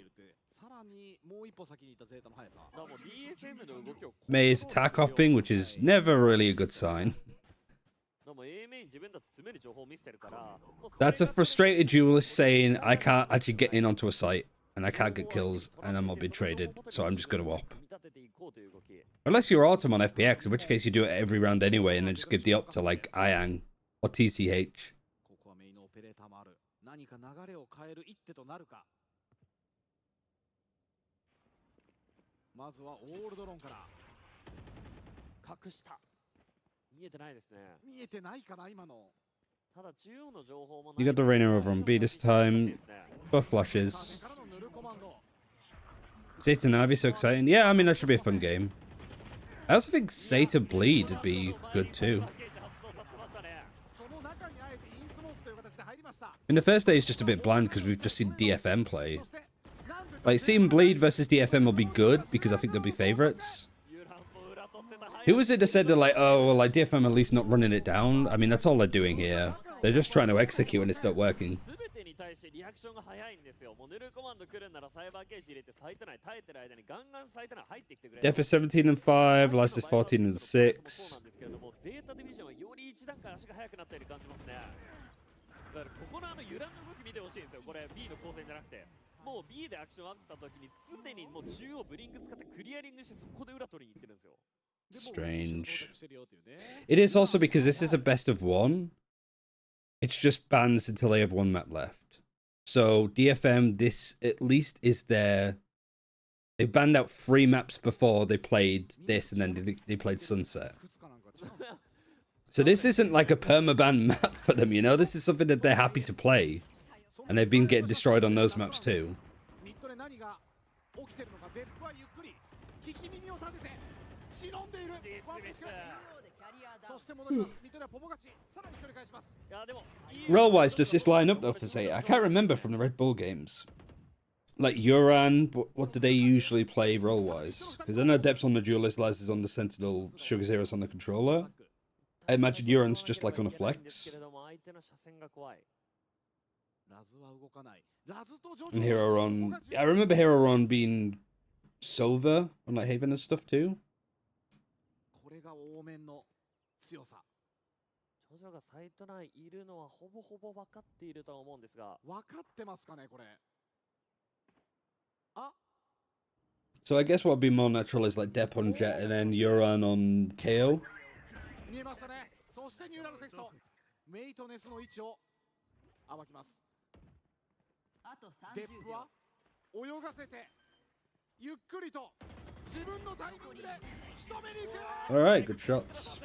Mei is attack hopping, which is never really a good sign. That's a frustrated duelist saying, I can't actually get in onto a site, and I can't get kills, and I'm not being traded, so I'm just going to op. Unless you're Autumn on FPX, in which case you do it every round anyway, and then just give the up to, like, Ayang or TCH. You got the Reina over on B this time. Buff flashes. Zeta Navi, so exciting. Yeah, I mean, that should be a fun game. I also think Zeta Bleed would be good too. In the first day, it's just a bit bland because we've just seen DFM play. Like, seeing Bleed versus DFM will be good because I think they'll be favorites. Who was it that said they're like, oh, well, like DFM at least not running it down? I mean, that's all they're doing here. They're just trying to execute and it's not working. Depp is 17 and 5, Lice is 14 and 6. Strange. It is also because this is a best of one. It's just bans until they have one map left. So DFM, this at least is their... They banned out 3 maps before they played this, and then they played Sunset. So this isn't like a permaban map for them, you know? This is something that they're happy to play. And they've been getting destroyed on those maps too. Role-wise, does this line up though for Zeta? I can't remember from the Red Bull games. Like Uran, what do they usually play role-wise? Because I know Dep's on the Duelist, Liz is on the Sentinel, Sugar Zero's on the Controller. I imagine Uran's just like on a flex. And Hero Ron, I remember Hero Ron being Silver on like Haven and stuff too. So I guess what would be more natural is like Dep on Jet and then Uran on KO. Alright, good shots.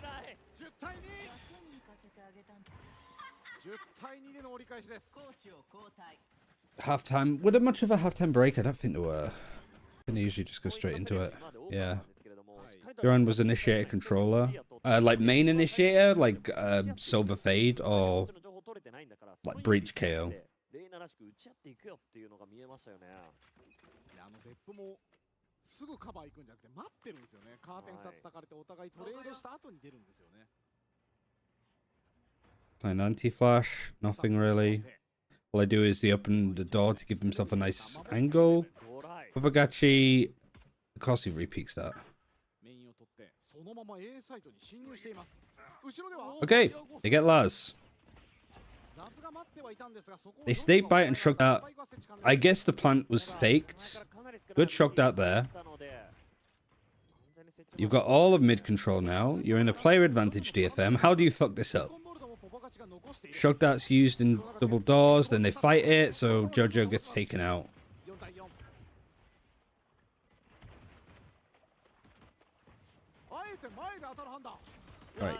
Halftime. Were there much of a halftime break? I don't think there were. I think they usually just go straight into it. Yeah. Uran was initiator controller. Like main initiator, like Silver Fade or like Breach KO. Playing anti-flash, nothing really. All I do is he open the door to give himself a nice angle. Popagachi, of course he repeats that. Okay, they get Laz. They snake bite and shocked out. I guess the plant was faked. Good shocked out there. You've got all of mid control now. You're in a player advantage, DFM. How do you fuck this up? Shocked out's used in double doors, then they fight it, so Jojo gets taken out. Right.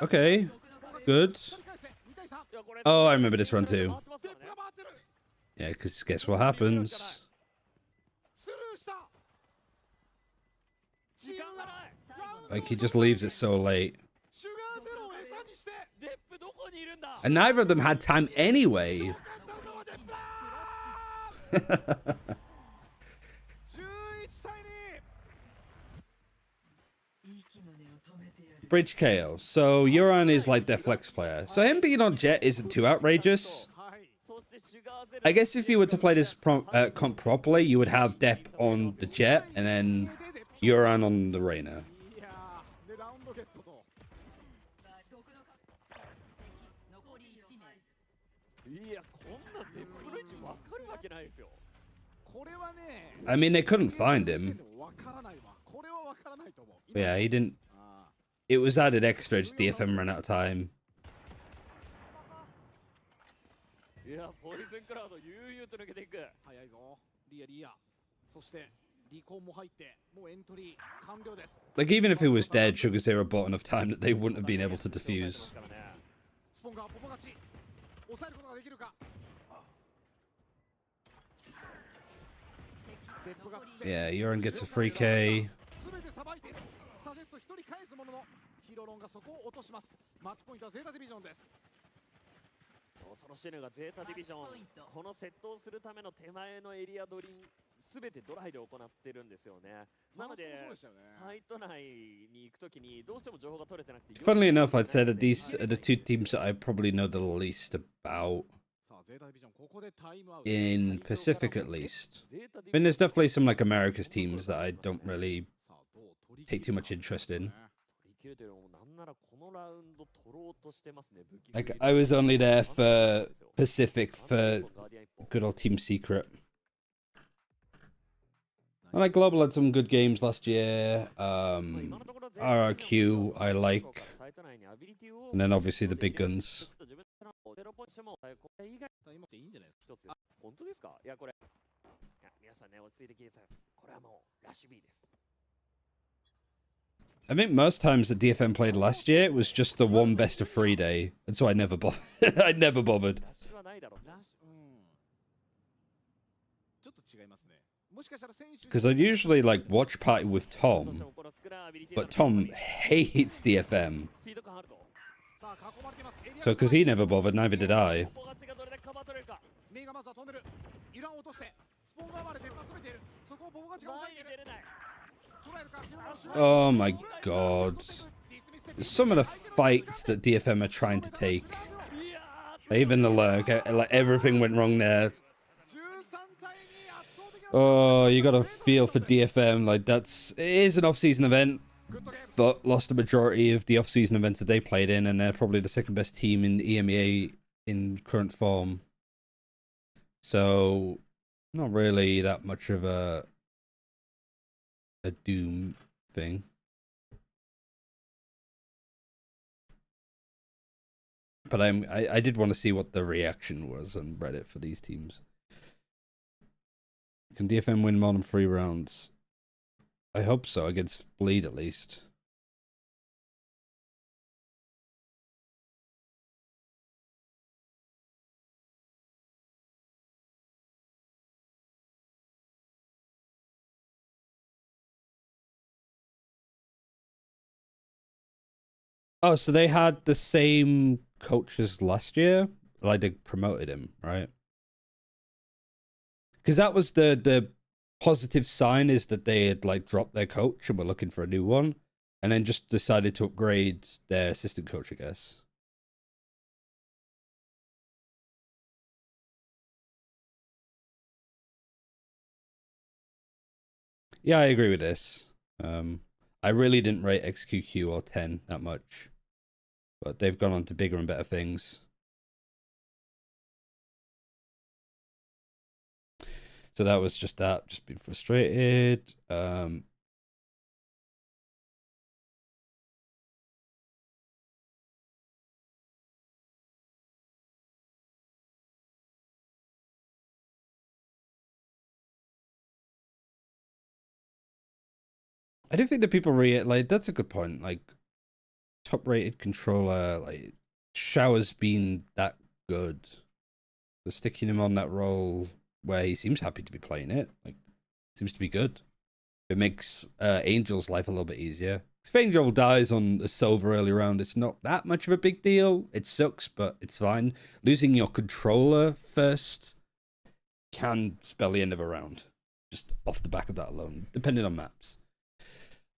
Okay. Good. Oh, I remember this run too. Yeah, because guess what happens? Like, he just leaves it so late. And neither of them had time anyway. Bridge KO. So Euron is like their flex player. So him being on Jet isn't too outrageous. I guess if you were to play this comp properly, you would have Depp on the Jet and then Euron on the Reyna. I mean, they couldn't find him. But yeah, he didn't. It was added extra, just DFM ran out of time. Like, even if he was dead, Sugar Zero bought enough time that they wouldn't have been able to defuse. Yeah, Euron gets a free K. ヒロロンがそこを落とします。マッチポイントはゼータディビジョンです。恐ろしいのがゼータディビジョン、このセットをするための手前のエリア取りすべてドライで行ってるんですよね。なのでサイト内に行くときにどうしても情報が取れてなくて。Funnily enough, I'd say that these are the two teams that I probably know the least about. In Pacific, at least. I mean, there's definitely some like America's teams that I don't really take too much interest in. Like, I was only there for Pacific for good old Team Secret. And like Global had some good games last year. RRQ I like. And then obviously the big guns. I think most times that DFM played last year, it was just the one best of 3 day, and so I never bothered. I never bothered. Because I'd usually like watch party with Tom, but Tom hates DFM. So because he never bothered, neither did I. Oh my god. Some of the fights that DFM are trying to take. Even the lurk, like everything went wrong there. Oh, you gotta feel for DFM, like it is an off-season event, but lost the majority of the off-season events that they played in, and they're probably the second best team in EMEA in current form. So, not really that much of a doom thing. But I did want to see what the reaction was on Reddit for these teams. Can DFM win more than 3 rounds? I hope so, against Bleed at least. Oh, so they had the same coach as last year? Like, they promoted him, right? Because that was the positive sign, is that they had like dropped their coach and were looking for a new one, and then just decided to upgrade their assistant coach, I guess. Yeah, I agree with this. I really didn't rate XQQ or 10 that much, but they've gone on to bigger and better things. So that was just that, just being frustrated. I do think that people like that's a good point. Like top rated controller, like Shower's been that good. So sticking him on that role where he seems happy to be playing it, like seems to be good. It makes Angel's life a little bit easier. If Angel dies on a silver early round, it's not that much of a big deal. It sucks, but it's fine. Losing your controller first can spell the end of a round, just off the back of that alone, depending on maps.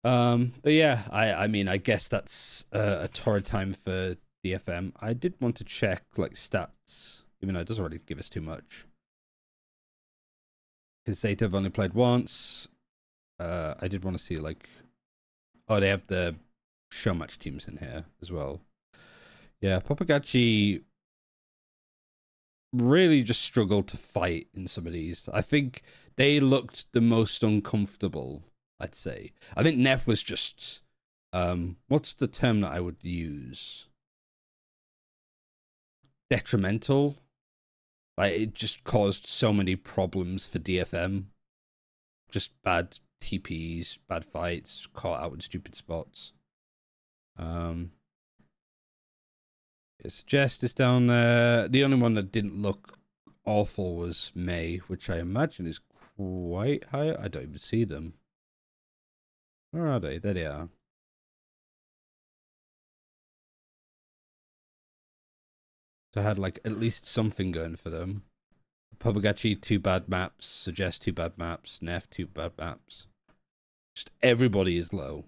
But yeah, I mean, I guess that's a torrid time for DFM. I did want to check like stats, even though it doesn't really give us too much. Because Zeta have only played once. I did want to see like, oh, they have the show match teams in here as well. Yeah, Papagachi really just struggled to fight in some of these. I think they looked the most uncomfortable, I'd say. I think Neff was just, what's the term that I would use? Detrimental. Like, it just caused so many problems for DFM. Just bad TPs, bad fights, caught out in stupid spots. Jest is down there. The only one that didn't look awful was May, which I imagine is quite high. I don't even see them. Where are they? There they are. So I had like at least something going for them. Papagachi, 2 bad maps. Suggest 2 bad maps. Neff, 2 bad maps. Just everybody is low.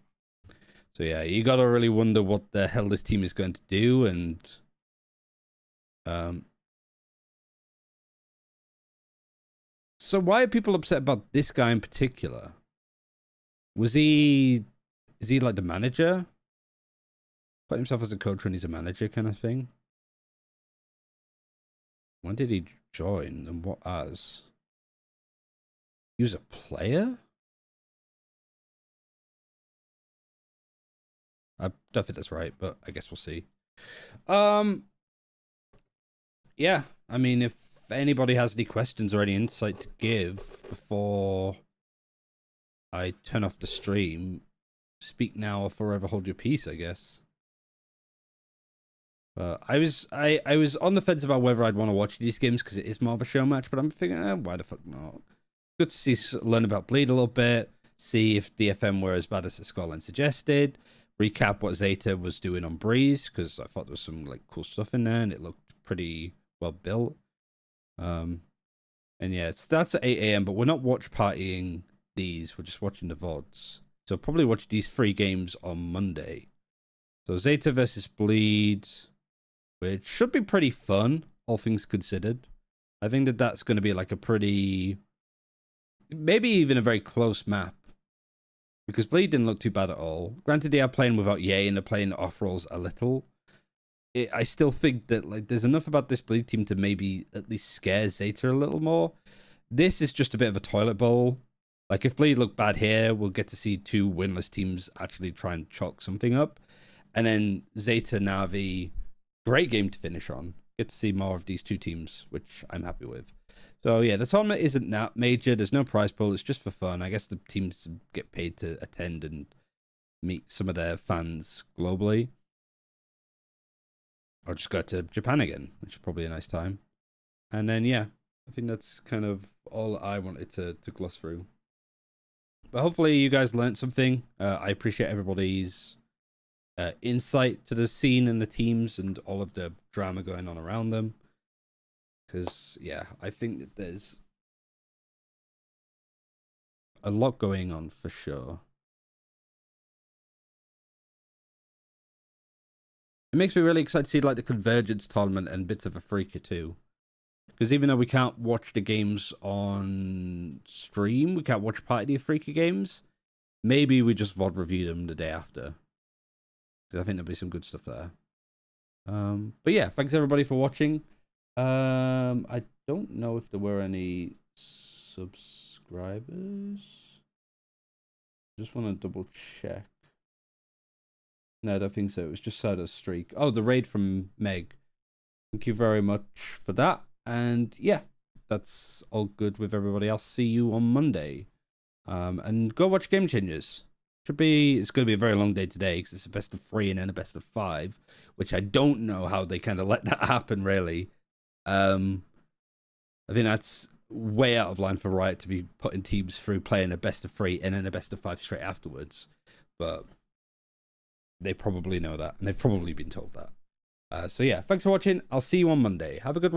So yeah, you gotta really wonder what the hell this team is going to do, and so why are people upset about this guy in particular? Is he like the manager? Put himself as a coach when he's a manager kind of thing? When did he join and what as? He was a player? I don't think that's right, but I guess we'll see. Yeah, I mean, if anybody has any questions or any insight to give before I turn off the stream, speak now or forever hold your peace, I guess. I was on the fence about whether I'd want to watch these games because it is more of a show match, but I'm thinking, why the fuck not? Good to learn about Bleed a little bit, see if DFM were as bad as the scoreline suggested, recap what Zeta was doing on Breeze, because I thought there was some like cool stuff in there and it looked pretty well built. And yeah, it starts at 8 a.m, but we're not watch partying these, we're just watching the VODs. So I'll probably watch these 3 games on Monday. So Zeta versus Bleed, which should be pretty fun, all things considered. I think that that's going to be like a pretty, maybe even a very close map. Because Bleed didn't look too bad at all. Granted, they are playing without Ye and they're playing off rolls a little. I still think that like there's enough about this Bleed team to maybe at least scare Zeta a little more. This is just a bit of a toilet bowl. Like if Bleed look bad here, we'll get to see 2 winless teams actually try and chalk something up. And then Zeta, Navi, great game to finish on. Get to see more of these 2 teams, which I'm happy with. So yeah, the tournament isn't that major. There's no prize pool. It's just for fun. I guess the teams get paid to attend and meet some of their fans globally. Or just go to Japan again, which is probably a nice time. And then yeah, I think that's kind of all I wanted to gloss through. But hopefully you guys learned something. I appreciate everybody's insight to the scene and the teams and all of the drama going on around them. Because, yeah, I think that there's a lot going on for sure. It makes me really excited to see like the Convergence tournament and bits of Afrika too. Because even though we can't watch the games on stream, we can't watch part of the Afrika games, maybe we just VOD review them the day after. Because I think there'll be some good stuff there. But yeah, thanks everybody for watching. I don't know if there were any subscribers. Just want to double check. No, I don't think so. It was just Soda's streak. Oh, the raid from Meg. Thank you very much for that. And yeah, that's all good with everybody else. See you on Monday. And go watch Game Changers. It's going to be a very long day today because it's a best of 3 and then a best of 5, which I don't know how they kind of let that happen, really. I think that's way out of line for Riot to be putting teams through playing a best of 3 and then a best of 5 straight afterwards. But they probably know that, and they've probably been told that. So yeah, thanks for watching. I'll see you on Monday. Have a good one.